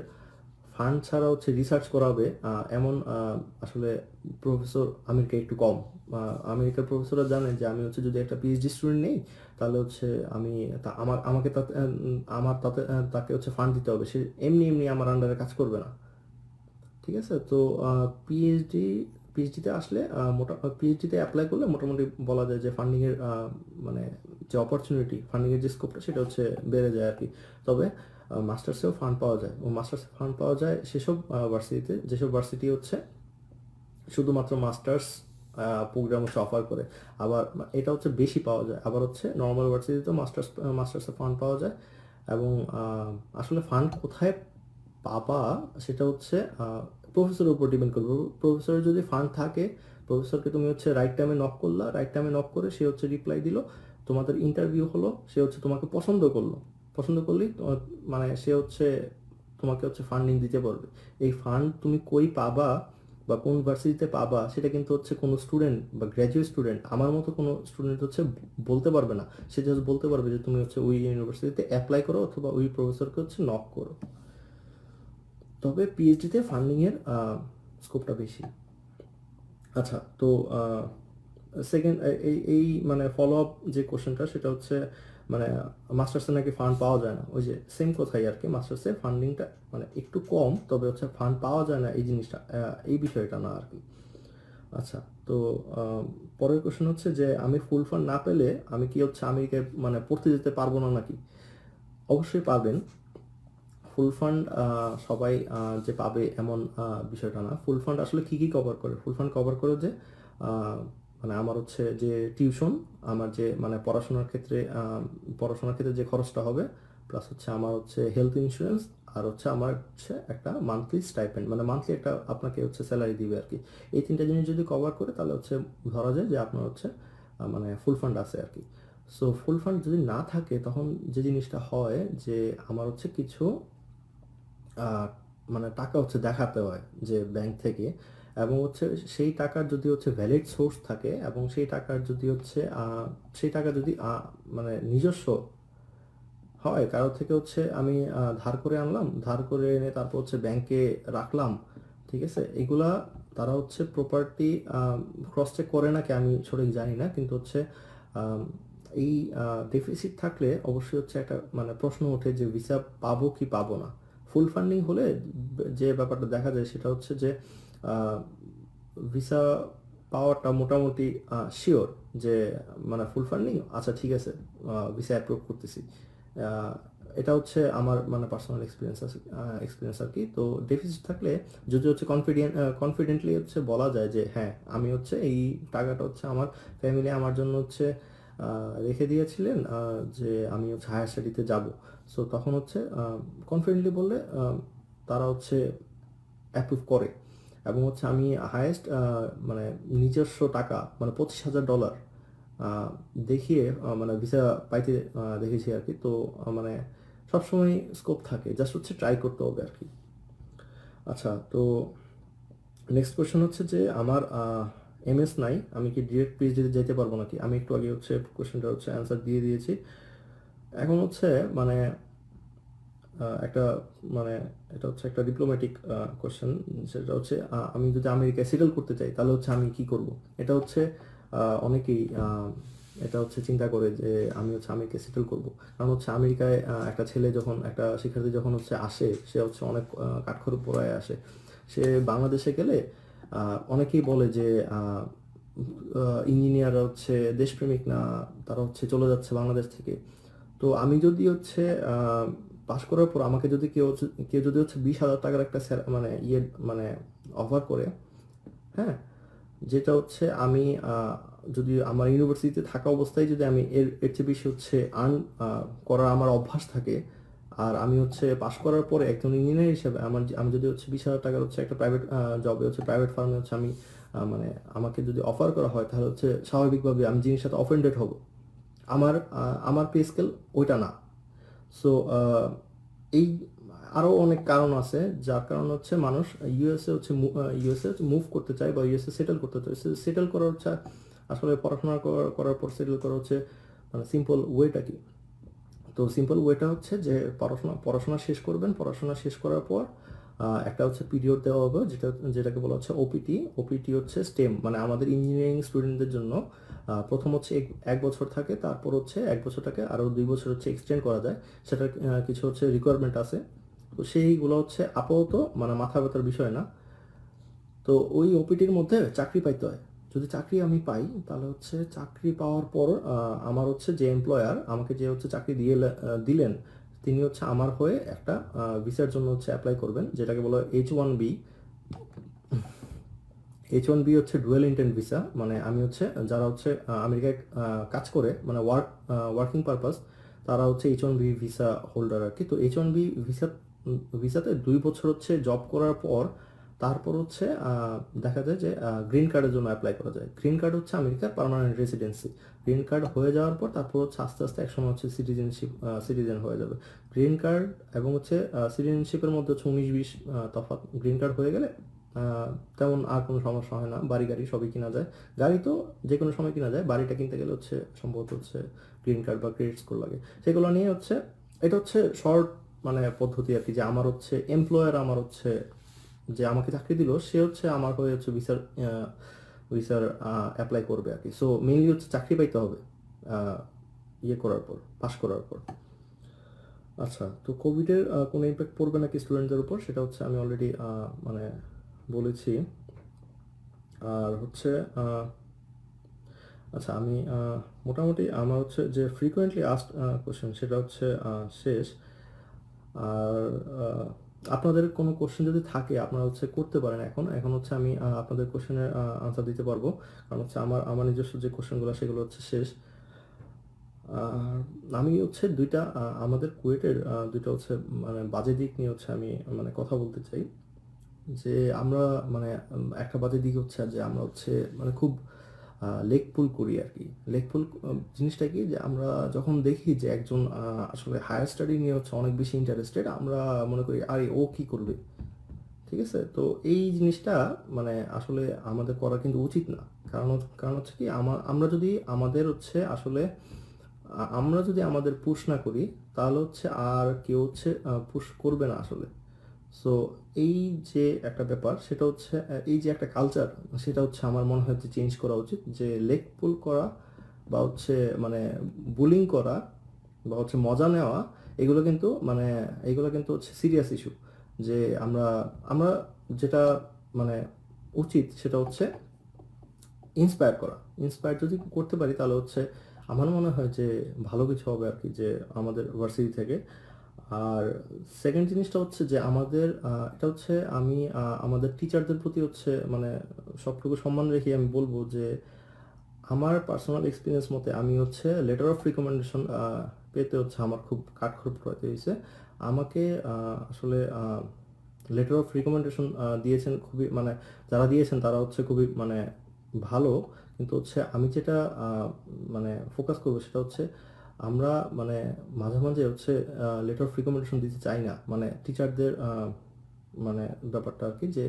ফান্ড ছাড়া হচ্ছে রিসার্চ করাবে এমন আসলে প্রফেসর আমেরিকায় একটু কম। আমেরিকার প্রফেসররা জানেন যে আমি হচ্ছে যদি একটা পিএইচডি স্টুডেন্ট নেই তাহলে হচ্ছে আমি আমাকে তাকে হচ্ছে ফান্ড দিতে হবে, সে এমনি এমনি আমার আন্ডারে কাজ করবে না। ঠিক আছে, তো পিএইচডিতে আসলে পিএইচডিতে অ্যাপ্লাই করলে মোটামুটি বলা যায় যে ফান্ডিংয়ের মানে যে অপরচুনিটি, ফান্ডিংয়ের যে স্কোপটা সেটা হচ্ছে বেড়ে যায় আর কি। তবে মাস্টার্সেও ফান্ড পাওয়া যায়, ও মাস্টার্সে ফান্ড পাওয়া যায় সেসব ভার্সিটিতে, যেসব ভার্সিটি হচ্ছে শুধুমাত্র মাস্টার্স প্রোগ্রাম হচ্ছে অফার করে। আবার এটা হচ্ছে বেশি পাওয়া যায়, আবার হচ্ছে নর্মাল ভার্সিটিতেও মাস্টার্সে ফান্ড পাওয়া যায়। এবং আসলে ফান্ড কোথায় পাবা সেটা হচ্ছে প্রফেসরের উপর ডিপেন্ড করবে। প্রফেসরের যদি ফান্ড থাকে, প্রফেসরকে তুমি হচ্ছে রাইট টাইমে নক করলা, রাইট টাইমে নক করে সে হচ্ছে রিপ্লাই দিল, তোমাদের ইন্টারভিউ হলো, সে হচ্ছে তোমাকে পছন্দ করলেই মানে সে হচ্ছে তোমাকে হচ্ছে ফান্ডিং দিতে পারবে। এই ফান্ড তুমি কই পাবা বা কোন ভার্সিটিতে পাবা সেটা কিন্তু হচ্ছে কোনো স্টুডেন্ট বা গ্র্যাজুয়েট স্টুডেন্ট আমার মতো কোনো স্টুডেন্ট হচ্ছে বলতে পারবে না। সে জাস্ট বলতে পারবে যে তুমি হচ্ছে ওই ইউনিভার্সিটিতে অ্যাপ্লাই করো অথবা ওই প্রফেসরকে হচ্ছে নক করো। তবে পিএইচডিতে ফান্ডিংয়ের স্কোপটা বেশি। আচ্ছা, তো সেকেন্ড এই মানে ফলো আপ যে কোশ্চেনটা সেটা হচ্ছে মানে মাস্টার্সে নাকি ফান্ড পাওয়া যায় না, ওই যে সেম কথাই আর কি, মাস্টার্সে ফান্ডিংটা মানে একটু কম, তবে হচ্ছে ফান্ড পাওয়া যায় না এই জিনিসটা, এই বিষয়টা না আর কি। আচ্ছা, তো পরের কোশ্চেন হচ্ছে যে আমি ফুল ফান্ড না পেলে আমি কি হচ্ছে আমেরিকায় মানে পড়তে যেতে পারবো না নাকি? অবশ্যই পারবেন। ফুল ফান্ড সবাই যে পাবে এমন বিষয়টা না। ফুল ফান্ড আসলে কি কি কভার করে? ফুল ফান্ড কভার করে যে মানে আমার হচ্ছে যে টিউশন, আমার যে মানে পড়াশোনার ক্ষেত্রে যে খরচটা হবে, প্লাস হচ্ছে আমার হচ্ছে হেলথ ইন্স্যুরেন্স, আর হচ্ছে আমার হচ্ছে একটা মান্থলি স্টাইপেন্ড, মানে মান্থলি একটা আপনাকে হচ্ছে স্যালারি দিবে আর কি। এই তিনটা জিনিস যদি কভার করে তাহলে হচ্ছে ধরা যায় যে আপনার হচ্ছে মানে ফুল ফান্ড আছে আর কি। সো ফুল ফান্ড যদি না থাকে তখন যে জিনিসটা হয় যে আমার হচ্ছে কিছু মানে টাকা হচ্ছে দেখাতে হয় যে ব্যাংক থেকে, এবং হচ্ছে সেই টাকার যদি হচ্ছে ভ্যালিড সোর্স থাকে, এবং সেই টাকার যদি হচ্ছে সেই টাকা যদি মানে নিজস্ব হয়, কারো থেকে হচ্ছে আমি ধার করে আনলাম, ধার করে এনে তারপর হচ্ছে ব্যাংকে রাখলাম, ঠিক আছে, এগুলা তারা হচ্ছে প্রপার্টি ক্রস চেক করে নাকি আমি সঠিক জানি না, কিন্তু হচ্ছে আম, এই ডেফিসিট থাকলে অবশ্যই হচ্ছে একটা মানে প্রশ্ন ওঠে যে ভিসা পাবো কি পাবো না। ফুল ফান্ডিং হলে যে ব্যাপারটা দেখা যায় সেটা হচ্ছে যে ভিসা পাওয়াটা মোটামুটি শিওর, যে মানে ফুল ফান্ডিং আচ্ছা ঠিক আছে, ভিসা অ্যাপ্রুভ করতেছি। আহ, এটা হচ্ছে আমার মানে পার্সোনাল এক্সপিরিয়েন্স আর কি। তো ডেফিসিট থাকলে যদি হচ্ছে কনফিডেন্টলি হচ্ছে বলা যায় যে হ্যাঁ আমি হচ্ছে এই টাকাটা হচ্ছে আমার ফ্যামিলি আমার জন্য হচ্ছে রেখে দিয়েছিলেন, যে আমি হচ্ছে হায়ার স্টাডিতে যাব। সো তখন হচ্ছে কনফিডেন্টলি বললে তারা হচ্ছে অ্যাপ্রুভ করে। এবং হচ্ছে আমি হায়েস্ট মানে নিজস্ব টাকা মানে $25,000 দেখিয়ে মানে ভিসা পাইতে দেখেছি আর কি। তো মানে সবসময় স্কোপ থাকে, জাস্ট হচ্ছে ট্রাই করতে হবে আর কি। আচ্ছা, তো নেক্সট কোয়েশ্চেন হচ্ছে যে আমার এমএস নাই, আমি কি ডিরেক্ট পিএইচডিতে যেতে পারবো নাকি? আমি একটু আগে হচ্ছে কোশ্চেনটা হচ্ছে অ্যান্সার দিয়ে দিয়েছি। এখন হচ্ছে মানে একটা মানে এটা হচ্ছে একটা ডিপ্লোম্যাটিক কোশ্চেন, সেটা হচ্ছে আমি যদি আমেরিকায় সেটেল করতে চাই তাহলে হচ্ছে আমি কি করব? এটা হচ্ছে অনেকেই এটা হচ্ছে চিন্তা করে যে আমি হচ্ছে আমেরিকায় সেটেল করব, কারণ হচ্ছে আমেরিকায় একটা ছেলে যখন একটা শিক্ষার্থী যখন হচ্ছে আসে, সে হচ্ছে অনেক কাঠখড় পোড়ায় আসে। সে বাংলাদেশে গেলে অনেকেই বলে যে ইঞ্জিনিয়াররা হচ্ছে দেশপ্রেমিক না, তারা হচ্ছে চলে যাচ্ছে বাংলাদেশ থেকে। তো আমি যদি হচ্ছে পাশ করার পর আমাকে যদি কেউ যদি হচ্ছে 20,000 টাকার একটা মানে মানে অফার করে, হ্যাঁ, যেটা হচ্ছে আমি যদি আমার ইউনিভার্সিটিতে থাকা অবস্থায় যদি আমি এর চেয়ে বেশি হচ্ছে আর্ন করার আমার অভ্যাস থাকে, আর আমি হচ্ছে পাশ করার পরে একজন ইঞ্জিনিয়ার হিসেবে আমি যদি হচ্ছে 20,000 টাকার হচ্ছে একটা প্রাইভেট জবে হচ্ছে প্রাইভেট ফার্মে হচ্ছে আমি মানে আমাকে যদি অফার করা হয়, তাহলে হচ্ছে স্বাভাবিকভাবে আমি জিনিসটাতে অফেন্ডেড হব। আমার পে স্কেল ওইটা না। সো এই আরও অনেক কারণ আছে যার কারণ হচ্ছে মানুষ ইউএসএ হচ্ছে মুভ করতে চায় বা ইউএসএ সেটেল করতে চায়। সেটেল করার হচ্ছে আসলে পড়াশোনা করার পর সেটেল করা হচ্ছে মানে সিম্পল ওয়েটা কি? তো সিম্পল ওয়েটা হচ্ছে যে পড়াশোনা শেষ করবেন, পড়াশোনা শেষ করার পর একটা হচ্ছে পিরিয়ড দেওয়া হবে, যেটাকে বলা হচ্ছে ওপিটি। ওপিটি হচ্ছে স্টেম, মানে আমাদের ইঞ্জিনিয়ারিং স্টুডেন্টদের জন্য প্রথম হচ্ছে 1 বছর থাকে, তারপর হচ্ছে 1 বছরটাকে আরও 2 বছর হচ্ছে এক্সটেন্ড করা যায়। সেটার কিছু হচ্ছে রিকোয়ারমেন্ট আছে। তো সেইগুলো হচ্ছে আপাতত মানে মাথা ব্যথার বিষয় না। তো ওই ওপিটির মধ্যে চাকরি পাইতে হয়। যদি চাকরি আমি পাই, তাহলে হচ্ছে চাকরি পাওয়ার পর আমার হচ্ছে যে এমপ্লয়ার আমাকে যে হচ্ছে চাকরি দিলেন, তিনি হচ্ছে আমার হয়ে একটা ভিসার জন্য হচ্ছে অ্যাপ্লাই করবেন, যেটাকে বলা হয় H1B। H1B হচ্ছে ডুয়েল ইন্টেন্ট ভিসা, মানে আমি হচ্ছে যারা হচ্ছে আমেরিকায় কাজ করে মানে ওয়ার্কিং পারপাস, তারা হচ্ছে H1B ভিসা হোল্ডার আর কি। তো H1B ভিসাতে 2 বছর হচ্ছে জব করার পর তারপর হচ্ছে দেখা যায় যে গ্রিন কার্ডের জন্য অ্যাপ্লাই করা যায়। গ্রিন কার্ড হচ্ছে আমেরিকার পার্মানেন্ট রেসিডেন্সি। গ্রিন কার্ড হয়ে যাওয়ার পর তারপর হচ্ছে আস্তে আস্তে একসময় হচ্ছে সিটিজেন হয়ে যাবে। গ্রিন কার্ড এবং হচ্ছে সিটিজেনশিপের মধ্যে হচ্ছে 19-20 তফাৎ। গ্রিন কার্ড হয়ে গেলে তেমন আর কোনো সমস্যা হয় না, বাড়ি গাড়ি সবই কিনা যায়। গাড়ি তো যে কোনো সময় কিনা যায়, বাড়িটা কিনতে গেলে হচ্ছে সম্ভবত হচ্ছে গ্রিন কার্ড বা ক্রেডিট স্কোর লাগে। সেগুলো নিয়ে হচ্ছে এটা হচ্ছে শর্ট মানে পদ্ধতি আর কি, যে আমার হচ্ছে এমপ্লয়ার আমার হচ্ছে যে আমাকে চাকরি দিল, সে হচ্ছে আমার হয়ে হচ্ছে ভিসার অ্যাপ্লাই করবে আর কি। সো মেইনলি হচ্ছে চাকরি পাইতে হবে ইয়ে করার পর, পাশ করার পর। আচ্ছা, তো কোভিডের কোনো ইম্প্যাক্ট পড়বে নাকি স্টুডেন্টদের উপর, সেটা হচ্ছে আমি অলরেডি মানে বলেছি। আর হচ্ছে আচ্ছা, আমি মোটামুটি আমার হচ্ছে যে ফ্রিকোয়েন্টলি আস্কড কোশ্চেন সেটা হচ্ছে শেষ। আর আপনাদের কোনো কোশ্চেন যদি থাকে আপনারা হচ্ছে করতে পারেন। এখন এখন হচ্ছে আমি আপনাদের কোশ্চেনের আনসার দিতে পারবো, কারণ হচ্ছে আমার নিজস্ব যে কোশ্চেনগুলো সেগুলো হচ্ছে শেষ। আর আমি হচ্ছে আমাদের কুয়েটের দুইটা হচ্ছে মানে বাজে দিক নিয়ে হচ্ছে আমি মানে কথা বলতে চাই। যে আমরা মানে একটা বাজে দিক হচ্ছে যে আমরা হচ্ছে মানে খুব লেগ পুল করি আর কি। লেগ পুল জিনিসটা কি, যে আমরা যখন দেখি যে একজন আসলে হায়ার স্টাডি নিয়ে হচ্ছে অনেক বেশি ইন্টারেস্টেড, আমরা মনে করি আরে ও কি করবে, ঠিক আছে? তো এই জিনিসটা মানে আসলে আমাদের করা কিন্তু উচিত না। কারণ হচ্ছে কি, আমরা যদি আমাদের হচ্ছে আসলে আমরা যদি আমাদের পুশ না করি, তাহলে হচ্ছে আর কেউ হচ্ছে পুশ করবে না আসলে। সো এই যে একটা ব্যাপার, সেটা হচ্ছে এই যে একটা কালচার, সেটা হচ্ছে আমার মনে হয় যে চেঞ্জ করা উচিত। যে লেগ পুল করা বা হচ্ছে মানে বুলিং করা বা হচ্ছে মজা নেওয়া, এগুলো কিন্তু হচ্ছে সিরিয়াস ইস্যু। যে আমরা আমরা যেটা মানে উচিত সেটা হচ্ছে ইন্সপায়ার করা। ইন্সপায়ার যদি করতে পারি তাহলে হচ্ছে আমার মনে হয় যে ভালো কিছু হবে আর কি, যে আমাদের ভার্সিটি থেকে। আর সেকেন্ড জিনিসটা হচ্ছে যে এটা হচ্ছে আমি আমাদের টিচারদের প্রতি হচ্ছে মানে সবটুকু সম্মান রেখে আমি বলবো যে আমার পার্সোনাল এক্সপিরিয়েন্স মতে আমি হচ্ছে লেটার অফ রিকমেন্ডেশন পেতে হচ্ছে আমার খুব কাঠখড় পোড়াতে হয়েছে। আমাকে আসলে লেটার অফ রিকমেন্ডেশন দিয়েছেন খুবই মানে যারা দিয়েছেন তারা হচ্ছে খুবই মানে ভালো। কিন্তু হচ্ছে আমি যেটা মানে ফোকাস করবো সেটা হচ্ছে আমরা মানে মাঝে মাঝে হচ্ছে লেটার অফ রিকমেন্ডেশন দিতে চাই না, মানে টিচারদের মানে ব্যাপারটা আর কি, যে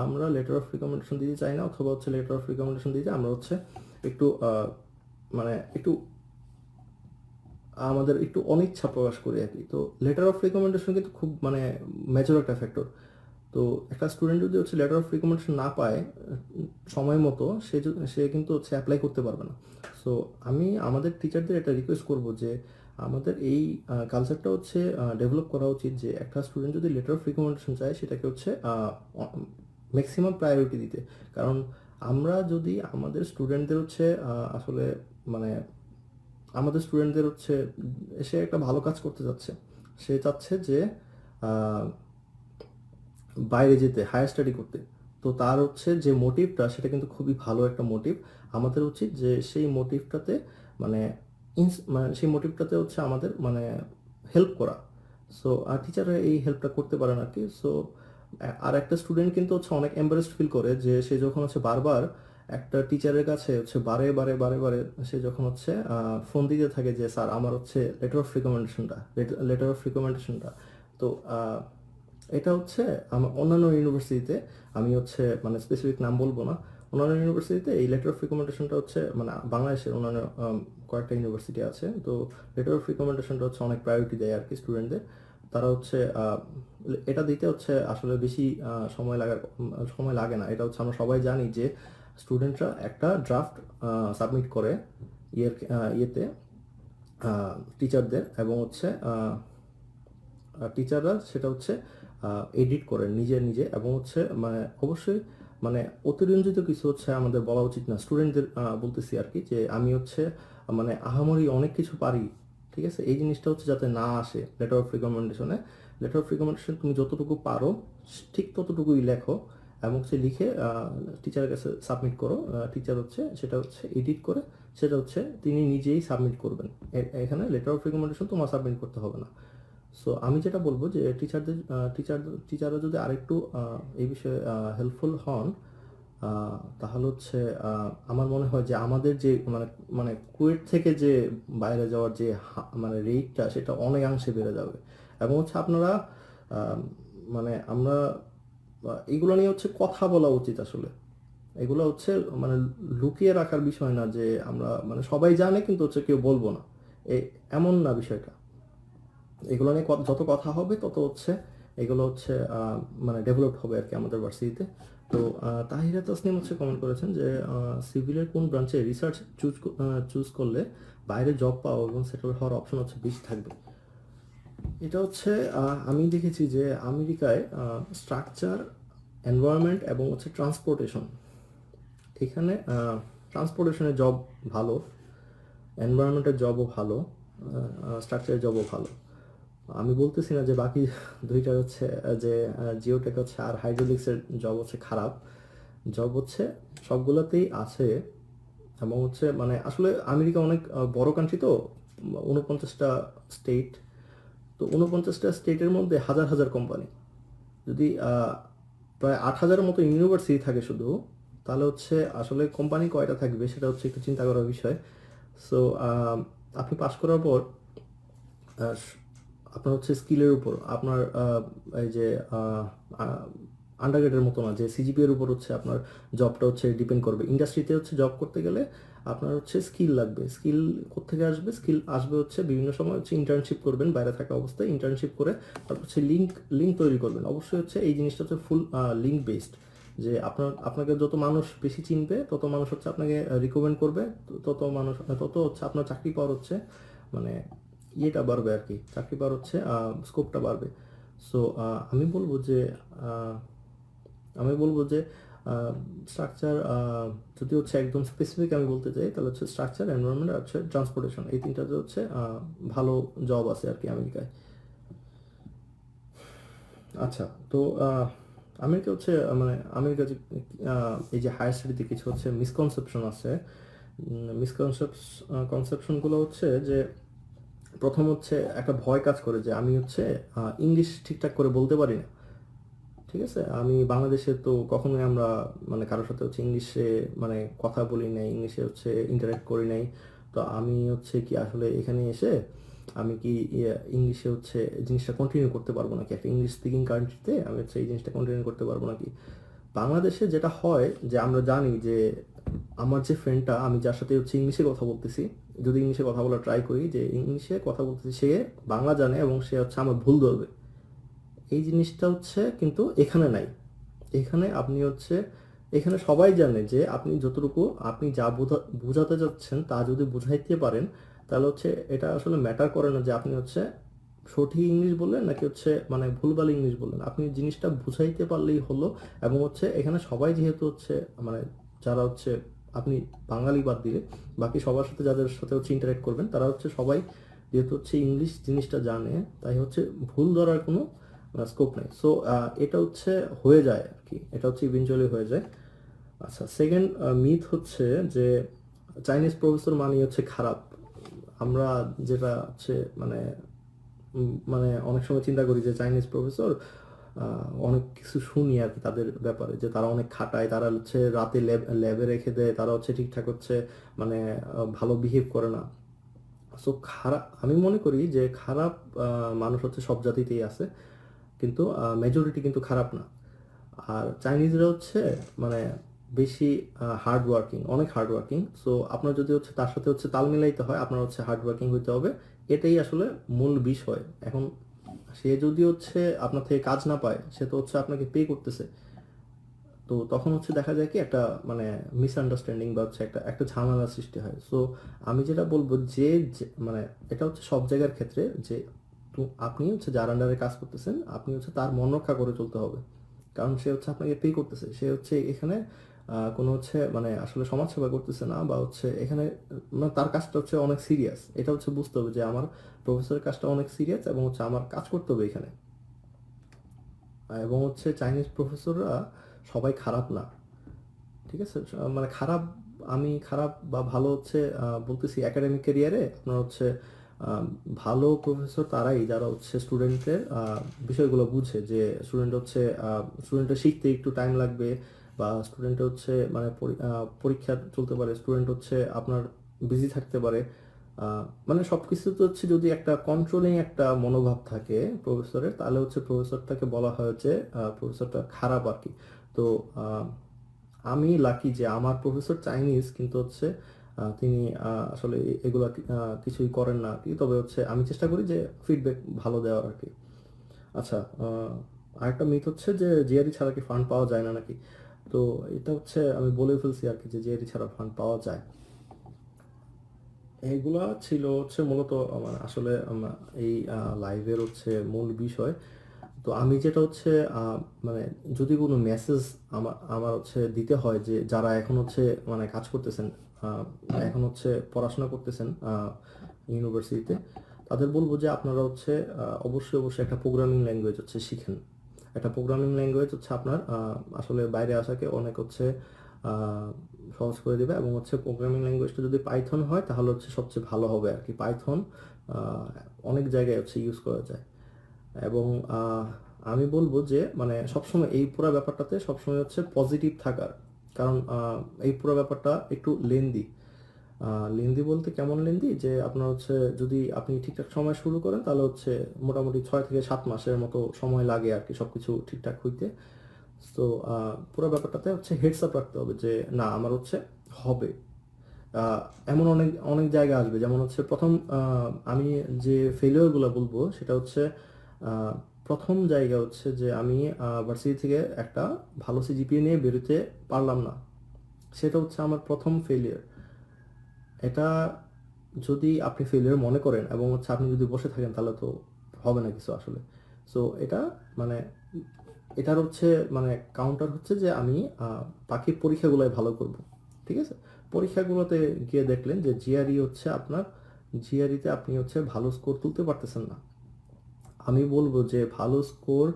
আমরা লেটার অফ রিকমেন্ডেশন দিতে চাই না, অথবা হচ্ছে লেটার অফ রিকমেন্ডেশন দিতে আমরা হচ্ছে একটু মানে একটু আমাদের একটু অনিচ্ছা প্রকাশ করি আর কি। তো লেটার অফ রিকমেন্ডেশন কিন্তু খুব মানে মেজর একটা ফ্যাক্টর। তো একটা স্টুডেন্ট যদি হচ্ছে লেটার অফ রিকমেন্ডেশন না পায় সময় মতো, সে কিন্তু হচ্ছে অ্যাপ্লাই করতে পারবে না। সো আমি আমাদের টিচারদের এটা রিকোয়েস্ট করব যে আমাদের এই কালচারটা হচ্ছে ডেভেলপ করা উচিত যে একটা স্টুডেন্ট যদি লেটার অফ রিকমেন্ডেশন চায় সেটাকে হচ্ছে ম্যাক্সিমাম প্রায়োরিটি দিতে। কারণ আমরা যদি আমাদের স্টুডেন্টদের হচ্ছে আসলে মানে আমাদের স্টুডেন্টদের হচ্ছে সে একটা ভালো কাজ করতে যাচ্ছে, সে চাচ্ছে যে আহ, বাইরে যেতে, হায়ার স্টাডি করতে। তো তার হচ্ছে যে মোটিভটা সেটা কিন্তু খুবই ভালো একটা মোটিভ। আমাদের উচিত যে সেই মোটিভটাতে মানে মানে সেই মোটিভটাতে হচ্ছে আমাদের মানে হেল্প করা। সো টিচাররা এই হেল্পটা করতে পারেন আর কি। সো আর একটা স্টুডেন্ট কিন্তু হচ্ছে অনেক এম্বারেসড ফিল করে যে সে যখন হচ্ছে বারবার একটা টিচারের কাছে হচ্ছে বারে বারে বারে বারে সে যখন হচ্ছে ফোন দিতে থাকে যে স্যার আমার হচ্ছে লেটার অফ রিকমেন্ডেশনটা। তো এটা হচ্ছে আমার অন্যান্য ইউনিভার্সিটিতে, আমি হচ্ছে মানে স্পেসিফিক নাম বলবো না, অন্যান্য ইউনিভার্সিটিতে এই লেটার অফ রিকমেন্ডেশনটা হচ্ছে মানে বাংলাদেশের অন্যান্য কয়েকটা ইউনিভার্সিটি আছে, তো লেটার অফ রিকমেন্ডেশনটা হচ্ছে অনেক প্রায়োরিটি দেয় আর কি স্টুডেন্টদের। তারা হচ্ছে এটা দিতে হচ্ছে আসলে বেশি সময় লাগে না। এটা হচ্ছে আমরা সবাই জানি যে স্টুডেন্টরা একটা ড্রাফট সাবমিট করে ইয়েতে টিচারদের, এবং হচ্ছে টিচাররা সেটা হচ্ছে এডিট করেন নিজে নিজে, এবং হচ্ছে মানে অবশ্যই মানে অতিরঞ্জিত কিছু হচ্ছে আমাদের বলা উচিত না স্টুডেন্টদের, বলতেছি আর কি যে আমি হচ্ছে মানে আহামরি অনেক কিছু পারি, ঠিক আছে, এই জিনিসটা হচ্ছে যাতে না আসে লেটার অফ রিকমেন্ডেশনে। লেটার অফ রিকমেন্ডেশন তুমি যতটুকু পারো ঠিক ততটুকুই লেখো, এবং সে লিখে টিচারের কাছে সাবমিট করো। টিচার হচ্ছে সেটা হচ্ছে এডিট করে সেটা হচ্ছে তিনি নিজেই সাবমিট করবেন। এখানে লেটার অফ রিকমেন্ডেশন তোমার সাবমিট করতে হবে না। সো আমি যেটা বলবো যে টিচাররা যদি আরেকটু এই বিষয়ে হেল্পফুল হন, তাহলে হচ্ছে আমার মনে হয় যে আমাদের যে মানে মানে কুয়েট থেকে যে বাইরে যাওয়ার যে মানে রেটটা সেটা অনেকাংশে বেড়ে যাবে। এবং হচ্ছে আপনারা আহ, মানে আমরা এগুলো নিয়ে হচ্ছে কথা বলা উচিত আসলে। এগুলো হচ্ছে মানে লুকিয়ে রাখার বিষয় না যে আমরা মানে সবাই জানে কিন্তু হচ্ছে কেউ বলবো না, এমন না বিষয়টা। এগুলো নিয়ে যত কথা হবে তত হচ্ছে এগুলো হচ্ছে মানে ডেভেলপ হবে আর কি আমাদের ভার্সিটিতে। তো তাহিরা তাসনিম হচ্ছে কমেন্ট করেছেন যে সিভিলের কোন ব্রাঞ্চে রিসার্চ চুজ করলে বাইরে জব পাওয়া এবং সেটেল হওয়ার অপশন হচ্ছে বেশি থাকবে। এটা হচ্ছে আমি দেখেছি যে আমেরিকায় স্ট্রাকচার, এনভায়রনমেন্ট এবং হচ্ছে ট্রান্সপোর্টেশন, এখানে ট্রান্সপোর্টেশনের জব ভালো, এনভায়রনমেন্টের জবও ভালো, স্ট্রাকচারের জবও ভালো। আমি বলতেছি না যে বাকি দুইটা হচ্ছে যে জিওটেক হচ্ছে আর হাইড্রোলিক্সের জব হচ্ছে খারাপ, জব হচ্ছে সবগুলোতেই আছে। এবং হচ্ছে মানে আসলে আমেরিকা অনেক বড় কান্ট্রি, তো 49টা স্টেট, তো 49টা স্টেটের মধ্যে হাজার হাজার কোম্পানি, যদি প্রায় 8,000-এর মতো ইউনিভার্সিটি থাকে শুধু, তাহলে হচ্ছে আসলে কোম্পানি কয়টা থাকবে সেটা হচ্ছে একটু চিন্তা করার বিষয়। সো আপনি পাশ করার পর আহ, আপনার হচ্ছে স্কিলের উপর আপনার এই যে আন্ডারগ্রেডের মতো না যে সিজিপিএর উপর হচ্ছে আপনার জবটা হচ্ছে ডিপেন্ড করবে। ইন্ডাস্ট্রিতে হচ্ছে জব করতে গেলে আপনার হচ্ছে স্কিল লাগবে। স্কিল কোত্থেকে আসবে? স্কিল আসবে হচ্ছে বিভিন্ন সময় হচ্ছে ইন্টার্নশিপ করবেন, বাইরে থাকা অবস্থায় ইন্টার্নশিপ করে তারপর হচ্ছে লিঙ্ক তৈরি করবেন। অবশ্যই হচ্ছে এই জিনিসটা হচ্ছে ফুল লিঙ্ক বেসড, যে আপনাকে যত মানুষ বেশি চিনবে তত মানুষ হচ্ছে আপনাকে রিকমেন্ড করবে, তত হচ্ছে আপনার চাকরি পাওয়ার হচ্ছে মানে ইয়েটা বাড়বে আর কি, চাকরি পাওয়ার হচ্ছে স্কোপটা বাড়বে। সো আমি বলবো যে আহ, আমি বলবো যে স্ট্রাকচার, যদি হচ্ছে একদম স্পেসিফিক আমি বলতে চাই তাহলে হচ্ছে স্ট্রাকচার, এনভায়রনমেন্ট আর হচ্ছে ট্রান্সপোর্টেশন, এই তিনটাতে হচ্ছে ভালো জব আছে আর কি আমেরিকায়। আচ্ছা, তো আমেরিকা হচ্ছে মানে আমেরিকা যে এই যে হায়ার স্টাডিতে কিছু হচ্ছে মিসকনসেপশন আছে। কনসেপশনগুলো হচ্ছে যে প্রথম হচ্ছে একটা ভয় কাজ করে যে আমি হচ্ছে ইংলিশ ঠিকঠাক করে বলতে পারি না, ঠিক আছে, আমি বাংলাদেশে তো কখনোই আমরা মানে কারোর সাথে হচ্ছে ইংলিশে মানে কথা বলি নাই, ইংলিশে হচ্ছে ইন্টারাক্ট করি নাই। তো আমি হচ্ছে কি আসলে এখানে এসে আমি কি ইংলিশে হচ্ছে জিনিসটা কন্টিনিউ করতে পারবো নাকি, একটা ইংলিশ স্পিকিং কান্ট্রিতে আমি হচ্ছে এই জিনিসটা কন্টিনিউ করতে পারবো নাকি। বাংলাদেশে যেটা হয় যে আমরা জানি যে আমার যে ফ্রেন্ডটা, আমি যার সাথে হচ্ছে ইংলিশে কথা বলতেছি, যদি ইংলিশে কথা বলা ট্রাই করি, যে ইংলিশে কথা বলতেছি, সে বাংলা জানে এবং সে হচ্ছে আমার ভুল ধরবে। এই জিনিসটা হচ্ছে কিন্তু এখানে নাই। এখানে আপনি হচ্ছে, এখানে সবাই জানে যে আপনি যতটুকু আপনি যা বোঝাতে যাচ্ছেন তা যদি বুঝাইতে পারেন, তাহলে হচ্ছে এটা আসলে ম্যাটার করে না যে আপনি হচ্ছে সঠিক ইংলিশ বললেন নাকি হচ্ছে মানে ভুলভাল ইংলিশ বললেন, আপনি জিনিসটা বুঝাইতে পারলেই হলো। এবং হচ্ছে এখানে সবাই যেহেতু হচ্ছে মানে যারা হচ্ছে, আপনি বাঙালি বাদ দিলে বাকি সবার সাথে যাদের সাথে হচ্ছে ইন্টারেক্ট করবেন, তারা হচ্ছে সবাই যেহেতু হচ্ছে ইংলিশ জিনিসটা জানে, তাই হচ্ছে ভুল ধরার কোনো স্কোপ নাই। সো এটা হচ্ছে হয়ে যায় আর কি, এটা হচ্ছে ইভেনচুয়ালি হয়ে যায়। আচ্ছা, সেকেন্ড মিথ হচ্ছে যে চাইনিজ প্রফেসর মানে হচ্ছে খারাপ। আমরা যেটা হচ্ছে মানে মানে অনেক সময় চিন্তা করি যে চাইনিজ প্রফেসর, অনেক কিছু শুনি আর কি তাদের ব্যাপারে, যে তারা অনেক খাটায়, তারা হচ্ছে রাতে ল্যাবে রেখে দেয়, তারা হচ্ছে ঠিকঠাক হচ্ছে মানে ভালো বিহেভ করে না। সো খারাপ, আমি মনে করি যে খারাপ মানুষ হচ্ছে সব জাতিতেই আছে, কিন্তু মেজরিটি কিন্তু খারাপ না। আর চাইনিজরা হচ্ছে মানে বেশি হার্ড ওয়ার্কিং, অনেক হার্ড ওয়ার্কিং। সো আপনার যদি হচ্ছে তার সাথে হচ্ছে তাল মিলাইতে হয়, আপনার হচ্ছে হার্ড ওয়ার্কিং হইতে হবে, এটাই আসলে মূল বিষয়। এখন সে যদি হচ্ছে আপনার থেকে কাজ না পায়, সে তো হচ্ছে আপনাকে পে করতেছে, তো তখন হচ্ছে দেখা যায় কি একটা মানে মিসআন্ডারস্ট্যান্ডিং বা হচ্ছে একটা একটা ঝামেলার সৃষ্টি হয়। সো আমি যেটা বলবো যে মানে এটা হচ্ছে সব জায়গার ক্ষেত্রে, যে তো আপনি হচ্ছে যার আন্ডারে কাজ করতেছেন, আপনি হচ্ছে তার মন রক্ষা করে চলতে হবে, কারণ সে হচ্ছে আপনাকে পে করতেছে, সে হচ্ছে এখানে কোনো হচ্ছে মানে আসলে সমাজ সেবা করতেছে না, বা হচ্ছে এখানে মানে তার কাজটা হচ্ছে অনেক সিরিয়াস। এটা হচ্ছে বুঝতে হবে যে আমার প্রফেসরের কাজটা অনেক সিরিয়াস এবং হচ্ছে আমার কাজ করতে হবে এখানে। এবং হচ্ছে চাইনিজ প্রফেসররা সবাই খারাপ না, ঠিক আছে? মানে খারাপ, আমি খারাপ বা ভালো হচ্ছে বলতেছি একাডেমিক ক্যারিয়ারে আপনার হচ্ছে আহ, ভালো প্রফেসর তারাই যারা হচ্ছে স্টুডেন্টের বিষয়গুলো বুঝে, যে স্টুডেন্ট হচ্ছে স্টুডেন্টের শিখতে একটু টাইম লাগবে, বা স্টুডেন্ট হচ্ছে মানে পরীক্ষা চলতে পারে, স্টুডেন্ট হচ্ছে আপনার বিজি থাকতে পারে, মানে সবকিছুতে হচ্ছে যদি একটা কন্ট্রোলিং একটা মনোভাব থাকে প্রফেসরের, তাহলে হচ্ছে প্রফেসরটাকে বলা হয় যে প্রফেসরটা খারাপ আর কি। তো আমি লাকি যে আমার প্রফেসর চাইনিজ, কিন্তু হচ্ছে তিনি আসলে এগুলা কিছুই করেন না আর কি, তবে হচ্ছে আমি চেষ্টা করি যে ফিডব্যাক ভালো দেওয়ার আর কি। আচ্ছা, আরেকটা মিথ হচ্ছে যে জিআরই ছাড়া কি ফান্ড পাওয়া যায় না নাকি। তো এটা হচ্ছে আমি বলে ফেলছি আর কি, যে জিআরই ছাড়া ফান্ড পাওয়া যায়। এইগুলা ছিল হচ্ছে মূলত আমার আসলে এই লাইভের হচ্ছে মূল বিষয়। তো আমি যেটা হচ্ছে মানে যদি কোনো মেসেজ আমার আমার হচ্ছে দিতে হয়, যে যারা এখন হচ্ছে মানে কাজ করতেছেন, এখন হচ্ছে পড়াশোনা করতেছেন ইউনিভার্সিটিতে, তাদের বলবো যে আপনারা হচ্ছে অবশ্যই অবশ্যই একটা প্রোগ্রামিং ল্যাঙ্গুয়েজ হচ্ছে শিখেন। একটা প্রোগ্রামিং ল্যাঙ্গুয়েজ হচ্ছে আপনার আসলে বাইরে আসাকে অনেক হচ্ছে আহ, সহজ করে দেবে। এবং হচ্ছে প্রোগ্রামিং ল্যাঙ্গুয়েজটা যদি পাইথন হয় তাহলে হচ্ছে সবচেয়ে ভালো হবে আর কি। পাইথন অনেক জায়গায় হচ্ছে ইউজ করা যায়। এবং আমি বলবো যে মানে সবসময় এই পুরো ব্যাপারটাতে সবসময় হচ্ছে পজিটিভ থাকার, কারণ এই পুরো ব্যাপারটা একটু লেন্দি। লেন্দি বলতে কেমন লেন্দি, যে আপনার হচ্ছে যদি আপনি ঠিকঠাক সময় শুরু করেন, তাহলে হচ্ছে মোটামুটি 6 থেকে 7 মাসের মতো সময় লাগে আর কি সবকিছু ঠিকঠাক হইতে। তো পুরো ব্যাপারটাতে হচ্ছে হেডস আপ রাখতে হবে যে না আমার হচ্ছে হবে। আহ, এমন অনেক অনেক জায়গা আসবে, যেমন হচ্ছে প্রথম আমি যে ফেলিওরগুলো বলবো সেটা হচ্ছে আহ, প্রথম জায়গা হচ্ছে যে আমি ভার্সিটি থেকে একটা ভালো সিজিপিএ নিয়ে বেরোতে পারলাম না, সেটা হচ্ছে আমার প্রথম ফেলিয়ার। এটা যদি আপনি ফেলিয়ার মনে করেন এবং হচ্ছে আপনি যদি বসে থাকেন, তাহলে তো হবে না কিছু আসলে। সো এটা মানে এটার হচ্ছে মানে কাউন্টার হচ্ছে যে আমি বাকি পরীক্ষাগুলোয় ভালো করব, ঠিক আছে? পরীক্ষাগুলোতে গিয়ে দেখলেন যে জিআরই হচ্ছে আপনার, জিআরইতে আপনি হচ্ছে ভালো স্কোর তুলতে পারতেছেন না। আমি বলবো যে ভালো স্কোর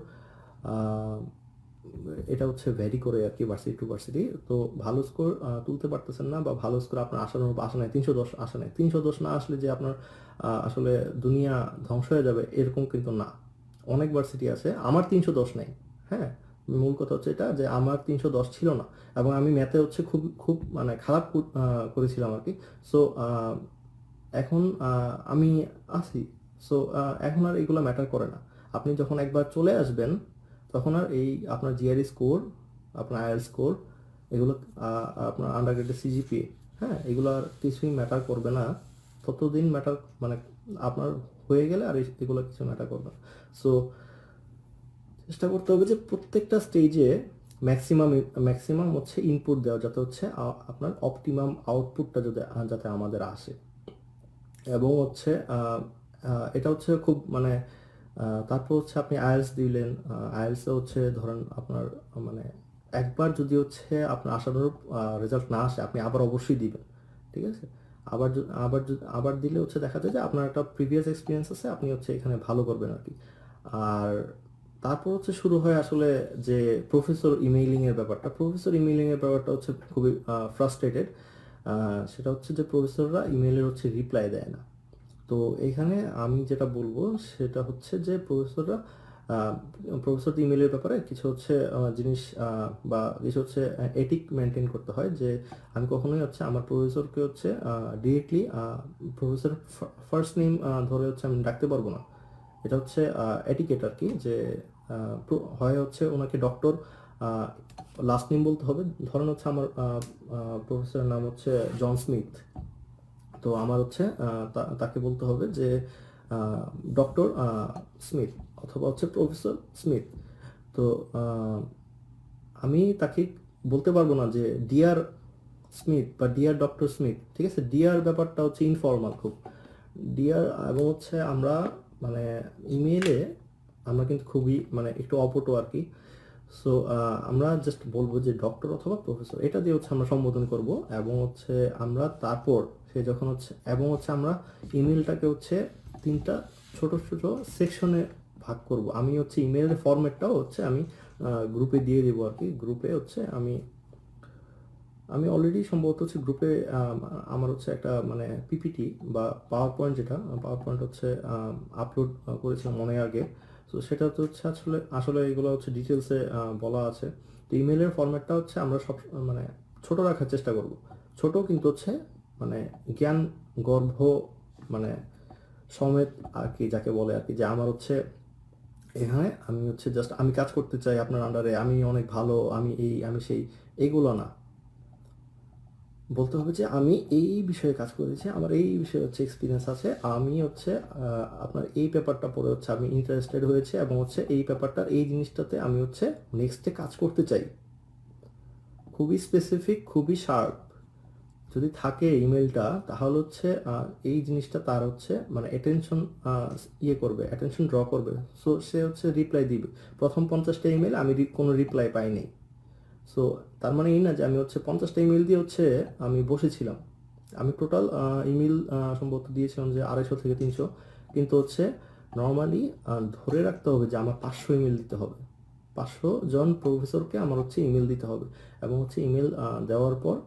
এটা হচ্ছে ভ্যারি করে আর কি ভার্সিটি টু ভার্সিটি। তো ভালো স্কোর তুলতে পারতেছেন না, বা ভালো স্কোর আপনার আসানোর আসা নেই, 310 আসা নেই, 310 না আসলে যে আপনার আসলে দুনিয়া ধ্বংস হয়ে যাবে এরকম কিন্তু না। অনেক ভার্সিটি আছে, আমার 310 নেই। হ্যাঁ, মূল কথা হচ্ছে এটা যে আমার 310 ছিল না, এবং আমি ম্যাথে হচ্ছে খুব খুব মানে খারাপ করেছিলাম আর কি। সো এখন আমি আছি। সো এখন আর এগুলো ম্যাটার করে না। আপনি যখন একবার চলে আসবেন, তখন আর এই আপনার জিআরই স্কোর আপনার আইএলটিএস স্কোর, এগুলো আপনার আন্ডারগ্রেডের সিজিপিএ, হ্যাঁ, এগুলো আর কিছুই ম্যাটার করবে না ততদিন, ম্যাটার মানে আপনার হয়ে গেলে আর এগুলো কিছু ম্যাটার করবে না। সো চেষ্টা করতে হবে যে প্রত্যেকটা স্টেজে ম্যাক্সিমাম ম্যাক্সিমাম হচ্ছে ইনপুট দেওয়া, যাতে হচ্ছে আপনার অপটিমাম আউটপুটটা যাতে আমাদের আসে। এবং হচ্ছে এটা হচ্ছে খুব মানে তারপর হচ্ছে আপনি আইএলটিএস দিলেন, আইএলটিএসে হচ্ছে ধরেন আপনার মানে একবার যদি হচ্ছে আপনার আশানুরূপ রেজাল্ট না আসে, আপনি আবার অবশ্যই দিবেন, ঠিক আছে? আবার দিলে হচ্ছে দেখা যায় যে আপনার একটা প্রিভিয়াস এক্সপিরিয়েন্স আছে, আপনি হচ্ছে এখানে ভালো করবেন আর কি। আর তারপর হচ্ছে শুরু হয় আসলে যে প্রফেসর ইমেইলিং এর ব্যাপারটা। প্রফেসর ইমেইলিং এর ব্যাপারটা হচ্ছে খুবই ফ্রাস্ট্রেটেড। সেটা হচ্ছে যে প্রফেসররা ইমেইলের হচ্ছে রিপ্লাই দেয় না। তো এখানে আমি যেটা বলবো সেটা হচ্ছে যে প্রফেসর ইমেলের ব্যাপারে কিছু হচ্ছে জিনিস বা কিছু হচ্ছে এটিক মেনটেন করতে হয়, যে আমি কখনোই হচ্ছে আমার প্রফেসরকে হচ্ছে ডিরেক্টলি প্রফেসর ফার্স্ট নেম ধরে হচ্ছে আমি ডাকতে পারবো না। এটা হচ্ছে এটিকেট আর কি, যে হয় হচ্ছে ওনাকে ডক্টর লাস্ট নেম বলতে হবে। ধরেন হচ্ছে আমার প্রফেসরের নাম হচ্ছে জন স্মিথ, তো আমার হচ্ছে তাকে বলতে হবে যে ডক্টর স্মিথ অথবা হচ্ছে প্রফেসর স্মিথ। তো আমি তাকে বলতে পারবো না যে ডিয়ার স্মিথ বা ডিয়ার ডক্টর স্মিথ, ঠিক আছে? ডিয়ার ব্যাপারটা হচ্ছে ইনফর্মাল খুব, ডিয়ার। এবং হচ্ছে আমরা মানে ইমেইলে আমরা কিন্তু খুবই মানে একটু অপটু আর কি। সো আমরা জাস্ট বলবো যে ডক্টর অথবা প্রফেসর, এটা দিয়ে হচ্ছে আমরা সম্বোধন করব। এবং হচ্ছে আমরা তারপর সে যখন হচ্ছে, এবং হচ্ছে আমরা ইমেলটাকে হচ্ছে 3টা ছোট ছোট সেকশনে ভাগ করব। আমি হচ্ছে ইমেলের ফরম্যাটটাও হচ্ছে আমি গ্রুপে দিয়ে দেবো আর কি। গ্রুপে হচ্ছে আমি অলরেডি সম্ভবত হচ্ছে গ্রুপে আমার হচ্ছে একটা মানে পিপিটি বা পাওয়ার পয়েন্ট, যেটা পাওয়ার পয়েন্ট হচ্ছে আপলোড করেছিলাম অনেক আগে। তো সেটা তো হচ্ছে আসলে এগুলো হচ্ছে ডিটেলসে বলা আছে। তো ইমেলের ফরম্যাটটা হচ্ছে আমরা সব মানে ছোট রাখার চেষ্টা করব। ছোট কিন্তু হচ্ছে মানে জ্ঞান গর্ভ মানে সমেত আর কি, যাকে বলে আর কি, যে আমার হচ্ছে এখানে আমি হচ্ছে জাস্ট আমি কাজ করতে চাই আপনার আন্ডারে, আমি অনেক ভালো, আমি এই আমি সেই, এইগুলো না। বলতে হবে যে আমি এই বিষয়ে কাজ করেছি, আমার এই বিষয়ে হচ্ছে এক্সপিরিয়েন্স আছে, আমি হচ্ছে আপনার এই পেপারটা পড়ে হচ্ছে আমি ইন্টারেস্টেড হয়েছে, এবং হচ্ছে এই পেপারটার এই জিনিসটাতে আমি হচ্ছে নেক্সটে কাজ করতে চাই। খুবই স্পেসিফিক, খুবই শার্প যদি থাকে ইমেলটা, তাহলে হচ্ছে এই জিনিসটা তার হচ্ছে মানে অ্যাটেনশন করবে, অ্যাটেনশন ড্র করবে। সো সে হচ্ছে রিপ্লাই দিবে। প্রথম 50টা ইমেল আমি কোনো রিপ্লাই পাইনি। সো তার মানে এই না যে আমি হচ্ছে 50টা ইমেল দিয়ে হচ্ছে আমি বসেছিলাম। আমি টোটাল ইমেল সম্ভবত দিয়েছিলাম যে 250 থেকে 300, কিন্তু হচ্ছে নর্মালি ধরে রাখতে হবে যে আমার 500 ইমেল দিতে হবে। 500 জন প্রফেসরকে আমার হচ্ছে ইমেল দিতে হবে। এবং হচ্ছে ইমেল দেওয়ার পর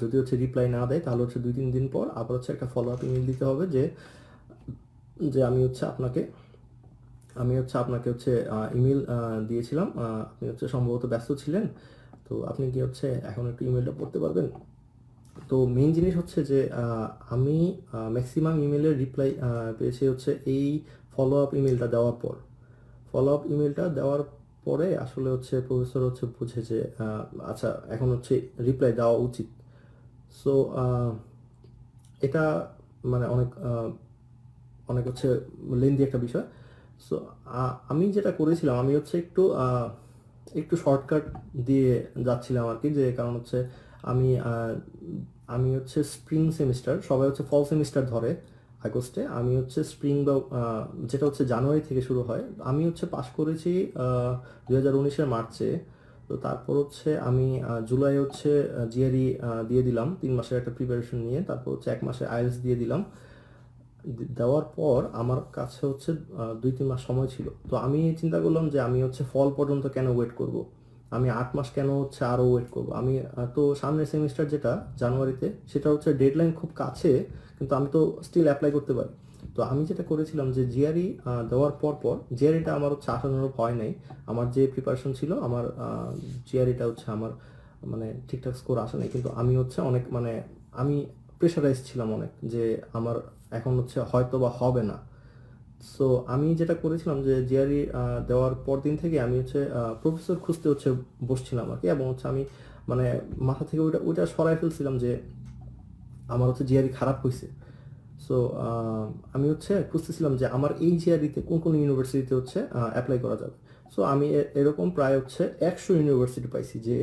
যদি হচ্ছে রিপ্লাই না দেয়, তাহলে হচ্ছে 2-3 দিন পর আবার হচ্ছে একটা ফলো আপ ইমেল দিতে হবে যে যে আমি হচ্ছে আপনাকে হচ্ছে ইমেল দিয়েছিলাম, আপনি হচ্ছে সম্ভবত ব্যস্ত ছিলেন, তো আপনি কি হচ্ছে এখন একটু ইমেলটা পড়তে পারবেন? তো মেইন জিনিস হচ্ছে যে আমি ম্যাক্সিমাম ইমেলের রিপ্লাই পেয়েছি হচ্ছে এই ফলো আপ ইমেলটা দেওয়ার পর। ফলো আপ ইমেলটা দেওয়ার পরে আসলে হচ্ছে প্রফেসর হচ্ছে বুঝে যে আচ্ছা এখন হচ্ছে রিপ্লাই দেওয়া উচিত। সো এটা মানে অনেক অনেক হচ্ছে লেন্দি একটা বিষয়। সো আমি যেটা করেছিলাম, আমি হচ্ছে একটু শর্টকাট দিয়ে যাচ্ছিলাম আর কি, যে কারণ হচ্ছে আমি আমি হচ্ছে স্প্রিং সেমিস্টার, সবাই হচ্ছে ফল সেমিস্টার ধরে আগস্টে, আমি হচ্ছে স্প্রিং বা যেটা হচ্ছে জানুয়ারি থেকে শুরু হয়। আমি হচ্ছে পাশ করেছি 2019-এর মার্চে। তো তারপর হচ্ছে আমি জুলাই হচ্ছে জিআরই দিয়ে দিলাম 3 মাসের একটা প্রিপারেশন নিয়ে। তারপর হচ্ছে 1 মাসে আইএলটিএস দিয়ে দিলাম। দেওয়ার পর আমার কাছে হচ্ছে 2-3 মাস সময় ছিল। তো আমি চিন্তা করলাম যে আমি হচ্ছে ফল পর্যন্ত কেন ওয়েট করব, আমি 8 মাস কেন হচ্ছে আরও ওয়েট করব। আমি তো সামনের সেমিস্টার যেটা জানুয়ারিতে, সেটা হচ্ছে ডেডলাইন খুব কাছে, কিন্তু আমি তো স্টিল অ্যাপ্লাই করতে পারি। তো আমি যেটা করেছিলাম যে জিআরই দেওয়ার পর জিআরইটা আমার হচ্ছে আশানুরূপ হয় নাই। আমার যে প্রিপারেশন ছিল, আমার জিআরইটা হচ্ছে আমার মানে ঠিকঠাক স্কোর আসে নাই, কিন্তু আমি হচ্ছে অনেক মানে আমি প্রেশারাইজ ছিলাম অনেক, যে আমার এখন হচ্ছে হয়তো বা হবে না। সো আমি যেটা করেছিলাম যে জিআরই দেওয়ার পর দিন থেকে আমি হচ্ছে প্রফেসর খুঁজতে হচ্ছে বসছিলাম আর কি, এবং হচ্ছে আমি মানে মাথা থেকে ওইটা ওইটা সরাই ফেলছিলাম যে আমার হচ্ছে জিআরই খারাপ হয়েছে। সো আমি হচ্ছে খুঁজতেছিলাম যে আমার এই জিআরইতে কোন কোন ইউনিভার্সিটিতে হচ্ছে অ্যাপ্লাই করা যাবে। সো আমি এরকম প্রায় হচ্ছে 100 ইউনিভার্সিটি পাইছি যে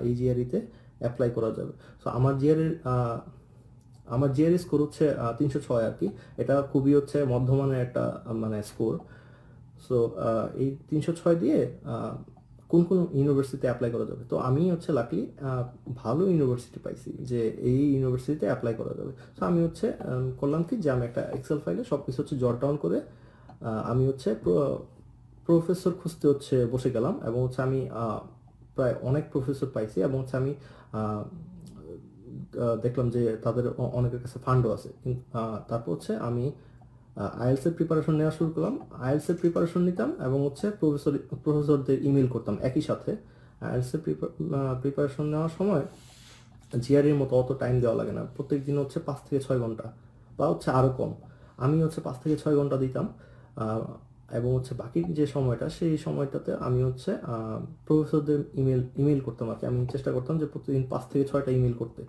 এই জিআরইতে অ্যাপ্লাই করা যাবে। সো আমার জিআরই স্কোর হচ্ছে 306 আর কি। এটা খুবই হচ্ছে মধ্যমানের একটা মানে স্কোর। সো এই 306 দিয়ে আহ, কোন কোন ইউনিভার্সিটিতে অ্যাপ্লাই করা যাবে, তো আমি হচ্ছে লাকলি ভালো ইউনিভার্সিটি পাইছি যে এই ইউনিভার্সিটিতে অ্যাপ্লাই করা যাবে। তো আমি হচ্ছে করলাম কি যে আমি একটা এক্সেল ফাইলে সব কিছু হচ্ছে জট ডাউন করে আমি হচ্ছে প্রফেসর খুঁজতে হচ্ছে বসে গেলাম, এবং হচ্ছে আমি প্রায় অনেক প্রফেসর পাইছি, এবং হচ্ছে আমি আহ, দেখলাম যে তাদের অনেকের কাছে ফান্ডও আছে। কিন্তু তারপর হচ্ছে আমি আইএলস এর প্রিপারেশন নেওয়া শুরু করলাম। আইএলস এর প্রিপারেশন নিতাম এবং হচ্ছে প্রফেসরদের ইমেল করতাম একই সাথে। আইএলস এর প্রিপারেশন নেওয়ার সময় জিআরইর মতো অত টাইম দেওয়া লাগে না, প্রত্যেক দিন হচ্ছে 5 থেকে 6 ঘন্টা বা হচ্ছে আরও কম। আমি হচ্ছে 5 থেকে 6 ঘন্টা দিতাম, আহ, এবং হচ্ছে বাকি যে সময়টা সেই সময়টাতে আমি হচ্ছে প্রফেসরদের ইমেল করতাম আর কি। আমি চেষ্টা করতাম যে প্রতিদিন 5 থেকে 6টা ইমেল করতে।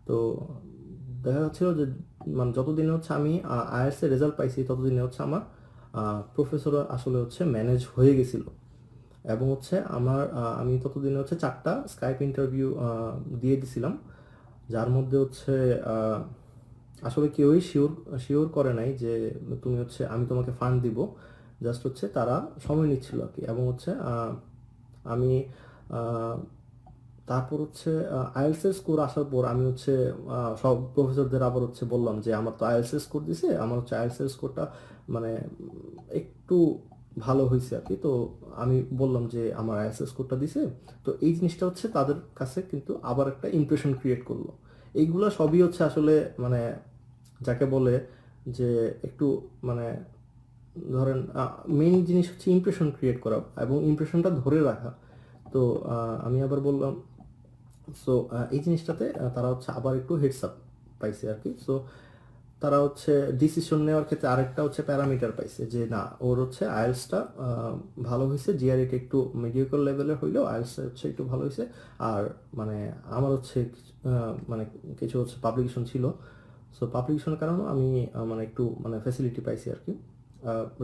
তো দেখা যাচ্ছিল যে মানে যতদিনে হচ্ছে আমি আইএলটিএস এর রেজাল্ট পাইছি ততদিনে হচ্ছে আমার প্রফেসর আসলে হচ্ছে ম্যানেজ হয়ে গেছিল, এবং হচ্ছে আমি ততদিনে হচ্ছে 4টা স্কাইপ ইন্টারভিউ দিয়ে দিছিলাম, যার মধ্যে হচ্ছে আহ, আসলে কেউই শিওর শিওর করে নাই যে তুমি হচ্ছে আমি তোমাকে ফান্ড দিব। জাস্ট হচ্ছে তারা সময় নিচ্ছিল আর কি। এবং হচ্ছে আমি আহ, তারপর হচ্ছে আইএলটিএস এর স্কোর আসার পর আমি হচ্ছে সব প্রফেসরদের আবার হচ্ছে বললাম যে আমার তো আইএলটিএস এর স্কোর দিছে, আমার হচ্ছে আইএলটিএস এর স্কোরটা মানে একটু ভালো হয়েছে আর কি। তো আমি বললাম যে আমার আইএলটিএস এর স্কোরটা দিছে। তো এই জিনিসটা হচ্ছে তাদের কাছে কিন্তু আবার একটা ইমপ্রেশন ক্রিয়েট করলো। এইগুলা সবই হচ্ছে আসলে মানে যাকে বলে যে একটু মানে ধরেন মেইন জিনিস হচ্ছে ইমপ্রেশন ক্রিয়েট করা এবং ইমপ্রেশনটা ধরে রাখা। তো আমি আবার বললাম, সো এই জিনিসটাতে তারা হচ্ছে আবার একটু হেডস আপ পাইছে আর কি। সো তারা হচ্ছে ডিসিশন নেওয়ার ক্ষেত্রে আরেকটা হচ্ছে প্যারামিটার পাইছে যে না, ওর হচ্ছে আইএলটিএসটা ভালো হয়েছে, জিআরইটা একটু মিডিওকর লেভেলের হইলেও আইএলটিএস হচ্ছে একটু ভালো হয়েছে। আর মানে আমার হচ্ছে মানে কিছু হচ্ছে পাবলিকেশন ছিল। সো পাবলিকেশনের কারণে আমি মানে একটু মানে ফ্যাসিলিটি পাইছি আর কি।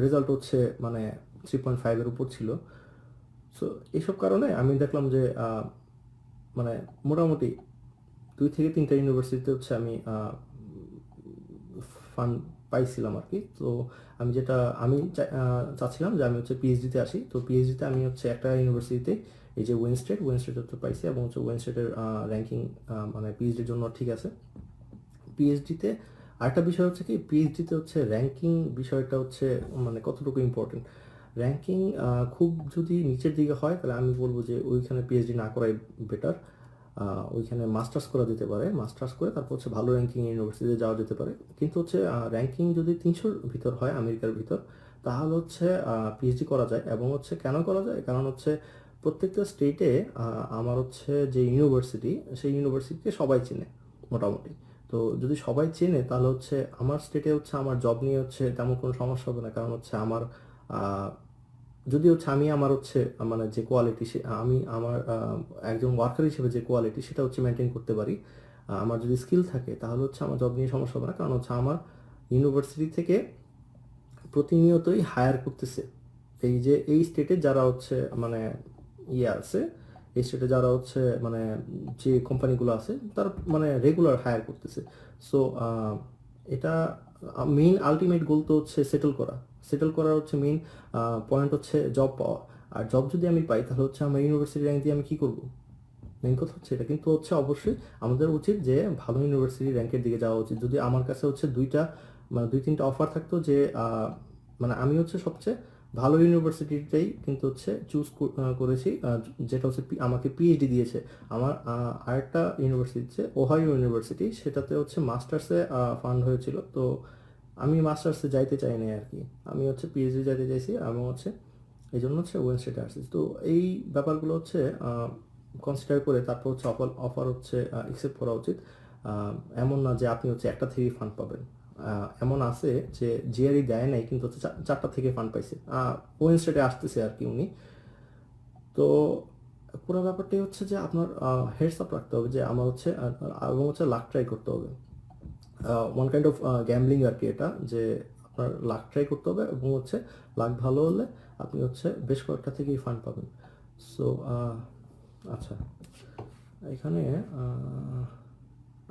রেজাল্ট হচ্ছে মানে 3.5-এর উপর ছিল। সো এইসব কারণে আমি দেখলাম যে মানে মোটামুটি 2 থেকে 3টা ইউনিভার্সিটিতে হচ্ছে আমি ফান্ড পাইছিলাম আর কি। তো আমি যেটা আমি চাচ্ছিলাম যে আমি হচ্ছে পিএইচডিতে আসি। তো পিএইচডিতে আমি হচ্ছে একটা ইউনিভার্সিটিতে এই যে ওয়েনস্টেট তো পাইছি, এবং হচ্ছে ওয়েনস্টেটের র্যাঙ্কিং মানে পিএইচডির জন্য ঠিক আছে। পিএইচডিতে আরেকটা বিষয় হচ্ছে কি, পিএইচডিতে হচ্ছে র্যাঙ্কিং বিষয়টা হচ্ছে মানে কতটুকু ইম্পর্টেন্ট। র্যাঙ্কিং খুব যদি নিচের দিকে হয় তাহলে আমি বলবো যে ওইখানে পিএইচডি না করাই বেটার। ওইখানে মাস্টার্স করা যেতে পারে, মাস্টার্স করে তারপর হচ্ছে ভালো র্যাঙ্কিং ইউনিভার্সিটিতে যাওয়া যেতে পারে। কিন্তু হচ্ছে র্যাঙ্কিং যদি 300-র ভিতর হয় আমেরিকার ভিতর, তাহলে হচ্ছে পিএইচডি করা যায়। এবং হচ্ছে কেন করা যায়, কারণ হচ্ছে প্রত্যেকটা স্টেটে আমার হচ্ছে যে ইউনিভার্সিটি সেই ইউনিভার্সিটিকে সবাই চেনে মোটামুটি। তো যদি সবাই চেনে তাহলে হচ্ছে আমার স্টেটে হচ্ছে আমার জব নিয়ে হচ্ছে তেমন কোনো সমস্যা হবে না, কারণ হচ্ছে আমার আহ, যদি হচ্ছে আমি আমার হচ্ছে মানে যে কোয়ালিটি আমি আমার একজন ওয়ার্কার হিসেবে যে কোয়ালিটি সেটা হচ্ছে মেনটেন করতে পারি। আমার যদি স্কিল থাকে তাহলে হচ্ছে আমার জব নিয়ে সমস্যা হবে না, কারণ হচ্ছে আমার ইউনিভার্সিটি থেকে প্রতিনিয়তই হায়ার করতেছে। এই যে এই স্টেটে যারা হচ্ছে মানে ইয়ে আছে, এই স্টেটে যারা হচ্ছে মানে যে কোম্পানিগুলো আছে তারা মানে রেগুলার হায়ার করতেছে। সো এটা মেইন আলটিমেট গোল তো হচ্ছে সেটেল করার হচ্ছে মেইন পয়েন্ট হচ্ছে জব পাওয়া। আর জব যদি আমি পাই তাহলে হচ্ছে আমার ইউনিভার্সিটি র্যাঙ্ক দিয়ে আমি কি করব, মেইন কথা হচ্ছে এটা। কিন্তু হচ্ছে অবশ্যই আমাদের উচিত যে ভালো ইউনিভার্সিটি র্যাঙ্কের দিকে যাওয়া উচিত। যদি আমার কাছে হচ্ছে 2-3টা অফার থাকতো যে মানে আমি হচ্ছে সবচেয়ে ভালো ইউনিভার্সিটিটাই কিন্তু হচ্ছে চুজ করেছি, যেটা হচ্ছে আমাকে পিএইচডি দিয়েছে। আমার আরেকটা ইউনিভার্সিটি হচ্ছে ওহাইও ইউনিভার্সিটি, সেটাতে হচ্ছে মাস্টার্সে ফান্ড হয়েছিল। তো আমি মাস্টার্সে যাইতে চাইনি আর কি, আমি হচ্ছে পিএইচডি যাইতে চাইছি, এবং হচ্ছে এই জন্য হচ্ছে ওয়েনস্টেটে আসছি। তো এই ব্যাপারগুলো হচ্ছে কনসিডার করে তারপর হচ্ছে অফার হচ্ছে অ্যাকসেপ্ট করা উচিত। এমন না যে আপনি হচ্ছে একটা থেকেই ফান্ড পাবেন। এমন আছে যে জিআরই দেয় নাই কিন্তু হচ্ছে 4টা থেকে ফান্ড পাইছে, ওয়েনস্ডেতে আসতেছে আর কি উনি। তো পুরো ব্যাপারটাই হচ্ছে যে আপনার হেডস আপ রাখতে হবে যে আমার হচ্ছে এবং হচ্ছে লাক ট্রাই করতে হবে। ওয়ান কাইন্ড অফ গ্যাম্বলিং আর কি এটা, যে আপনার লাক ট্রাই করতে হবে এবং হচ্ছে লাক ভালো হলে আপনি হচ্ছে বেশ কয়েকটা থেকেই ফান্ড পাবেন। সো আচ্ছা, এখানে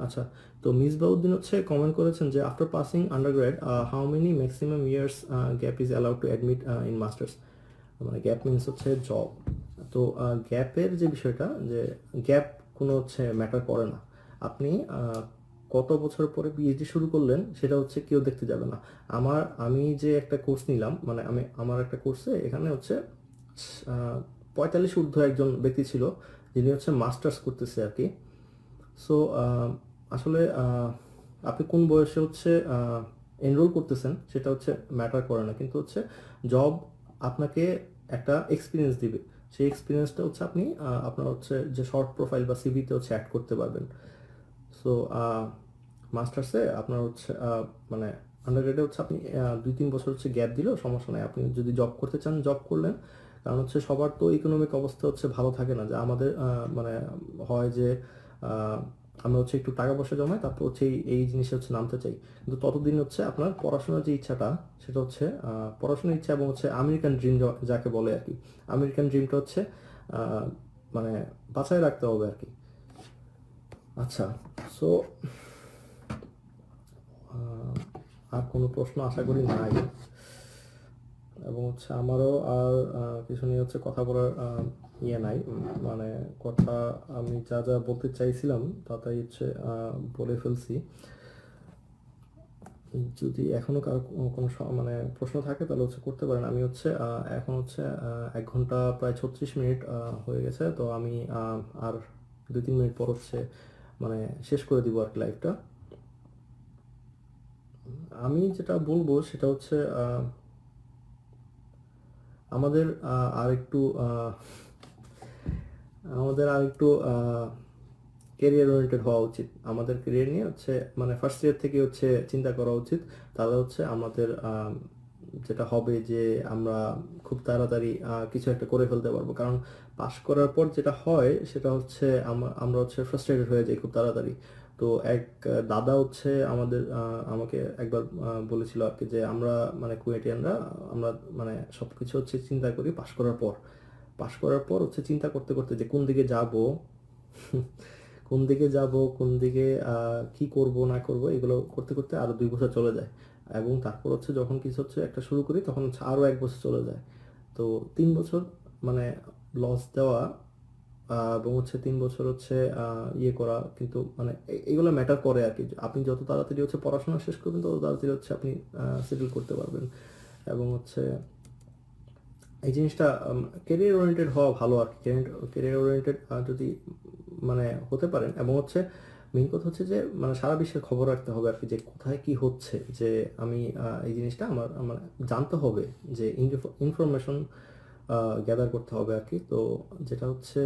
আচ্ছা, তো মিসবাউদ্দিন হচ্ছে কমেন্ট করেছেন যে after passing undergrad how many maximum years gap is allowed to admit in masters. মানে গ্যাপ মিনস হচ্ছে জব। তো গ্যাপের যে বিষয়টা, যে গ্যাপ কোনো হচ্ছে ম্যাটার করে না। আপনি কত বছর পরে পিএইচডি শুরু করলেন সেটা হচ্ছে কেউ দেখতে যাবে না। আমি যে একটা কোর্স নিলাম, মানে আমার একটা কোর্সে এখানে হচ্ছে 45 ঊর্ধ্ব একজন ব্যক্তি ছিল যিনি হচ্ছে মাস্টার্স করতেছে আর কি। সো আসলে আপনি কোন বয়সে হচ্ছে এনরোল করতেছেন সেটা হচ্ছে ম্যাটার করে না, কিন্তু হচ্ছে জব আপনাকে একটা এক্সপিরিয়েন্স দিবে। সেই এক্সপিরিয়েন্সটা হচ্ছে আপনি আপনার হচ্ছে যে শর্ট প্রোফাইল বা সিভিতে হচ্ছে অ্যাড করতে পারবেন। সো মাস্টার্সে আপনার হচ্ছে মানে আন্ডারগ্রেডে হচ্ছে আপনি 2-3 বছর হচ্ছে গ্যাপ দিলেও সমস্যা নাই। আপনি যদি জব করতে চান জব করলেন, কারণ হচ্ছে সবার তো ইকোনমিক অবস্থা হচ্ছে ভালো থাকে না, যে আমাদের মানে হয় যে আহ, আমরা হচ্ছে একটু টাকা পয়সা জমাই তারপর হচ্ছে এই জিনিসে হচ্ছে নামতে চাই। কিন্তু ততদিন হচ্ছে আপনার পড়াশোনার যে ইচ্ছাটা সেটা হচ্ছে পড়াশোনার ইচ্ছা এবং হচ্ছে আমেরিকান ড্রিম যাকে বলে আর কি, আমেরিকান ড্রিমটা হচ্ছে আহ, মানে বাঁচায় রাখতে হবে আর কি। আচ্ছা, সো আর কোনো প্রশ্ন আশা করি নাই, এবং হচ্ছে আমারও আর কিছু নিয়ে হচ্ছে কথা বলার ইয়ে নাই। মানে কথা আমি যা যা বলতে চাইছিলাম তা তাই হচ্ছে বলে ফেলছি। যদি এখনো কারো কোনো মানে প্রশ্ন থাকে তাহলে হচ্ছে করতে পারেন। আমি হচ্ছে এখন হচ্ছে 1 ঘন্টা প্রায় 36 মিনিট হয়ে গেছে, তো আমি আর 2-3 মিনিট পর হচ্ছে মানে শেষ করে দিব আর কি লাইভটা। আমি যেটা বলবো সেটা হচ্ছে আমাদের আর একটু আমাদের আর একটু ক্যারিয়ার ওরিয়েন্টেড হওয়া উচিত। আমাদের ক্যারিয়ার নিয়ে হচ্ছে মানে ফার্স্ট ইয়ার থেকে হচ্ছে চিন্তা করা উচিত। তাহলে হচ্ছে আমাদের যেটা হবে যে আমরা খুব তাড়াতাড়ি কিছু একটা করে ফেলতে পারবো। কারণ পাশ করার পর যেটা হয় সেটা হচ্ছে আমরা হচ্ছে ফ্রাস্ট্রেটেড হয়ে যাই খুব তাড়াতাড়ি। তো এক দাদা হচ্ছে আমাকে একবার বলেছিল আর কি, যে আমরা মানে কুয়েটিয়ানরা আমরা মানে সবকিছু হচ্ছে চিন্তা করি পাশ করার পর হচ্ছে চিন্তা করতে করতে যে কোন দিকে যাব কোন দিকে কি করব না করব এগুলো করতে করতে আরো 2 বছর চলে যায়। এবং তারপর হচ্ছে যখন কিছু হচ্ছে একটা শুরু করি তখন হচ্ছে আরো 1 বছর চলে যায়। তো 3 বছর মানে লস দেওয়া এবং হচ্ছে 3 বছর হচ্ছে ইয়ে করা, কিন্তু মানে এগুলো ম্যাটার করে আর কি। আপনি যত তাড়াতাড়ি হচ্ছে পড়াশোনা শেষ করবেন তত তাড়াতাড়ি হচ্ছে আপনি সেটেল করতে পারবেন। এবং হচ্ছে এই জিনিসটা ক্যারিয়ার ওরিয়েন্টেড হওয়া ভালো আর কি। ক্যারিয়ার ওরিয়েন্টেড যদি মানে হতে পারেন, এবং হচ্ছে মেইন কথা হচ্ছে যে মানে সারা বিশ্বের খবর রাখতে হবে আর কি, যে কোথায় কি হচ্ছে, যে আমি এই জিনিসটা আমার আমার জানতে হবে, যে ইনফরমেশন গ্যাদার করতে হবে আর কি। তো যেটা হচ্ছে